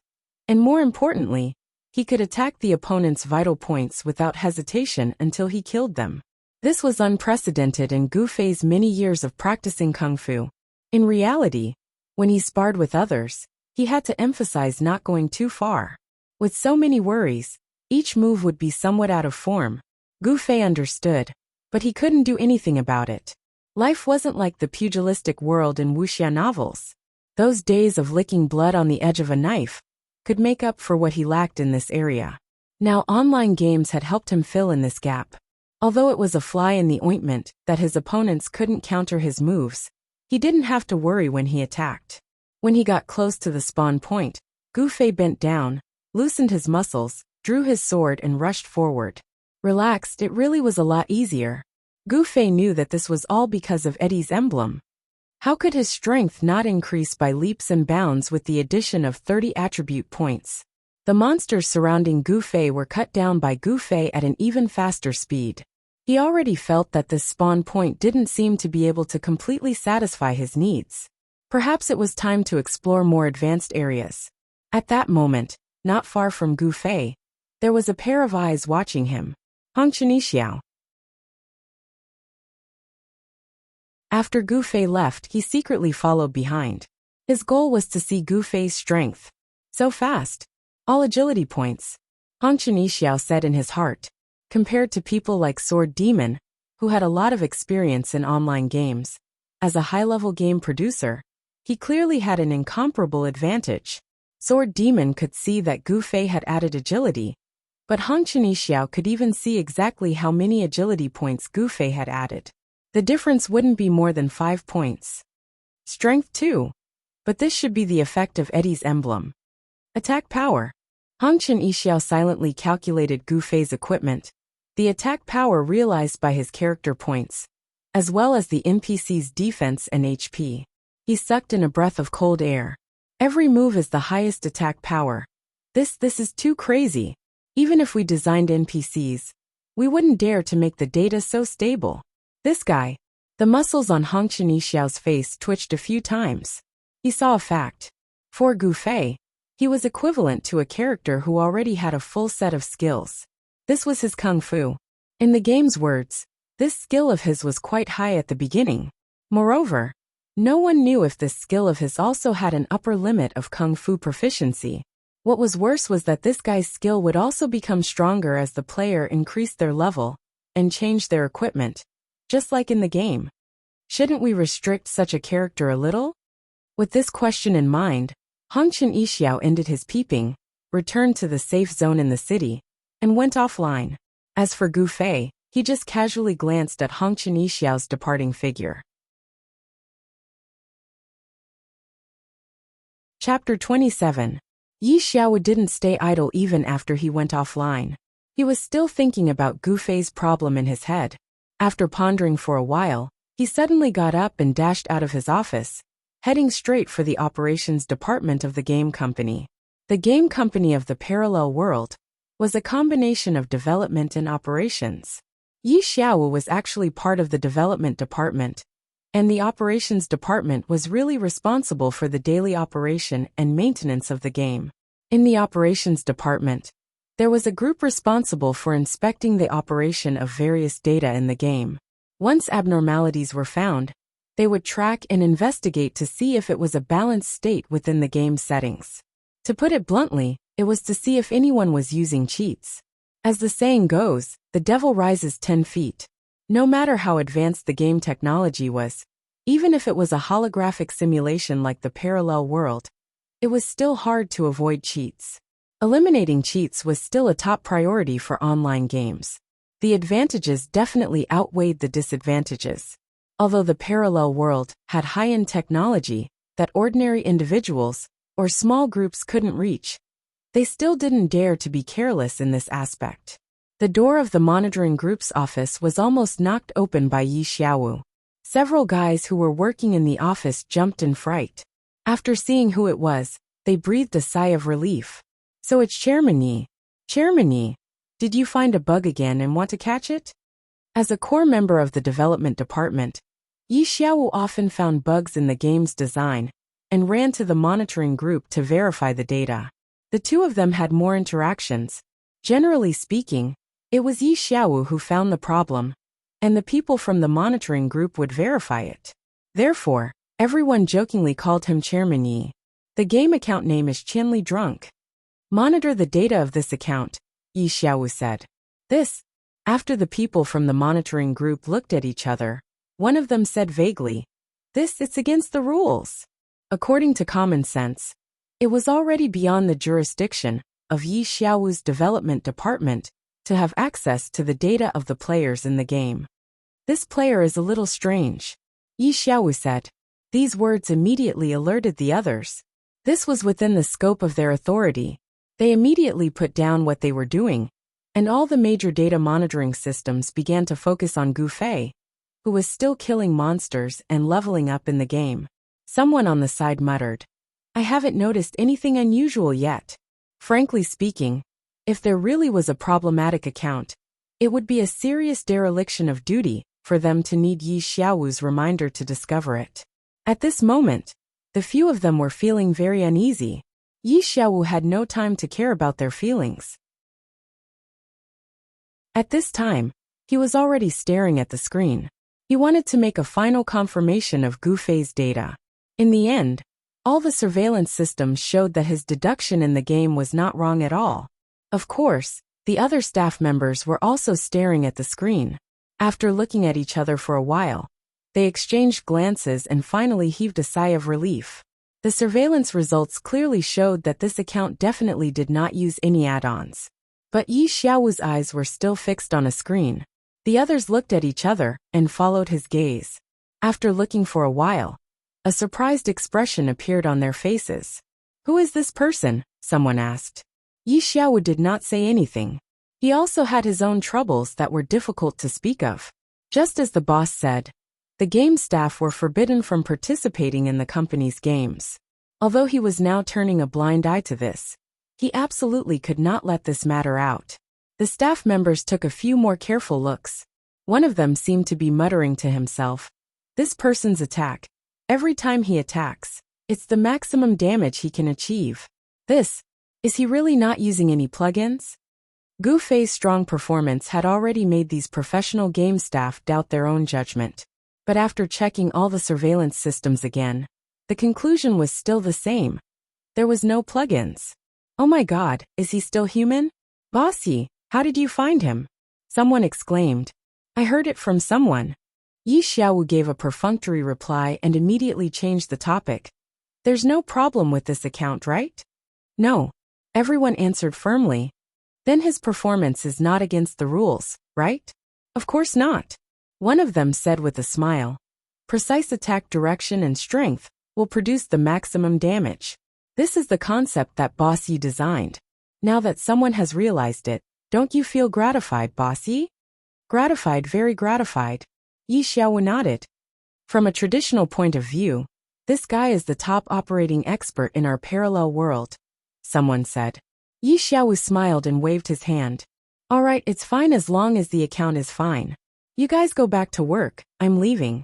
and more importantly, he could attack the opponent's vital points without hesitation until he killed them. This was unprecedented in Gu Fei's many years of practicing Kung Fu. In reality, when he sparred with others, he had to emphasize not going too far. With so many worries, each move would be somewhat out of form. Gu Fei understood, but he couldn't do anything about it. Life wasn't like the pugilistic world in Wuxia novels. Those days of licking blood on the edge of a knife could make up for what he lacked in this area. Now online games had helped him fill in this gap. Although it was a fly in the ointment that his opponents couldn't counter his moves, he didn't have to worry when he attacked. When he got close to the spawn point, Gu Fei bent down, loosened his muscles, drew his sword and rushed forward. Relaxed, it really was a lot easier. Gu Fei knew that this was all because of Eddie's emblem. How could his strength not increase by leaps and bounds with the addition of 30 attribute points? The monsters surrounding Gu Fei were cut down by Gu Fei at an even faster speed. He already felt that this spawn point didn't seem to be able to completely satisfy his needs. Perhaps it was time to explore more advanced areas. At that moment, not far from Gu Fei, there was a pair of eyes watching him. Hong Xiao. After Gu Fei left, he secretly followed behind. His goal was to see Gu Fei's strength. So fast. All agility points. Hong Xiao said in his heart. Compared to people like Sword Demon, who had a lot of experience in online games, as a high-level game producer, he clearly had an incomparable advantage. Sword Demon could see that Gu Fei had added agility, but Hong Xiao could even see exactly how many agility points Gu Fei had added. The difference wouldn't be more than 5 points. Strength too. But this should be the effect of Eddie's emblem. Attack power. Hong Xiao silently calculated Gu Fei's equipment, the attack power realized by his character points, as well as the NPC's defense and HP. He sucked in a breath of cold air. Every move is the highest attack power. This is too crazy. Even if we designed NPCs, we wouldn't dare to make the data so stable. This guy. The muscles on Hong Xiao's face twitched a few times. He saw a fact. For Gu Fei, he was equivalent to a character who already had a full set of skills. This was his kung fu. In the game's words, this skill of his was quite high at the beginning. Moreover, no one knew if this skill of his also had an upper limit of kung fu proficiency. What was worse was that this guy's skill would also become stronger as the player increased their level and changed their equipment, just like in the game. Shouldn't we restrict such a character a little? With this question in mind, Hong Xiao ended his peeping, returned to the safe zone in the city, and went offline. As for Gu Fei, he just casually glanced at Hong Xiao's departing figure. Chapter 27. Yi Xiao didn't stay idle even after he went offline. He was still thinking about Gu Fei's problem in his head. After pondering for a while, he suddenly got up and dashed out of his office, heading straight for the operations department of the game company. The game company of the parallel world was a combination of development and operations. Yi Xiao was actually part of the development department, and the operations department was really responsible for the daily operation and maintenance of the game. In the operations department, there was a group responsible for inspecting the operation of various data in the game. Once abnormalities were found, they would track and investigate to see if it was a balanced state within the game settings. To put it bluntly, it was to see if anyone was using cheats. As the saying goes, the devil rises 10 feet. No matter how advanced the game technology was, even if it was a holographic simulation like the parallel world, it was still hard to avoid cheats. Eliminating cheats was still a top priority for online games. The advantages definitely outweighed the disadvantages. Although the parallel world had high-end technology that ordinary individuals or small groups couldn't reach, they still didn't dare to be careless in this aspect. The door of the monitoring group's office was almost knocked open by Yi Xiao. Several guys who were working in the office jumped in fright. After seeing who it was, they breathed a sigh of relief. So it's Chairman Yi. Chairman Yi, did you find a bug again and want to catch it? As a core member of the development department, Yi Xiao often found bugs in the game's design and ran to the monitoring group to verify the data. The two of them had more interactions. Generally speaking, it was Yi Xiao who found the problem, and the people from the monitoring group would verify it. Therefore, everyone jokingly called him Chairman Yi. The game account name is Qianli Drunk. Monitor the data of this account, Yi Xiao said. After the people from the monitoring group looked at each other, one of them said vaguely, it's against the rules. According to common sense, it was already beyond the jurisdiction of Yi Xiao's development department to have access to the data of the players in the game. This player is a little strange, Yi Xiao said. These words immediately alerted the others. This was within the scope of their authority. They immediately put down what they were doing, and all the major data monitoring systems began to focus on Gu Fei, who was still killing monsters and leveling up in the game. Someone on the side muttered, "I haven't noticed anything unusual yet." Frankly speaking, if there really was a problematic account, it would be a serious dereliction of duty for them to need Yi Xiaowu's reminder to discover it. At this moment, the few of them were feeling very uneasy. Yi Xiaowu had no time to care about their feelings. At this time, he was already staring at the screen. He wanted to make a final confirmation of Gu Fei's data. In the end, all the surveillance systems showed that his deduction in the game was not wrong at all. Of course, the other staff members were also staring at the screen. After looking at each other for a while, they exchanged glances and finally heaved a sigh of relief. The surveillance results clearly showed that this account definitely did not use any add-ons. But Yi Xiaowu's eyes were still fixed on a screen. The others looked at each other and followed his gaze. After looking for a while, a surprised expression appeared on their faces. "Who is this person?" someone asked. Yi Xiaowu did not say anything. He also had his own troubles that were difficult to speak of. Just as the boss said, the game staff were forbidden from participating in the company's games. Although he was now turning a blind eye to this, he absolutely could not let this matter out. The staff members took a few more careful looks. One of them seemed to be muttering to himself, "This person's attack. Every time he attacks, it's the maximum damage he can achieve. Is he really not using any plugins?" Gu Fei's strong performance had already made these professional game staff doubt their own judgment. But after checking all the surveillance systems again, the conclusion was still the same. There was no plugins. "Oh my god, is he still human? Bossy, how did you find him?" someone exclaimed. "I heard it from someone." Yi Xiaowu gave a perfunctory reply and immediately changed the topic. "There's no problem with this account, right?" "No," everyone answered firmly. "Then his performance is not against the rules, right?" "Of course not," one of them said with a smile. "Precise attack direction and strength will produce the maximum damage. This is the concept that Boss Yi designed. Now that someone has realized it, don't you feel gratified, Boss Yi?" "Gratified, very gratified." Yi Xiaowu nodded. "From a traditional point of view, this guy is the top operating expert in our parallel world," someone said. Yi Xiaowu smiled and waved his hand. "All right, it's fine as long as the account is fine. You guys go back to work, I'm leaving."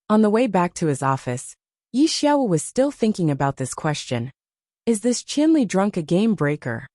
On the way back to his office, Yi Xiaowu was still thinking about this question. Is this Qinli drunk a game breaker?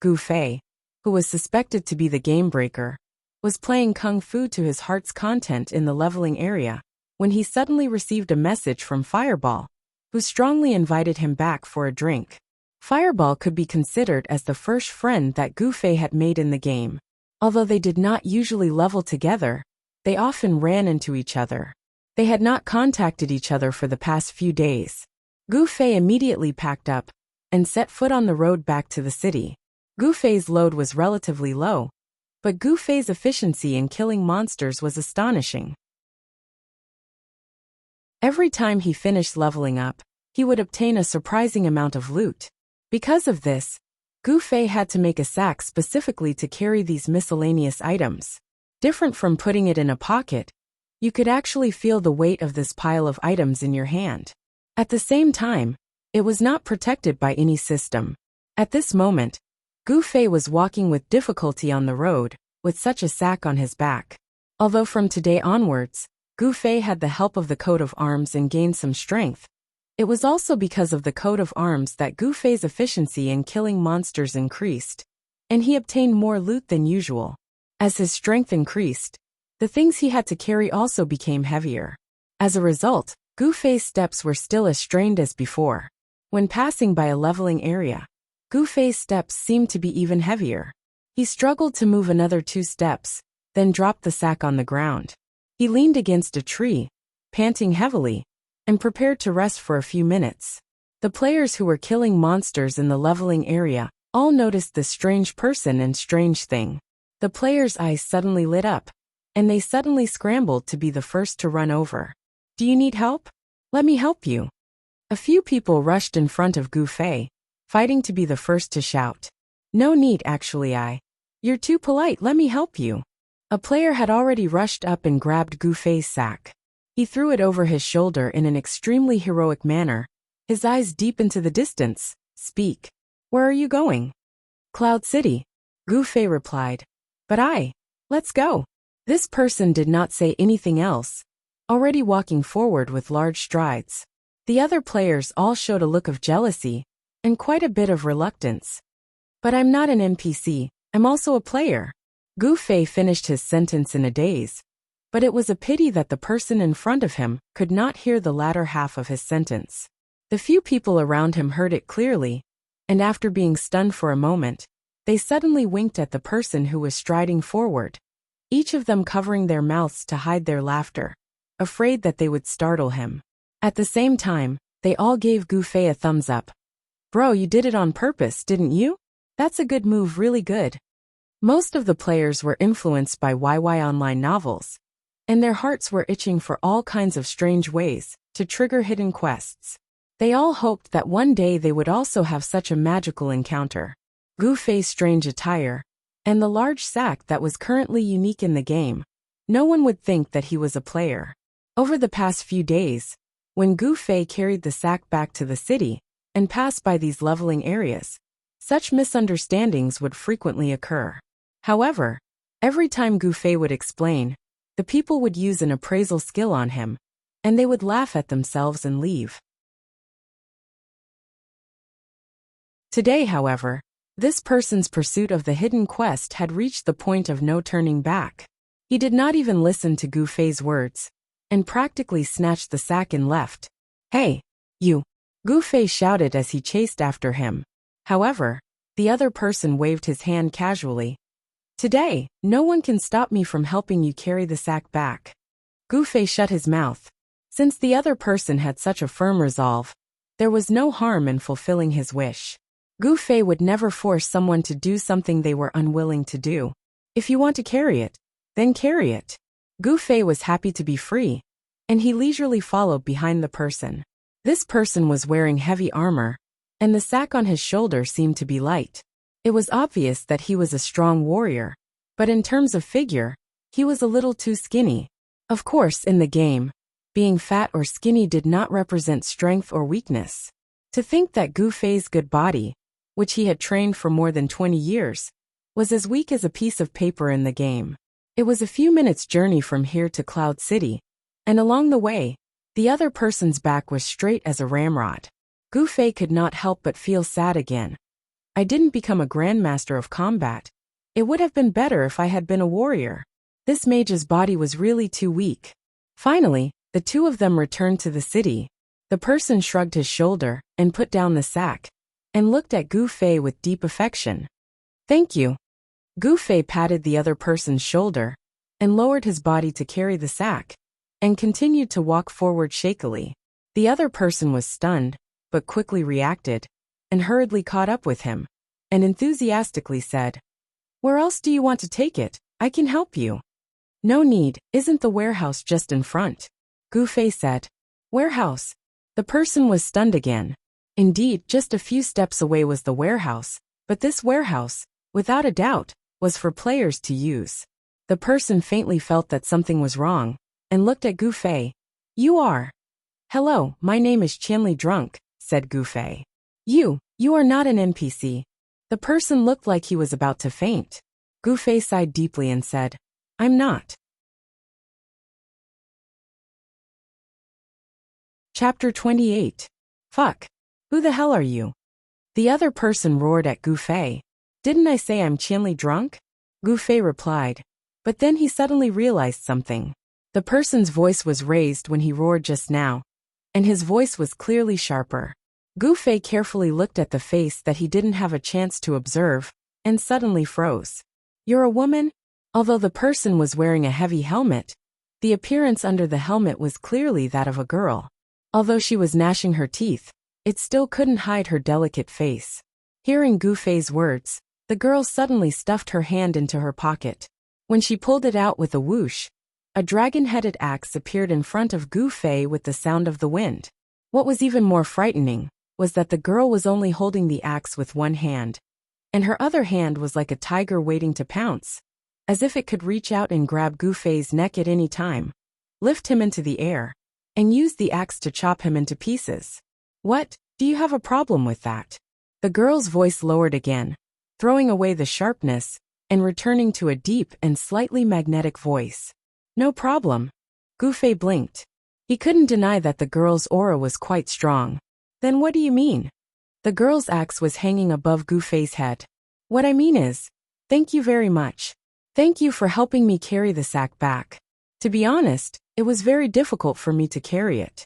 Gu Fei, who was suspected to be the game breaker, was playing kung fu to his heart's content in the leveling area, when he suddenly received a message from Fireball, who strongly invited him back for a drink. Fireball could be considered as the first friend that Gu Fei had made in the game. Although they did not usually level together, they often ran into each other. They had not contacted each other for the past few days. Gu Fei immediately packed up and set foot on the road back to the city. Gu Fei's load was relatively low, but Gu Fei's efficiency in killing monsters was astonishing. Every time he finished leveling up, he would obtain a surprising amount of loot. Because of this, Gu Fei had to make a sack specifically to carry these miscellaneous items. Different from putting it in a pocket, you could actually feel the weight of this pile of items in your hand. At the same time, it was not protected by any system. At this moment, Gu Fei was walking with difficulty on the road, with such a sack on his back. Although from today onwards, Gu Fei had the help of the coat of arms and gained some strength, it was also because of the coat of arms that Gu Fei's efficiency in killing monsters increased, and he obtained more loot than usual. As his strength increased, the things he had to carry also became heavier. As a result, Gu Fei's steps were still as strained as before. When passing by a leveling area, Gu Fei's steps seemed to be even heavier. He struggled to move another 2 steps, then dropped the sack on the ground. He leaned against a tree, panting heavily, and prepared to rest for a few minutes. The players who were killing monsters in the leveling area all noticed this strange person and strange thing. The players' eyes suddenly lit up, and they suddenly scrambled to be the first to run over. "Do you need help? Let me help you. A few people rushed in front of Gu Fei, fighting to be the first to shout. No need actually You're too polite, let me help you. A player had already rushed up and grabbed Gu Fei's sack. He threw it over his shoulder in an extremely heroic manner, his eyes deep into the distance. Speak. Where are you going? Cloud City. Gu Fei replied. But let's go. This person did not say anything else, already walking forward with large strides. The other players all showed a look of jealousy and quite a bit of reluctance. But I'm not an NPC, I'm also a player. Gu Fei finished his sentence in a daze, but it was a pity that the person in front of him could not hear the latter half of his sentence. The few people around him heard it clearly, and after being stunned for a moment, they suddenly winked at the person who was striding forward, each of them covering their mouths to hide their laughter, afraid that they would startle him. At the same time, they all gave Gu Fei a thumbs up. Bro, you did it on purpose, didn't you? That's a good move, really good. Most of the players were influenced by YY Online novels, and their hearts were itching for all kinds of strange ways to trigger hidden quests. They all hoped that one day they would also have such a magical encounter. Gu Fei's strange attire, and the large sack that was currently unique in the game. No one would think that he was a player. Over the past few days, when Gu Fei carried the sack back to the city and passed by these leveling areas, such misunderstandings would frequently occur. However, every time Gu Fei would explain, the people would use an appraisal skill on him, and they would laugh at themselves and leave. Today, however, this person's pursuit of the hidden quest had reached the point of no turning back. He did not even listen to Gu Fei's words, and practically snatched the sack and left. Hey, you! Gu Fei shouted as he chased after him. However, the other person waved his hand casually. Today, no one can stop me from helping you carry the sack back. Gu Fei shut his mouth. Since the other person had such a firm resolve, there was no harm in fulfilling his wish. Gu Fei would never force someone to do something they were unwilling to do. If you want to carry it, then carry it. Gu Fei was happy to be free, and he leisurely followed behind the person. This person was wearing heavy armor, and the sack on his shoulder seemed to be light. It was obvious that he was a strong warrior, but in terms of figure, he was a little too skinny. Of course, in the game, being fat or skinny did not represent strength or weakness. To think that Gu Fei's good body, which he had trained for more than 20 years, was as weak as a piece of paper in the game. It was a few minutes' journey from here to Cloud City, and along the way, the other person's back was straight as a ramrod. Gu Fei could not help but feel sad again. I didn't become a grandmaster of combat. It would have been better if I had been a warrior. This mage's body was really too weak. Finally, the two of them returned to the city. The person shrugged his shoulder and put down the sack, and looked at Gu Fei with deep affection. Thank you. Gu Fei patted the other person's shoulder, and lowered his body to carry the sack, and continued to walk forward shakily. The other person was stunned, but quickly reacted, and hurriedly caught up with him, and enthusiastically said, Where else do you want to take it? I can help you. No need, isn't the warehouse just in front? Gu Fei said. Warehouse? The person was stunned again. Indeed, just a few steps away was the warehouse, but this warehouse, without a doubt, was for players to use. The person faintly felt that something was wrong, and looked at Gu Fei. You are. Hello, my name is Qianli Drunk, said Gu Fei. You are not an NPC. The person looked like he was about to faint. Gu Fei sighed deeply and said, I'm not. Chapter 28. Fuck. Who the hell are you? The other person roared at Gu Fei. Didn't I say I'm Qianli Drunk? Gu Fei replied. But then he suddenly realized something. The person's voice was raised when he roared just now, and his voice was clearly sharper. Gu Fei carefully looked at the face that he didn't have a chance to observe, and suddenly froze. You're a woman? Although the person was wearing a heavy helmet, the appearance under the helmet was clearly that of a girl. Although she was gnashing her teeth, it still couldn't hide her delicate face. Hearing Gu Fei's words, the girl suddenly stuffed her hand into her pocket. When she pulled it out with a whoosh, A dragon-headed axe appeared in front of Gu Fei with the sound of the wind. What was even more frightening was that the girl was only holding the axe with one hand, and her other hand was like a tiger waiting to pounce, as if it could reach out and grab Gu Fei's neck at any time, lift him into the air, and use the axe to chop him into pieces. What? Do you have a problem with that? The girl's voice lowered again, throwing away the sharpness and returning to a deep and slightly magnetic voice. No problem. Gu Fei blinked. He couldn't deny that the girl's aura was quite strong. Then what do you mean? The girl's axe was hanging above Gu Fei's head. What I mean is, thank you very much. Thank you for helping me carry the sack back. To be honest, it was very difficult for me to carry it.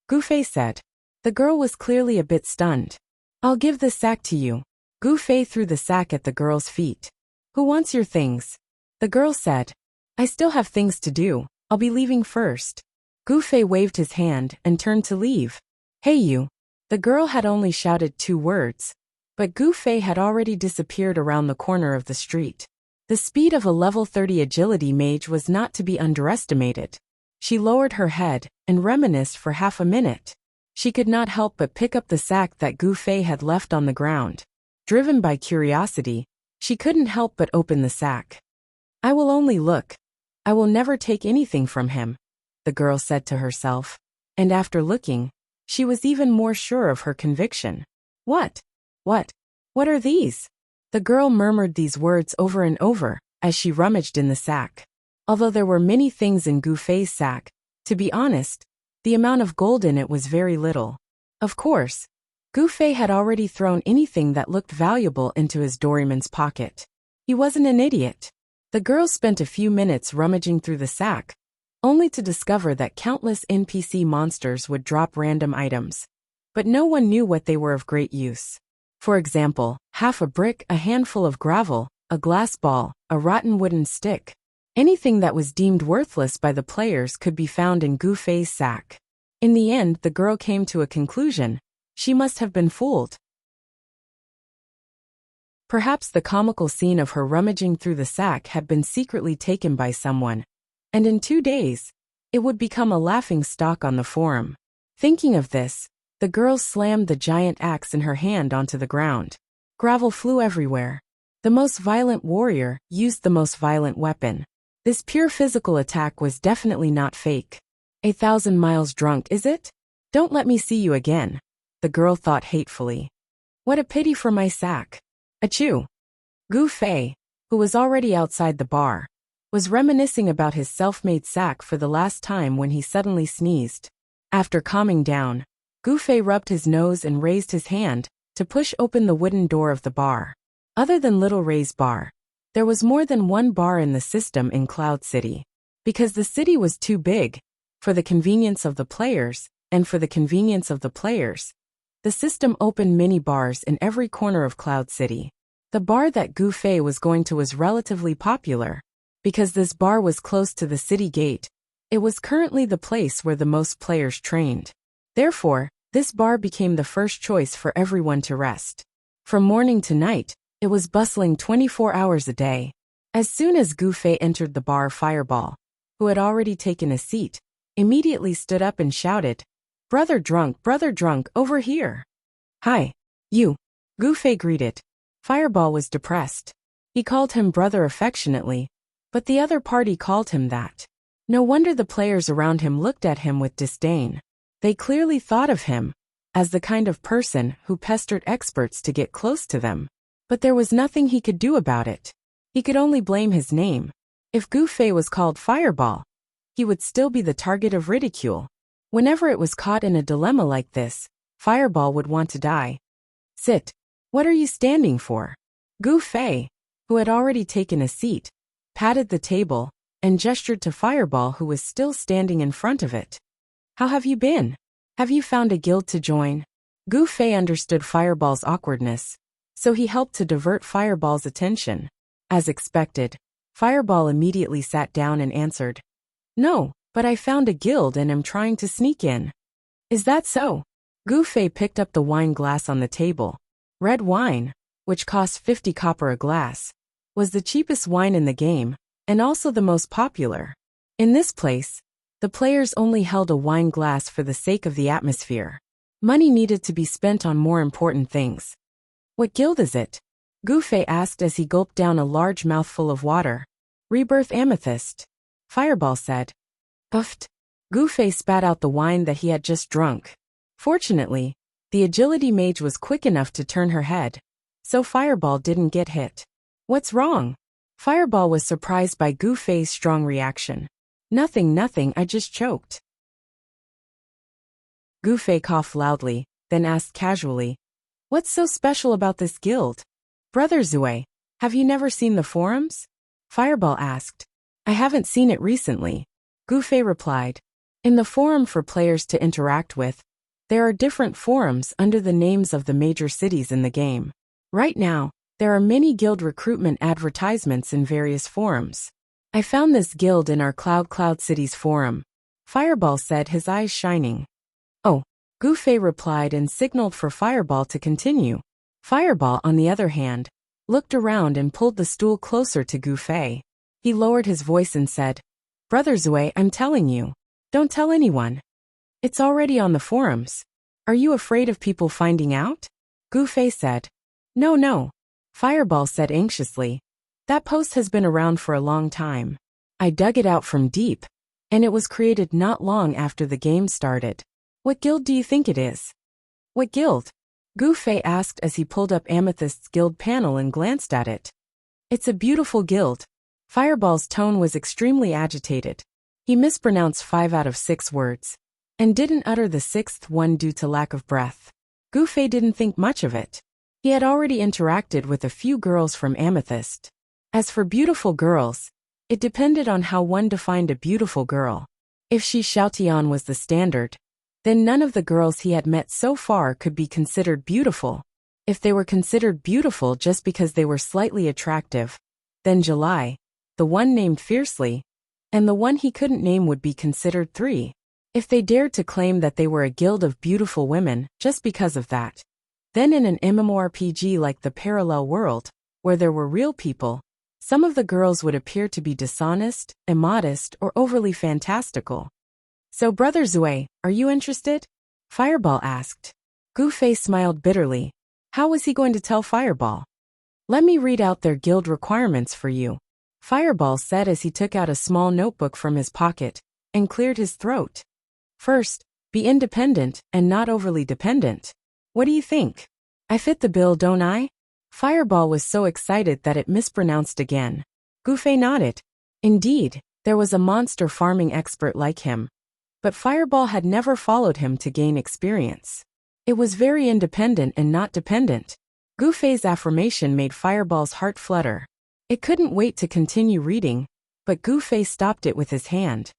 Gu Fei said. The girl was clearly a bit stunned. I'll give this sack to you. Gu Fei threw the sack at the girl's feet. Who wants your things? The girl said. I still have things to do. I'll be leaving first. Gu Fei waved his hand and turned to leave. Hey you. The girl had only shouted 2 words, but Gu Fei had already disappeared around the corner of the street. The speed of a level 30 agility mage was not to be underestimated. She lowered her head and reminisced for half a minute. She could not help but pick up the sack that Gu Fei had left on the ground. Driven by curiosity, she couldn't help but open the sack. I will only look. I will never take anything from him, the girl said to herself. And after looking, she was even more sure of her conviction. What? What are these? The girl murmured these words over and over as she rummaged in the sack. Although there were many things in Gu Fei's sack, to be honest, the amount of gold in it was very little. Of course, Gu Fei had already thrown anything that looked valuable into his doryman's pocket. He wasn't an idiot. The girl spent a few minutes rummaging through the sack, only to discover that countless NPC monsters would drop random items. But no one knew what they were of great use. For example, half a brick, a handful of gravel, a glass ball, a rotten wooden stick. Anything that was deemed worthless by the players could be found in Gu Fei's sack. In the end, the girl came to a conclusion. She must have been fooled. Perhaps the comical scene of her rummaging through the sack had been secretly taken by someone, and in 2 days, it would become a laughing stock on the forum. Thinking of this, the girl slammed the giant axe in her hand onto the ground. Gravel flew everywhere. The most violent warrior used the most violent weapon. This pure physical attack was definitely not fake. 1,000 miles drunk, is it? Don't let me see you again, the girl thought hatefully. What a pity for my sack. Achoo. Gu Fei, who was already outside the bar, was reminiscing about his self-made sack for the last time when he suddenly sneezed. After calming down, Gu Fei rubbed his nose and raised his hand to push open the wooden door of the bar. Other than Little Ray's bar, there was more than one bar in the system in Cloud City. Because the city was too big, for the convenience of the players, and for the convenience of the players, the system opened many bars in every corner of Cloud City. The bar that Gu Fei was going to was relatively popular. Because this bar was close to the city gate, it was currently the place where the most players trained. Therefore, this bar became the first choice for everyone to rest. From morning to night, it was bustling 24 hours a day. As soon as Gu Fei entered the bar, Fireball, who had already taken a seat, immediately stood up and shouted, brother drunk, over here. Hi, you. Gu Fei greeted. Fireball was depressed. He called him brother affectionately, but the other party called him that. No wonder the players around him looked at him with disdain. They clearly thought of him as the kind of person who pestered experts to get close to them. But there was nothing he could do about it. He could only blame his name. If Gu Fei was called Fireball, he would still be the target of ridicule. Whenever it was caught in a dilemma like this, Fireball would want to die. Sit. What are you standing for? Gu Fei, who had already taken a seat, patted the table and gestured to Fireball, who was still standing in front of it. How have you been? Have you found a guild to join? Gu Fei understood Fireball's awkwardness, so he helped to divert Fireball's attention. As expected, Fireball immediately sat down and answered, No, but I found a guild and am trying to sneak in. Is that so? Gu Fei picked up the wine glass on the table. Red wine, which cost 50 copper a glass, was the cheapest wine in the game, and also the most popular. In this place, the players only held a wine glass for the sake of the atmosphere. Money needed to be spent on more important things. What guild is it? Gufei asked as he gulped down a large mouthful of water. Rebirth Amethyst. Fireball said. Uffed. Gufei spat out the wine that he had just drunk. Fortunately, the agility mage was quick enough to turn her head, so Fireball didn't get hit. What's wrong? Fireball was surprised by Gufei's strong reaction. Nothing, I just choked. Gufei coughed loudly, then asked casually, What's so special about this guild? Brother Zue, have you never seen the forums? Fireball asked. I haven't seen it recently. Gufei replied. In the forum for players to interact with, there are different forums under the names of the major cities in the game. Right now, there are many guild recruitment advertisements in various forums. I found this guild in our Cloud Cities forum. Fireball said, his eyes shining. Oh, Gufei replied and signaled for Fireball to continue. Fireball, on the other hand, looked around and pulled the stool closer to Gufei. He lowered his voice and said, Brother Zue, I'm telling you. Don't tell anyone. It's already on the forums. Are you afraid of people finding out? Gufei said. No. Fireball said anxiously. That post has been around for a long time. I dug it out from deep, and it was created not long after the game started. What guild do you think it is? What guild? Gufei asked as he pulled up Amethyst's guild panel and glanced at it. It's a beautiful guild. Fireball's tone was extremely agitated. He mispronounced 5 out of 6 words, and didn't utter the 6th one due to lack of breath. Gufei didn't think much of it. He had already interacted with a few girls from Amethyst. As for beautiful girls, it depended on how one defined a beautiful girl. If Shi Xiaotian was the standard, then none of the girls he had met so far could be considered beautiful. If they were considered beautiful just because they were slightly attractive, then July, the one named Fiercely, and the one he couldn't name would be considered 3. If they dared to claim that they were a guild of beautiful women just because of that, then in an MMORPG like the Parallel World, where there were real people, some of the girls would appear to be dishonest, immodest, or overly fantastical. So Brother Zue, are you interested? Fireball asked. Gufei smiled bitterly. How was he going to tell Fireball? Let me read out their guild requirements for you, Fireball said as he took out a small notebook from his pocket and cleared his throat. First, be independent and not overly dependent. What do you think? I fit the bill, don't I? Fireball was so excited that it mispronounced again. Gufei nodded. Indeed, there was a monster farming expert like him. But Fireball had never followed him to gain experience. It was very independent and not dependent. Gufei's affirmation made Fireball's heart flutter. It couldn't wait to continue reading, but Gufei stopped it with his hand.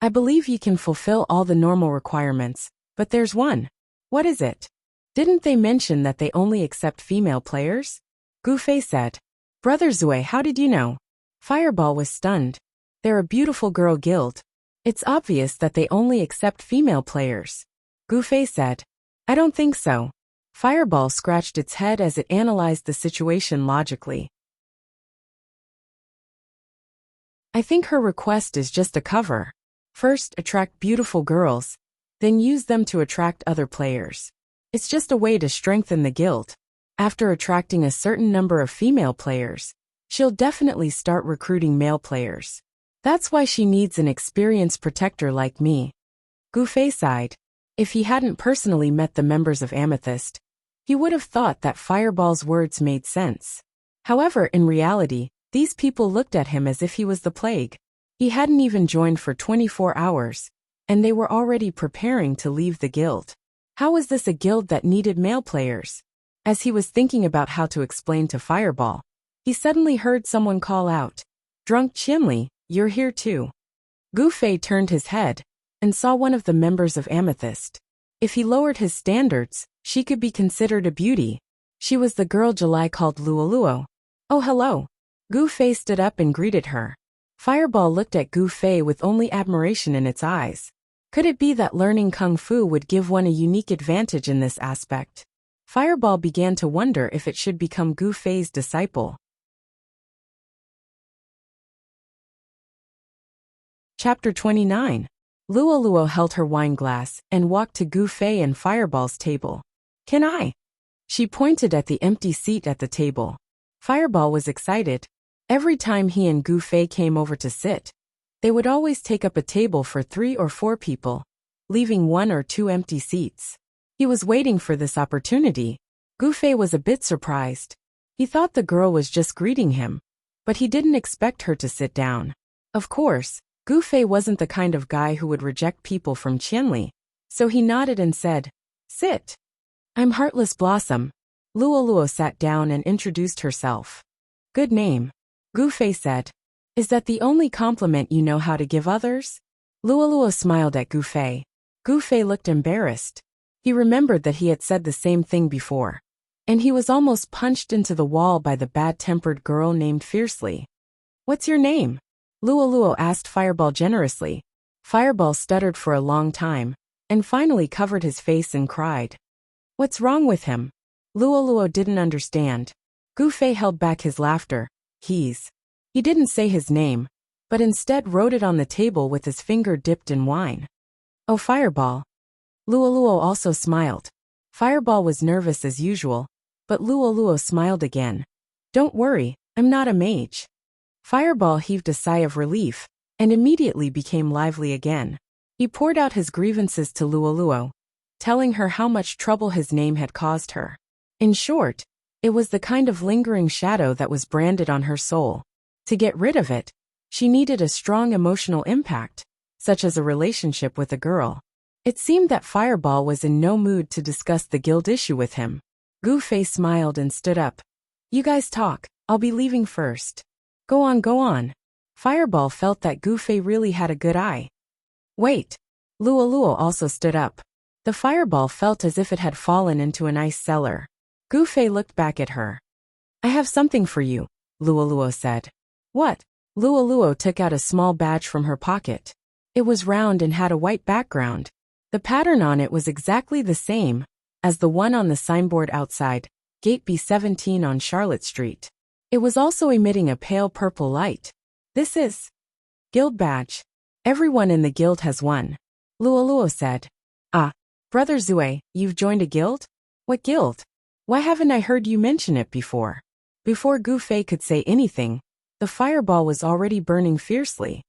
I believe you can fulfill all the normal requirements, but there's one. What is it? Didn't they mention that they only accept female players? Gufei said. Brother Zue, how did you know? Fireball was stunned. They're a beautiful girl guild. It's obvious that they only accept female players. Gufei said. I don't think so. Fireball scratched its head as it analyzed the situation logically. I think her request is just a cover. First, attract beautiful girls, then use them to attract other players. It's just a way to strengthen the guild. After attracting a certain number of female players, she'll definitely start recruiting male players. That's why she needs an experienced protector like me. Gufei sighed. If he hadn't personally met the members of Amethyst, he would have thought that Fireball's words made sense. However, in reality, these people looked at him as if he was the plague. He hadn't even joined for 24 hours, and they were already preparing to leave the guild. How was this a guild that needed male players? As he was thinking about how to explain to Fireball, he suddenly heard someone call out, Drunk Chinli, you're here too. Gufei turned his head and saw one of the members of Amethyst. If he lowered his standards, she could be considered a beauty. She was the girl July called Luoluo. Oh, hello. Gufei stood up and greeted her. Fireball looked at Gufei with only admiration in its eyes. Could it be that learning Kung Fu would give one a unique advantage in this aspect? Fireball began to wonder if it should become Gufei's disciple. Chapter 29. Luo held her wine glass and walked to Gu Fei and Fireball's table. Can I? She pointed at the empty seat at the table. Fireball was excited. Every time he and Gu Fei came over to sit, they would always take up a table for 3 or 4 people, leaving 1 or 2 empty seats. He was waiting for this opportunity. Gu Fei was a bit surprised. He thought the girl was just greeting him, but he didn't expect her to sit down. Of course, Gu Fei wasn't the kind of guy who would reject people from Qianli, so he nodded and said, "Sit. I'm Heartless Blossom." Luo sat down and introduced herself. "Good name," Gu Fei said. "Is that the only compliment you know how to give others?" Luo smiled at Gu Fei. Gu Fei looked embarrassed. He remembered that he had said the same thing before, and he was almost punched into the wall by the bad-tempered girl named Fiercely. "What's your name?" Luo asked Fireball generously. Fireball stuttered for a long time, and finally covered his face and cried. "What's wrong with him?" Luo didn't understand. Gu Fei held back his laughter. He didn't say his name, but instead wrote it on the table with his finger dipped in wine. "Oh, Fireball." Luo also smiled. Fireball was nervous as usual, but Luo smiled again. "Don't worry, I'm not a mage." Fireball heaved a sigh of relief, and immediately became lively again. He poured out his grievances to Luo, telling her how much trouble his name had caused her. In short, it was the kind of lingering shadow that was branded on her soul. To get rid of it, she needed a strong emotional impact, such as a relationship with a girl. It seemed that Fireball was in no mood to discuss the guild issue with him. Gu Fei smiled and stood up. "You guys talk, I'll be leaving first." Go on. Fireball felt that Gu Fei really had a good eye. "Wait." Luo also stood up. The Fireball felt as if it had fallen into an ice cellar. Gu Fei looked back at her. "I have something for you," Luo said. "What?" Luo took out a small badge from her pocket. It was round and had a white background. The pattern on it was exactly the same as the one on the signboard outside, Gate B17 on Charlotte Street. It was also emitting a pale purple light. "This is Guild Badge. Everyone in the guild has one," Luo said. "Ah, Brother Zue, you've joined a guild? What guild? Why haven't I heard you mention it before?" Before Gu Fei could say anything, the Fireball was already burning fiercely.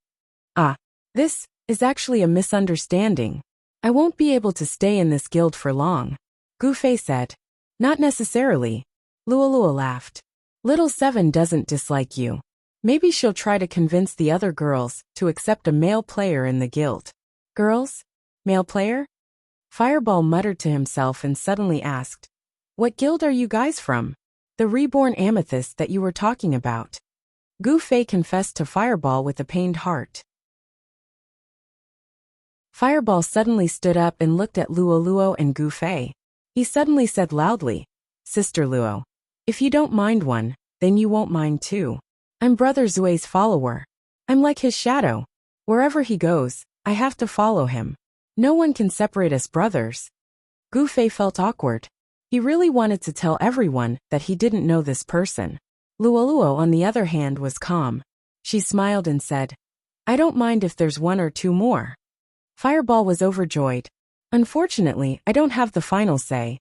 "Ah, this is actually a misunderstanding. I won't be able to stay in this guild for long," Gu Fei said. "Not necessarily," Luo laughed. "Little Seven doesn't dislike you. Maybe she'll try to convince the other girls to accept a male player in the guild." "Girls? Male player?" Fireball muttered to himself and suddenly asked, "What guild are you guys from? The Reborn Amethyst that you were talking about?" Gu Fei confessed to Fireball with a pained heart. Fireball suddenly stood up and looked at Luo and Gu Fei. He suddenly said loudly, "Sister Luo, if you don't mind one, then you won't mind too. I'm Brother Zue's follower. I'm like his shadow. Wherever he goes, I have to follow him. No one can separate us brothers." Gu Fei felt awkward. He really wanted to tell everyone that he didn't know this person. Luo, on the other hand, was calm. She smiled and said, "I don't mind if there's 1 or 2 more." Fireball was overjoyed. "Unfortunately, I don't have the final say,"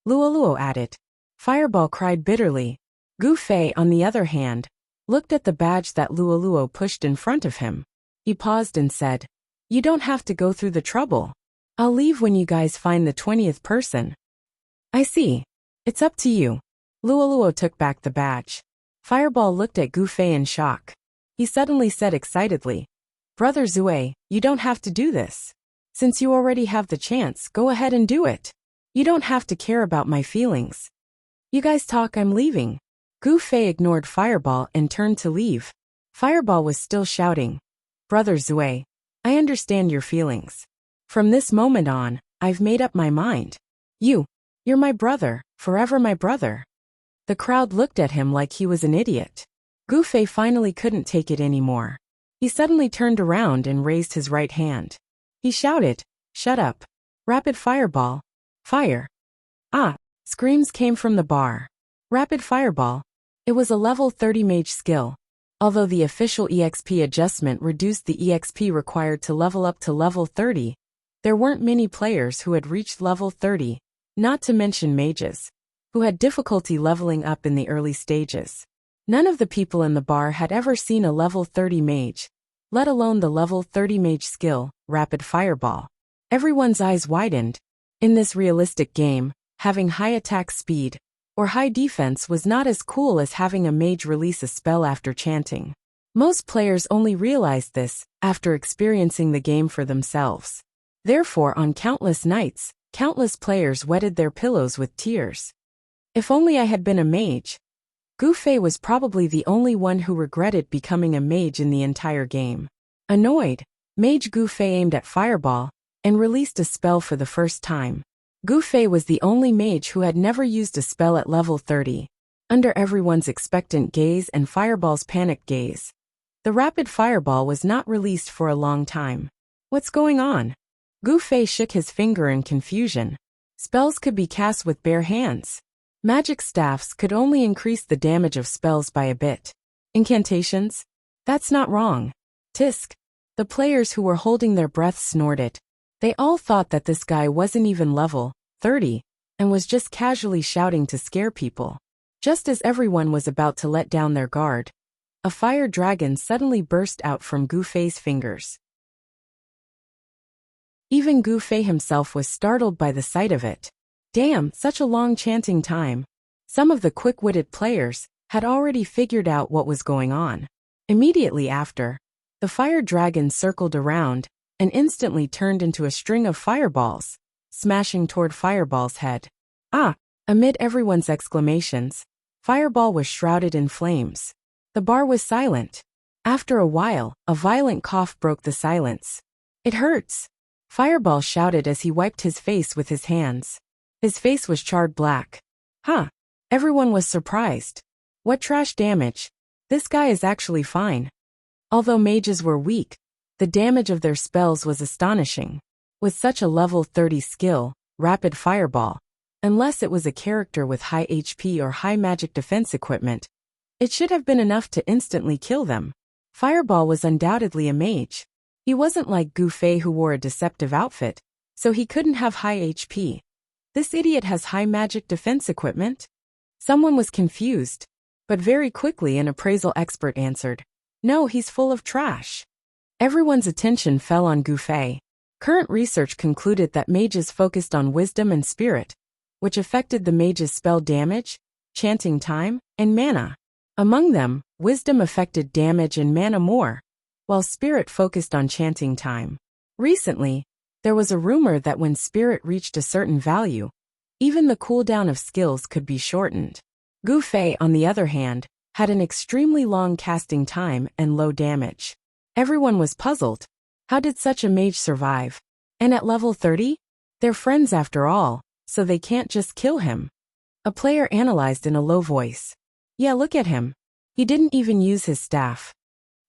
Luo added. Fireball cried bitterly. Gu Fei, on the other hand, looked at the badge that Luo pushed in front of him. He paused and said, "You don't have to go through the trouble. I'll leave when you guys find the 20th person." "I see. It's up to you." Luo took back the badge. Fireball looked at Gu Fei in shock. He suddenly said excitedly, "Brother Zue, you don't have to do this. Since you already have the chance, go ahead and do it. You don't have to care about my feelings." "You guys talk, I'm leaving." Gu Fei ignored Fireball and turned to leave. Fireball was still shouting, "Brother Zue, I understand your feelings. From this moment on, I've made up my mind. You're my brother, forever my brother." The crowd looked at him like he was an idiot. Gu Fei finally couldn't take it anymore. He suddenly turned around and raised his right hand. He shouted, "Shut up. Rapid Fireball. Fire." "Ah!" Screams came from the bar. Rapid Fireball. It was a level 30 mage skill. Although the official EXP adjustment reduced the EXP required to level up to level 30, there weren't many players who had reached level 30, not to mention mages, who had difficulty leveling up in the early stages. None of the people in the bar had ever seen a level 30 mage, let alone the level 30 mage skill, Rapid Fireball. Everyone's eyes widened. In this realistic game, having high attack speed or high defense was not as cool as having a mage release a spell after chanting. Most players only realized this after experiencing the game for themselves. Therefore, on countless nights, countless players wetted their pillows with tears. If only I had been a mage. Gufei was probably the only one who regretted becoming a mage in the entire game. Annoyed, Mage Gufei aimed at Fireball and released a spell for the first time. Gufei was the only mage who had never used a spell at level 30. Under everyone's expectant gaze and Fireball's panicked gaze, the Rapid Fireball was not released for a long time. What's going on? Gufei shook his finger in confusion. Spells could be cast with bare hands. Magic staffs could only increase the damage of spells by a bit. Incantations? That's not wrong. Tisk. The players who were holding their breaths snorted. They all thought that this guy wasn't even level 30 and was just casually shouting to scare people. Just as everyone was about to let down their guard, a fire dragon suddenly burst out from Gufei's fingers. Even Gufei himself was startled by the sight of it. Damn, such a long chanting time. Some of the quick-witted players had already figured out what was going on. Immediately after, the fire dragon circled around and instantly turned into a string of fireballs, smashing toward Fireball's head. Ah! Amid everyone's exclamations, Fireball was shrouded in flames. The bar was silent. After a while, a violent cough broke the silence. It hurts! Fireball shouted as he wiped his face with his hands. His face was charred black. Huh. Everyone was surprised. What trash damage. This guy is actually fine. Although mages were weak, the damage of their spells was astonishing. With such a level 30 skill, Rapid Fireball, unless it was a character with high HP or high magic defense equipment, it should have been enough to instantly kill them. Fireball was undoubtedly a mage. He wasn't like Gufei who wore a deceptive outfit, so he couldn't have high HP. This idiot has high magic defense equipment? Someone was confused, but very quickly an appraisal expert answered, no, he's full of trash. Everyone's attention fell on Gufei. Current research concluded that mages focused on wisdom and spirit, which affected the mage's spell damage, chanting time, and mana. Among them, wisdom affected damage and mana more, while spirit focused on chanting time. Recently, there was a rumor that when spirit reached a certain value, even the cooldown of skills could be shortened. Gufei, on the other hand, had an extremely long casting time and low damage. Everyone was puzzled. How did such a mage survive? And at level 30? They're friends after all, so they can't just kill him. A player analyzed in a low voice. Yeah, look at him. He didn't even use his staff.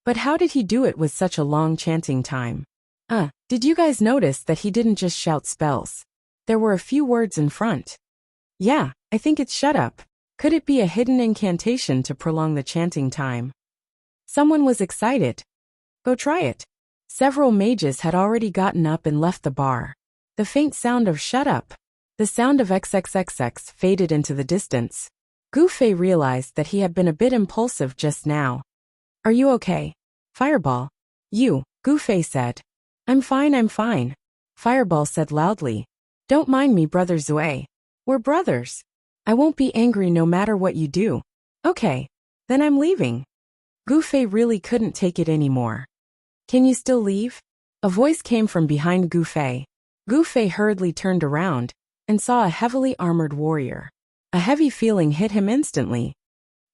But how did he do it with such a long chanting time? Did you guys notice that he didn't just shout spells? There were a few words in front. Yeah, I think it's shut up. Could it be a hidden incantation to prolong the chanting time? Someone was excited. Go try it. Several mages had already gotten up and left the bar. The faint sound of shut up, the sound of XXXX faded into the distance. Gufei realized that he had been a bit impulsive just now. Are you okay? Fireball. You, Gufei said. I'm fine. Fireball said loudly. Don't mind me, Brother Zue. We're brothers. I won't be angry no matter what you do. Okay, then I'm leaving. Gufei really couldn't take it anymore. Can you still leave? A voice came from behind Gufei. Gufei hurriedly turned around and saw a heavily armored warrior. A heavy feeling hit him instantly.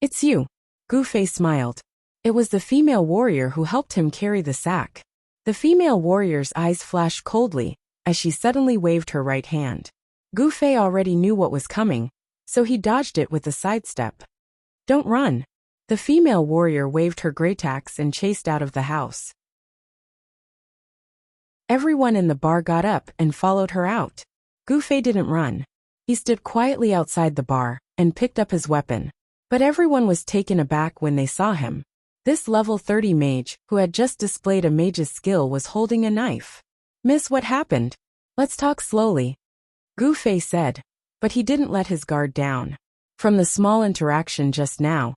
It's you. Gufei smiled. It was the female warrior who helped him carry the sack. The female warrior's eyes flashed coldly as she suddenly waved her right hand. Gufei already knew what was coming, so he dodged it with a sidestep. Don't run. The female warrior waved her greataxe and chased out of the house. Everyone in the bar got up and followed her out. Gufei didn't run. He stood quietly outside the bar and picked up his weapon. But everyone was taken aback when they saw him. This level 30 mage, who had just displayed a mage's skill, was holding a knife. "Miss, what happened? Let's talk slowly," Gu Fei said, but he didn't let his guard down. From the small interaction just now,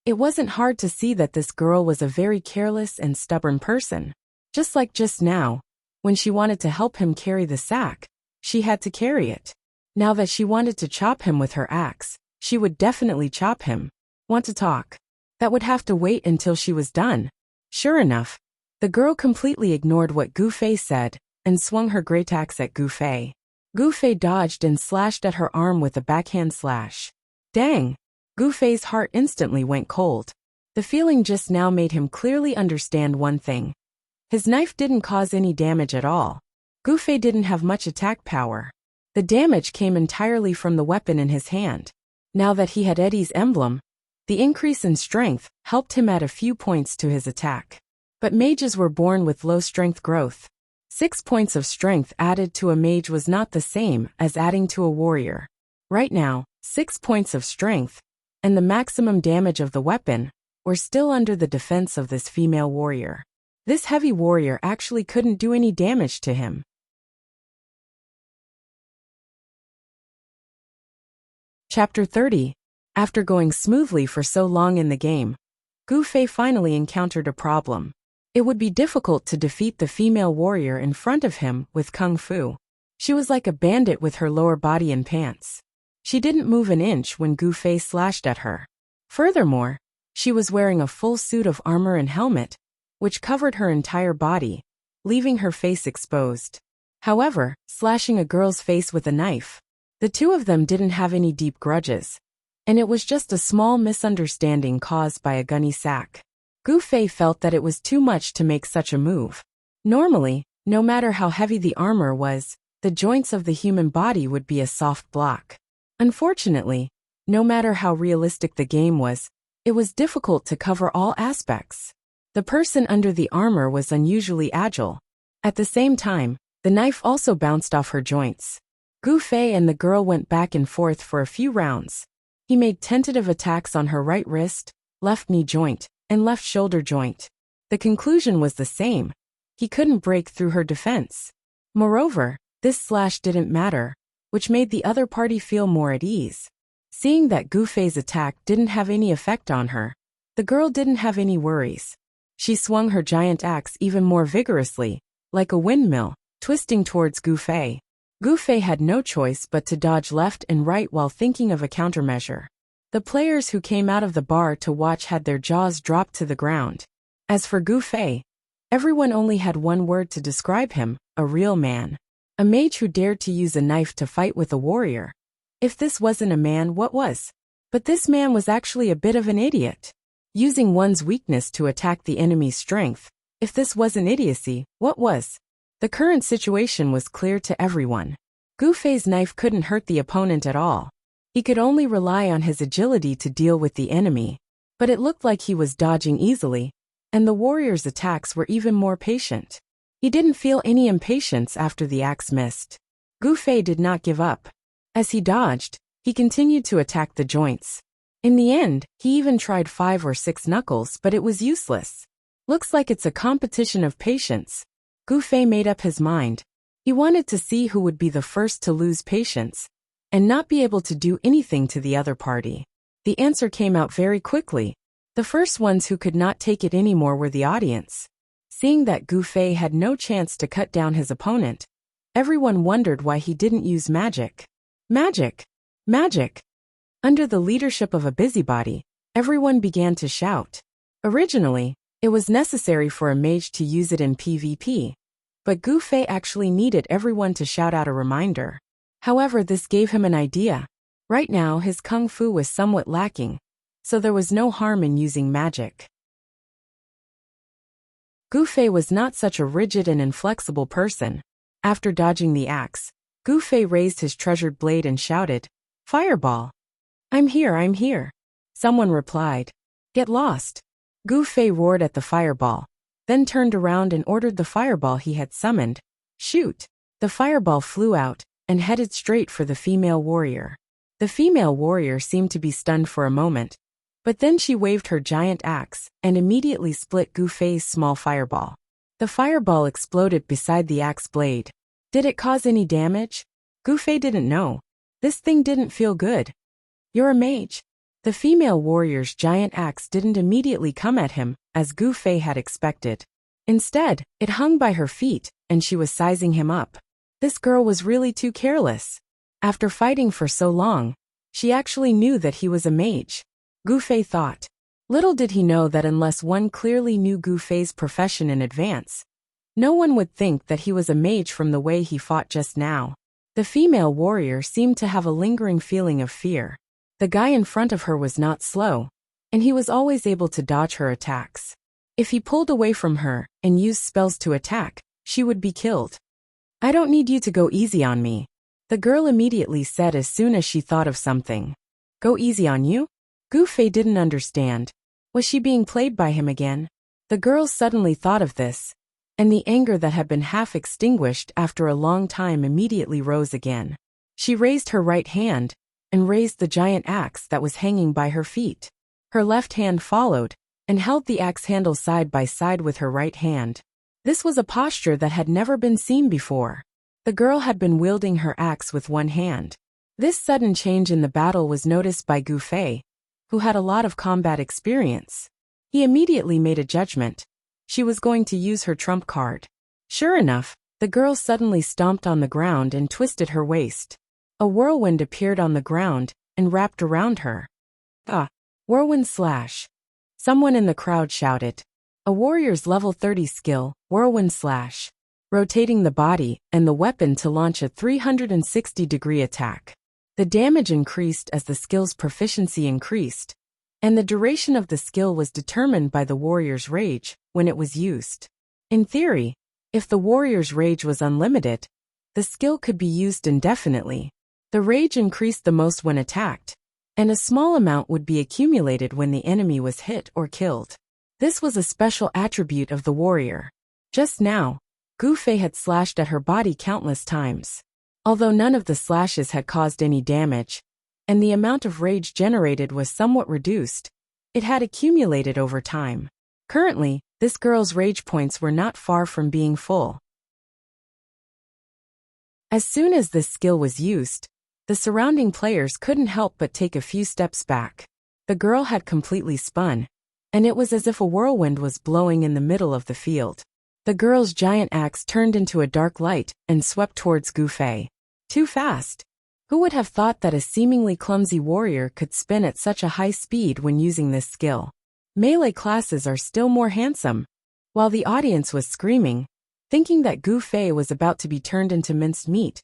it wasn't hard to see that this girl was a very careless and stubborn person. Just like just now, when she wanted to help him carry the sack, she had to carry it. Now that she wanted to chop him with her axe, she would definitely chop him. Want to talk? That would have to wait until she was done. Sure enough, the girl completely ignored what Gu Fei said and swung her great axe at Gu Fei. Gu Fei dodged and slashed at her arm with a backhand slash. Dang! Gu Fei's heart instantly went cold. The feeling just now made him clearly understand one thing. His knife didn't cause any damage at all. Gu Fei didn't have much attack power. The damage came entirely from the weapon in his hand. Now that he had Eddie's emblem, the increase in strength helped him add a few points to his attack. But mages were born with low strength growth. 6 points of strength added to a mage was not the same as adding to a warrior. Right now, 6 points of strength, and the maximum damage of the weapon, were still under the defense of this female warrior. This heavy warrior actually couldn't do any damage to him. Chapter 30. After going smoothly for so long in the game, Gu Fei finally encountered a problem. It would be difficult to defeat the female warrior in front of him with kung fu. She was like a bandit with her lower body in pants. She didn't move an inch when Gu Fei slashed at her. Furthermore, she was wearing a full suit of armor and helmet, which covered her entire body, leaving her face exposed. However, slashing a girl's face with a knife, the two of them didn't have any deep grudges, and it was just a small misunderstanding caused by a gunny sack. Gu Fei felt that it was too much to make such a move. Normally, no matter how heavy the armor was, the joints of the human body would be a soft block. Unfortunately, no matter how realistic the game was, it was difficult to cover all aspects. The person under the armor was unusually agile. At the same time, the knife also bounced off her joints. Gu Fei and the girl went back and forth for a few rounds. He made tentative attacks on her right wrist, left knee joint, and left shoulder joint. The conclusion was the same. He couldn't break through her defense. Moreover, this slash didn't matter, which made the other party feel more at ease. Seeing that Gu Fei's attack didn't have any effect on her, the girl didn't have any worries. She swung her giant axe even more vigorously, like a windmill, twisting towards Gu Fei. Gu Fei had no choice but to dodge left and right while thinking of a countermeasure. The players who came out of the bar to watch had their jaws dropped to the ground. As for Gu Fei, everyone only had one word to describe him: a real man. A mage who dared to use a knife to fight with a warrior. If this wasn't a man, what was? But this man was actually a bit of an idiot. Using one's weakness to attack the enemy's strength. If this wasn't idiocy, what was? The current situation was clear to everyone. Gu Fei's knife couldn't hurt the opponent at all. He could only rely on his agility to deal with the enemy. But it looked like he was dodging easily, and the warrior's attacks were even more patient. He didn't feel any impatience after the axe missed. Gu Fei did not give up. As he dodged, he continued to attack the joints. In the end, he even tried 5 or 6 knuckles, but it was useless. Looks like it's a competition of patience. Gu Fei made up his mind. He wanted to see who would be the first to lose patience and not be able to do anything to the other party. The answer came out very quickly. The first ones who could not take it anymore were the audience. Seeing that Gu Fei had no chance to cut down his opponent, everyone wondered why he didn't use magic. Magic! Magic! Under the leadership of a busybody, everyone began to shout. Originally, it was necessary for a mage to use it in PvP, but Gu Fei actually needed everyone to shout out a reminder. However, this gave him an idea. Right now, his kung fu was somewhat lacking, so there was no harm in using magic. Gu Fei was not such a rigid and inflexible person. After dodging the axe, Gu Fei raised his treasured blade and shouted, "Fireball! I'm here, I'm here!" Someone replied, "Get lost!" Gu Fei roared at the fireball, then turned around and ordered the fireball he had summoned, "Shoot!" The fireball flew out and headed straight for the female warrior. The female warrior seemed to be stunned for a moment, But then she waved her giant axe and immediately split Gu Fei's small fireball. The fireball exploded beside the axe blade. Did it cause any damage? Gu Fei didn't know. This thing didn't feel good. You're a mage. The female warrior's giant axe didn't immediately come at him, as Gu Fei had expected. Instead, it hung by her feet, and she was sizing him up. This girl was really too careless. After fighting for so long, she actually knew that he was a mage. Gu Fei thought. Little did he know that unless one clearly knew Gu Fei's profession in advance, no one would think that he was a mage from the way he fought just now. The female warrior seemed to have a lingering feeling of fear. The guy in front of her was not slow, and he was always able to dodge her attacks. If he pulled away from her and used spells to attack, she would be killed. I don't need you to go easy on me, the girl immediately said as soon as she thought of something. Go easy on you? Gu Fei didn't understand. Was she being played by him again? The girl suddenly thought of this, and the anger that had been half extinguished after a long time immediately rose again. She raised her right hand and raised the giant axe that was hanging by her feet. Her left hand followed and held the axe handle side by side with her right hand. This was a posture that had never been seen before. The girl had been wielding her axe with one hand. This sudden change in the battle was noticed by Gu Fei, who had a lot of combat experience. He immediately made a judgment. She was going to use her trump card. Sure enough, the girl suddenly stomped on the ground and twisted her waist. A whirlwind appeared on the ground and wrapped around her. Ah! Whirlwind slash. Someone in the crowd shouted. A warrior's level 30 skill, whirlwind slash. Rotating the body and the weapon to launch a 360-degree attack. The damage increased as the skill's proficiency increased, and the duration of the skill was determined by the warrior's rage when it was used. In theory, if the warrior's rage was unlimited, the skill could be used indefinitely. The rage increased the most when attacked, and a small amount would be accumulated when the enemy was hit or killed. This was a special attribute of the warrior. Just now, Gu Fei had slashed at her body countless times. Although none of the slashes had caused any damage, and the amount of rage generated was somewhat reduced, it had accumulated over time. Currently, this girl's rage points were not far from being full. As soon as this skill was used, the surrounding players couldn't help but take a few steps back. The girl had completely spun, and it was as if a whirlwind was blowing in the middle of the field. The girl's giant axe turned into a dark light and swept towards Gu Fei. Too fast. Who would have thought that a seemingly clumsy warrior could spin at such a high speed when using this skill? Melee classes are still more handsome. While the audience was screaming, thinking that Gu Fei was about to be turned into minced meat,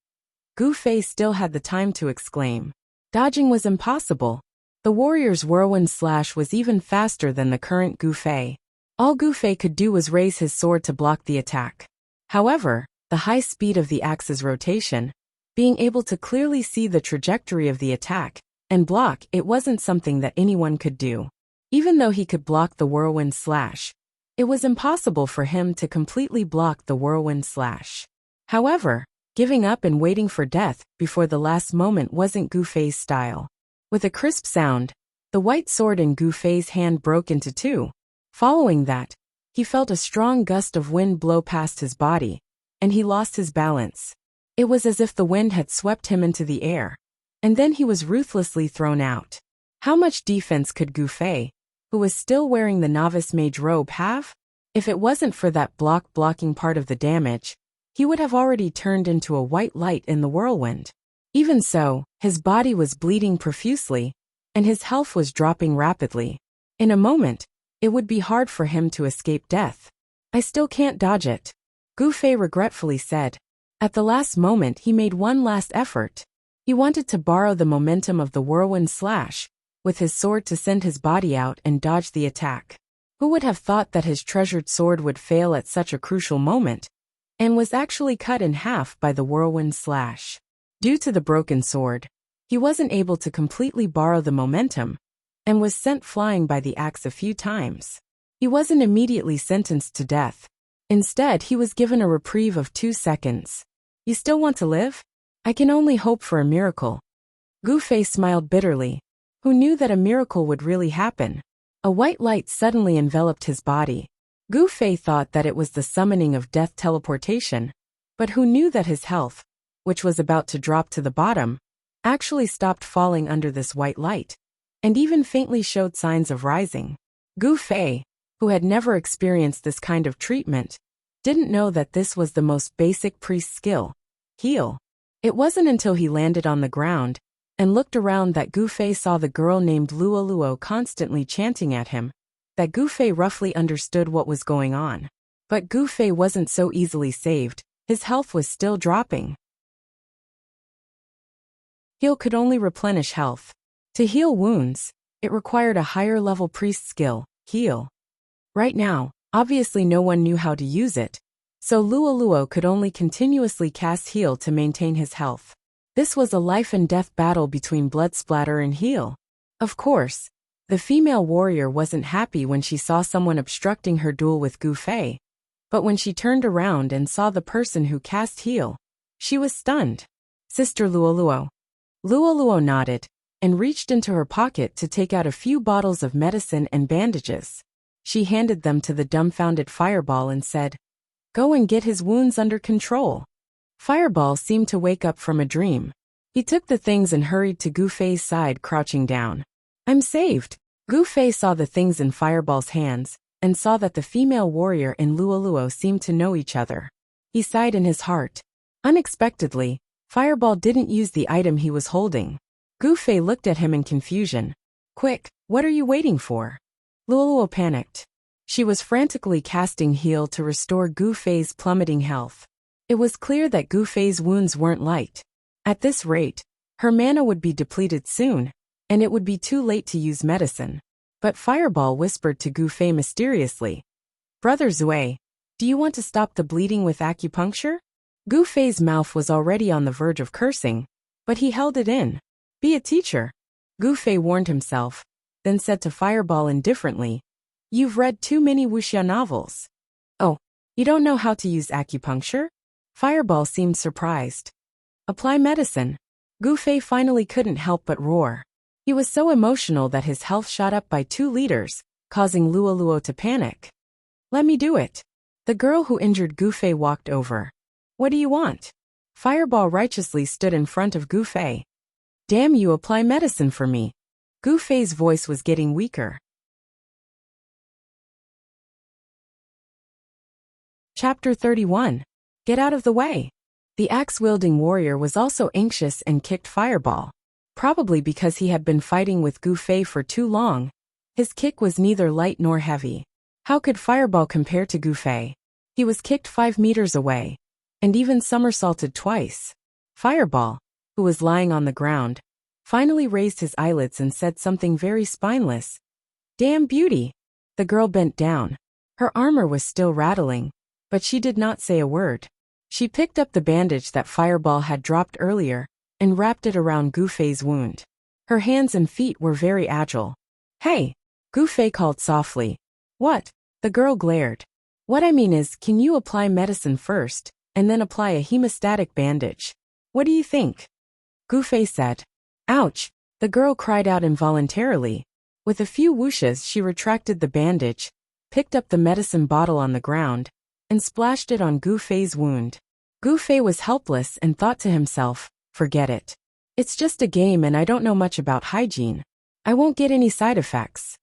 Gu Fei still had the time to exclaim. Dodging was impossible. The warrior's whirlwind slash was even faster than the current Gu Fei. All Gu Fei could do was raise his sword to block the attack. However, the high speed of the axe's rotation, being able to clearly see the trajectory of the attack and block it wasn't something that anyone could do. Even though he could block the whirlwind slash, it was impossible for him to completely block the whirlwind slash. However, giving up and waiting for death before the last moment wasn't Gu Fei's style. With a crisp sound, the white sword in Gu Fei's hand broke into two. Following that, he felt a strong gust of wind blow past his body, and he lost his balance. It was as if the wind had swept him into the air, and then he was ruthlessly thrown out. How much defense could Gu Fei, who was still wearing the novice mage robe, have? If it wasn't for that blocking part of the damage, he would have already turned into a white light in the whirlwind. Even so, his body was bleeding profusely, and his health was dropping rapidly. In a moment, it would be hard for him to escape death. I still can't dodge it, Gu Fei regretfully said. At the last moment he made one last effort. He wanted to borrow the momentum of the whirlwind slash with his sword to send his body out and dodge the attack. Who would have thought that his treasured sword would fail at such a crucial moment, and was actually cut in half by the whirlwind slash. Due to the broken sword, he wasn't able to completely borrow the momentum, and was sent flying by the axe a few times. He wasn't immediately sentenced to death. Instead, he was given a reprieve of 2 seconds. You still want to live? I can only hope for a miracle. Gu Fei smiled bitterly. Who knew that a miracle would really happen? A white light suddenly enveloped his body. Gu Fei thought that it was the summoning of death teleportation, but who knew that his health, which was about to drop to the bottom, actually stopped falling under this white light, and even faintly showed signs of rising. Gu Fei, who had never experienced this kind of treatment, didn't know that this was the most basic priest skill, heal. It wasn't until he landed on the ground and looked around that Gu Fei saw the girl named Luo Luo constantly chanting at him, that Gu Fei roughly understood what was going on. But Gu Fei wasn't so easily saved, his health was still dropping. Heal could only replenish health. To heal wounds, it required a higher level priest skill, heal. Right now, obviously no one knew how to use it, so Luo Luo could only continuously cast heal to maintain his health. This was a life and death battle between blood splatter and heal. Of course, the female warrior wasn't happy when she saw someone obstructing her duel with Gu Fei, but when she turned around and saw the person who cast heal, she was stunned. Sister Luo Luo. Luo Luo nodded and reached into her pocket to take out a few bottles of medicine and bandages. She handed them to the dumbfounded Fireball and said, "Go and get his wounds under control." Fireball seemed to wake up from a dream. He took the things and hurried to Gu Fei's side, crouching down. "I'm saved." Gu Fei saw the things in Fireball's hands and saw that the female warrior and Luo Luo seemed to know each other. He sighed in his heart. Unexpectedly, Fireball didn't use the item he was holding. Gu Fei looked at him in confusion. "Quick, what are you waiting for?" Luo Luo panicked. She was frantically casting heal to restore Gu Fei's plummeting health. It was clear that Gu Fei's wounds weren't light. At this rate, her mana would be depleted soon, and it would be too late to use medicine. But Fireball whispered to Gu Fei mysteriously, "Brother Zui, do you want to stop the bleeding with acupuncture?" Gu Fei's mouth was already on the verge of cursing, but he held it in. "Be a teacher," Gu Fei warned himself, then said to Fireball indifferently, "You've read too many Wuxia novels. Oh, you don't know how to use acupuncture?" Fireball seemed surprised. "Apply medicine." Gu Fei finally couldn't help but roar. He was so emotional that his health shot up by 2 liters, causing Luo Luo to panic. "Let me do it." The girl who injured Gu Fei walked over. "What do you want?" Fireball righteously stood in front of Gu Fei. "Damn you, apply medicine for me." Gu Fei's voice was getting weaker. Chapter 31. Get out of the way. The axe-wielding warrior was also anxious and kicked Fireball. Probably because he had been fighting with Gu Fei for too long, his kick was neither light nor heavy. How could Fireball compare to Gu Fei? He was kicked 5 meters away, and even somersaulted twice. Fireball, who was lying on the ground, finally raised his eyelids and said something very spineless. "Damn beauty." The girl bent down. Her armor was still rattling, but she did not say a word. She picked up the bandage that Fireball had dropped earlier and wrapped it around Gu Fei's wound. Her hands and feet were very agile. "Hey!" Gu Fei called softly. "What?" The girl glared. "What I mean is, can you apply medicine first, and then apply a hemostatic bandage? What do you think?" Gu Fei said. "Ouch!" The girl cried out involuntarily. With a few whooshes she retracted the bandage, picked up the medicine bottle on the ground, and splashed it on Gu Fei's wound. Gu Fei was helpless and thought to himself, "Forget it. It's just a game and I don't know much about hygiene. I won't get any side effects."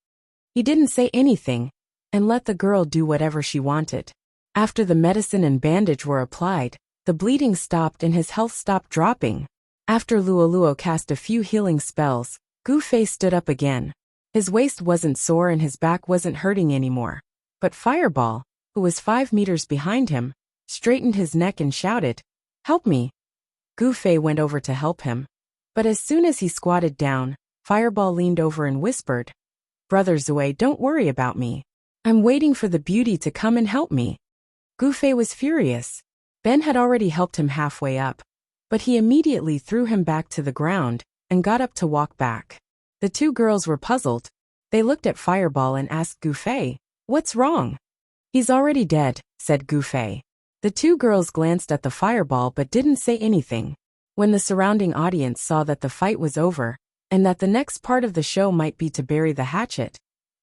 He didn't say anything, and let the girl do whatever she wanted. After the medicine and bandage were applied, the bleeding stopped and his health stopped dropping. After Luo Luo cast a few healing spells, Gu Fei stood up again. His waist wasn't sore and his back wasn't hurting anymore. But Fireball, who was 5 meters behind him, straightened his neck and shouted, "Help me." Gu Fei went over to help him. But as soon as he squatted down, Fireball leaned over and whispered, "Brother Zui, don't worry about me. I'm waiting for the beauty to come and help me." Gu Fei was furious. Ben had already helped him halfway up, but he immediately threw him back to the ground and got up to walk back. The 2 girls were puzzled. They looked at Fireball and asked Gu Fei, "What's wrong?" "He's already dead," said Gu Fei. The 2 girls glanced at the Fireball but didn't say anything. When the surrounding audience saw that the fight was over, and that the next part of the show might be to bury the hatchet.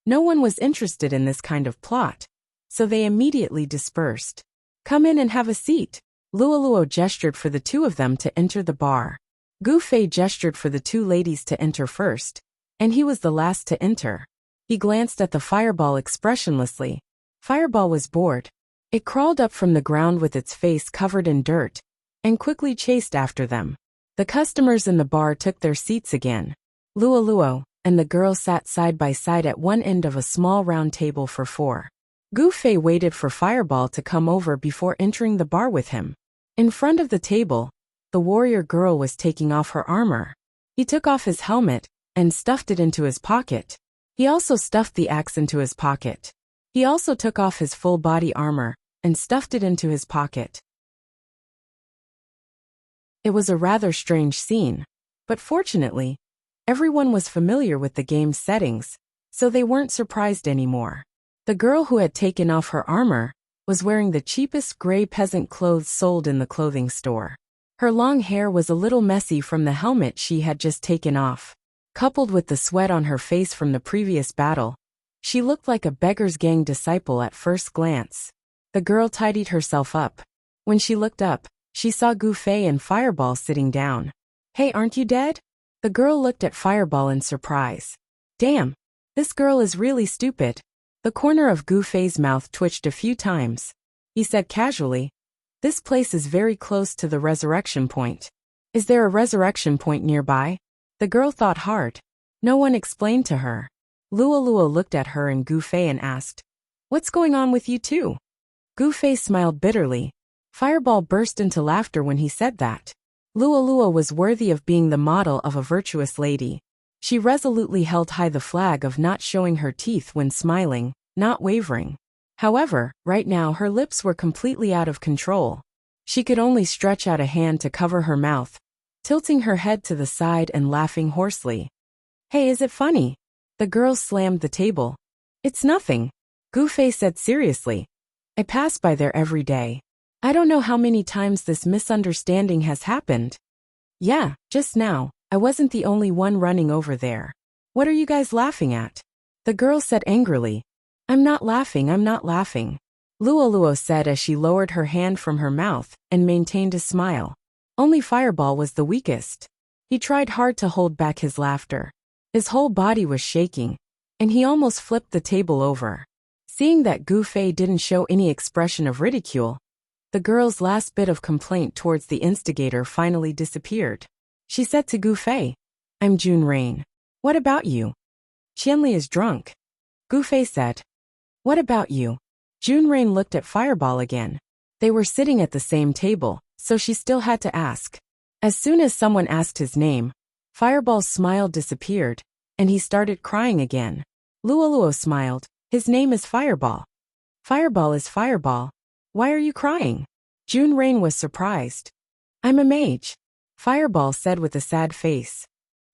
No one was interested in this kind of plot, so they immediately dispersed. Come in and have a seat. Luoluo gestured for the two of them to enter the bar. Gu Fei gestured for the two ladies to enter first, and he was the last to enter. He glanced at the fireball expressionlessly. Fireball was bored. It crawled up from the ground with its face covered in dirt, and quickly chased after them. The customers in the bar took their seats again. Luoluo and the girl sat side by side at one end of a small round table for four. Gu Fei waited for Fireball to come over before entering the bar with him. In front of the table, the warrior girl was taking off her armor. He took off his helmet and stuffed it into his pocket. He also stuffed the axe into his pocket. He also took off his full body armor and stuffed it into his pocket. It was a rather strange scene, but fortunately, everyone was familiar with the game's settings, so they weren't surprised anymore. The girl who had taken off her armor was wearing the cheapest gray peasant clothes sold in the clothing store. Her long hair was a little messy from the helmet she had just taken off. Coupled with the sweat on her face from the previous battle, she looked like a beggar's gang disciple at first glance. The girl tidied herself up. When she looked up, she saw Gu Fei and Fireball sitting down. Hey, aren't you dead? The girl looked at Fireball in surprise. Damn, this girl is really stupid. The corner of Gu Fei's mouth twitched a few times. He said casually, this place is very close to the resurrection point. Is there a resurrection point nearby? The girl thought hard. No one explained to her. Luoluo looked at her and Gu Fei and asked, what's going on with you two? Gu Fei smiled bitterly. Fireball burst into laughter when he said that. Luoluo was worthy of being the model of a virtuous lady. She resolutely held high the flag of not showing her teeth when smiling, not wavering. However, right now her lips were completely out of control. She could only stretch out a hand to cover her mouth, tilting her head to the side and laughing hoarsely. Hey, is it funny? The girl slammed the table. It's nothing, Gu Fei said seriously. I pass by there every day. I don't know how many times this misunderstanding has happened. Yeah, just now, I wasn't the only one running over there. What are you guys laughing at? The girl said angrily. I'm not laughing. Luoluo said as she lowered her hand from her mouth and maintained a smile. Only Fireball was the weakest. He tried hard to hold back his laughter. His whole body was shaking, and he almost flipped the table over. Seeing that Gu Fei didn't show any expression of ridicule, the girl's last bit of complaint towards the instigator finally disappeared. She said to Gu Fei, I'm June Rain. What about you? Qianli is drunk. Gu Fei said. What about you? June Rain looked at Fireball again. They were sitting at the same table, so she still had to ask. As soon as someone asked his name, Fireball's smile disappeared, and he started crying again. Luoluo smiled. His name is Fireball. Fireball is Fireball. Why are you crying? June Rain was surprised. I'm a mage, Fireball said with a sad face.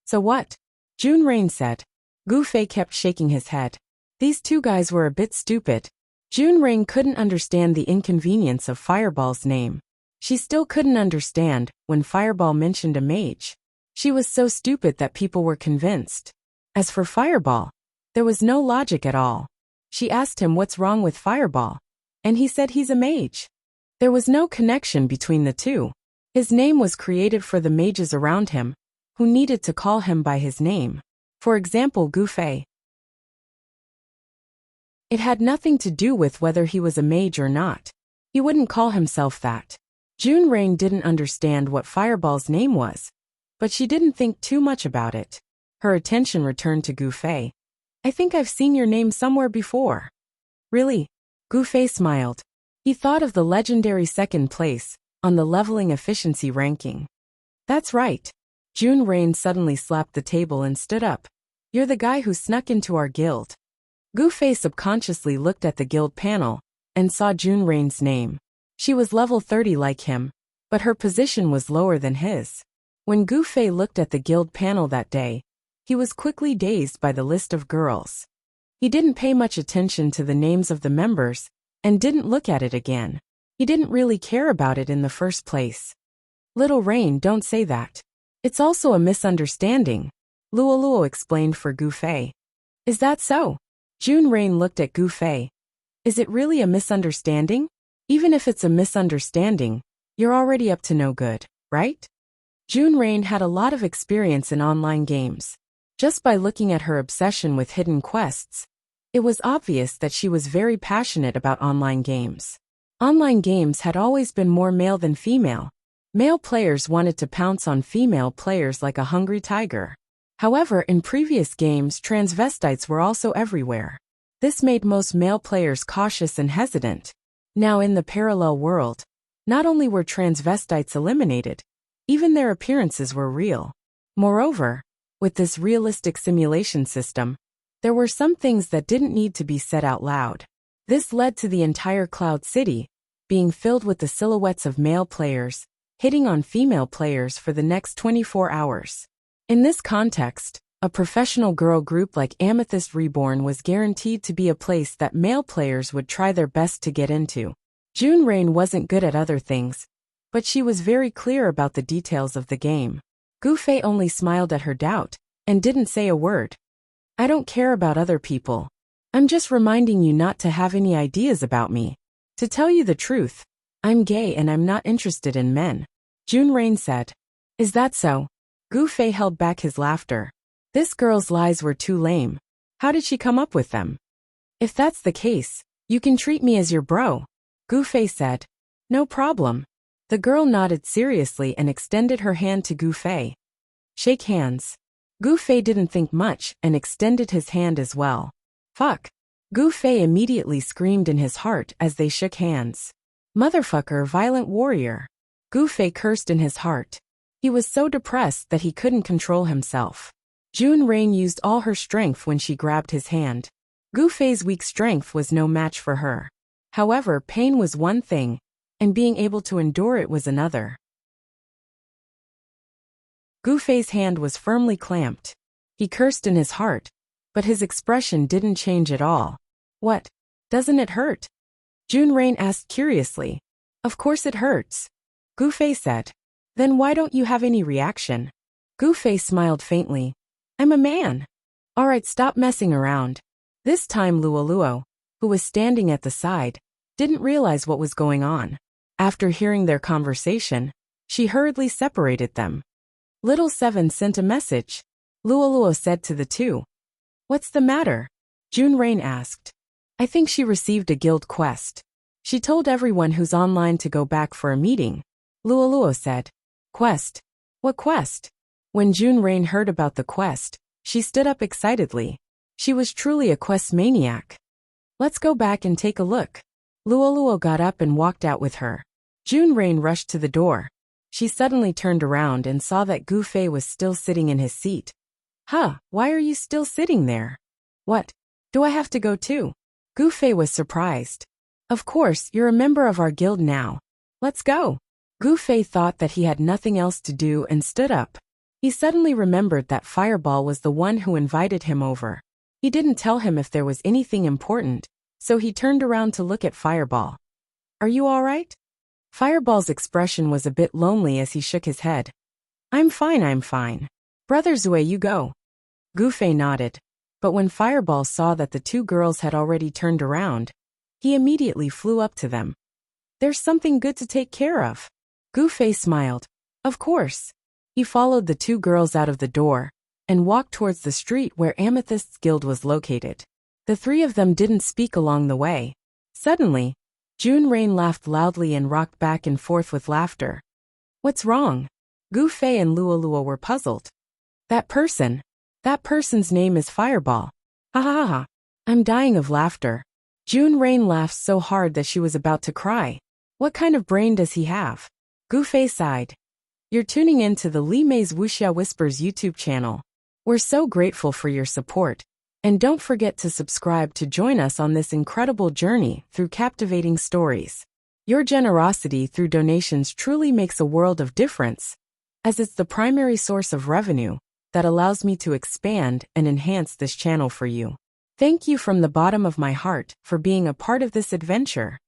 So what? June Rain said. Gu Fei kept shaking his head. These two guys were a bit stupid. June Rain couldn't understand the inconvenience of Fireball's name. She still couldn't understand when Fireball mentioned a mage. She was so stupid that people were convinced. As for Fireball, there was no logic at all. She asked him what's wrong with Fireball, and he said he's a mage. There was no connection between the two. His name was created for the mages around him, who needed to call him by his name. For example, Gu Fei. It had nothing to do with whether he was a mage or not. He wouldn't call himself that. June Rain didn't understand what Fireball's name was, but she didn't think too much about it. Her attention returned to Gu Fei. I think I've seen your name somewhere before. Really? Gu Fei smiled. He thought of the legendary second place on the leveling efficiency ranking. That's right. June Rain suddenly slapped the table and stood up. You're the guy who snuck into our guild. Gu Fei subconsciously looked at the guild panel and saw June Rain's name. She was level 30 like him, but her position was lower than his. When Gu Fei looked at the guild panel that day, he was quickly dazed by the list of girls. He didn't pay much attention to the names of the members and didn't look at it again. He didn't really care about it in the first place. Little Rain, don't say that. It's also a misunderstanding. Luo explained for Gu Fei. Is that so? June Rain looked at Gu Fei. Is it really a misunderstanding? Even if it's a misunderstanding, you're already up to no good, right? June Rain had a lot of experience in online games. Just by looking at her obsession with hidden quests, it was obvious that she was very passionate about online games. Online games had always been more male than female. Male players wanted to pounce on female players like a hungry tiger. However, in previous games, transvestites were also everywhere. This made most male players cautious and hesitant. Now in the parallel world, not only were transvestites eliminated, even their appearances were real. Moreover, with this realistic simulation system, there were some things that didn't need to be said out loud. This led to the entire Cloud City being filled with the silhouettes of male players, hitting on female players for the next 24 hours. In this context, a professional girl group like Amethyst Reborn was guaranteed to be a place that male players would try their best to get into. June Rain wasn't good at other things, but she was very clear about the details of the game. Gu Fei only smiled at her doubt and didn't say a word. I don't care about other people. I'm just reminding you not to have any ideas about me. To tell you the truth, I'm gay and I'm not interested in men. June Rain said. Is that so? Gu Fei held back his laughter. This girl's lies were too lame. How did she come up with them? If that's the case, you can treat me as your bro, Gu Fei said. No problem. The girl nodded seriously and extended her hand to Gu Fei. Shake hands. Gu Fei didn't think much and extended his hand as well. Fuck. Gu Fei immediately screamed in his heart as they shook hands. Motherfucker, violent warrior. Gu Fei cursed in his heart. He was so depressed that he couldn't control himself. June Rain used all her strength when she grabbed his hand. Gu Fei's weak strength was no match for her. However, pain was one thing, and being able to endure it was another. Gu Fei's hand was firmly clamped. He cursed in his heart, but his expression didn't change at all. What? Doesn't it hurt? June Rain asked curiously. Of course it hurts, Gu Fei said. Then why don't you have any reaction? Gu Fei smiled faintly. I'm a man. Alright, stop messing around. This time Luo, who was standing at the side, didn't realize what was going on. After hearing their conversation, she hurriedly separated them. Little Seven sent a message, Luo said to the two. What's the matter? June Rain asked. I think she received a guild quest. She told everyone who's online to go back for a meeting, Luo said. Quest? What quest? When June Rain heard about the quest, she stood up excitedly. She was truly a quest maniac. Let's go back and take a look. Luo got up and walked out with her. June Rain rushed to the door. She suddenly turned around and saw that Gu Fei was still sitting in his seat. Huh, why are you still sitting there? What? Do I have to go too? Gu Fei was surprised. Of course, you're a member of our guild now. Let's go. Gu Fei thought that he had nothing else to do and stood up. He suddenly remembered that Fireball was the one who invited him over. He didn't tell him if there was anything important, so he turned around to look at Fireball. Are you all right? Fireball's expression was a bit lonely as he shook his head. I'm fine. Brother Zue, you go. Gu Fei nodded, but when Fireball saw that the two girls had already turned around, he immediately flew up to them. There's something good to take care of. Gu Fei smiled. Of course. He followed the two girls out of the door and walked towards the street where Amethyst's guild was located. The three of them didn't speak along the way. Suddenly, June Rain laughed loudly and rocked back and forth with laughter. What's wrong? Gu Fei and Luo were puzzled. That person's name is Fireball. Ha ha ha ha. I'm dying of laughter. June Rain laughed so hard that she was about to cry. What kind of brain does he have? Gu Fei sighed. You're tuning in to the Li Mei's Wuxia Whispers YouTube channel. We're so grateful for your support. And don't forget to subscribe to join us on this incredible journey through captivating stories. Your generosity through donations truly makes a world of difference, as it's the primary source of revenue that allows me to expand and enhance this channel for you. Thank you from the bottom of my heart for being a part of this adventure.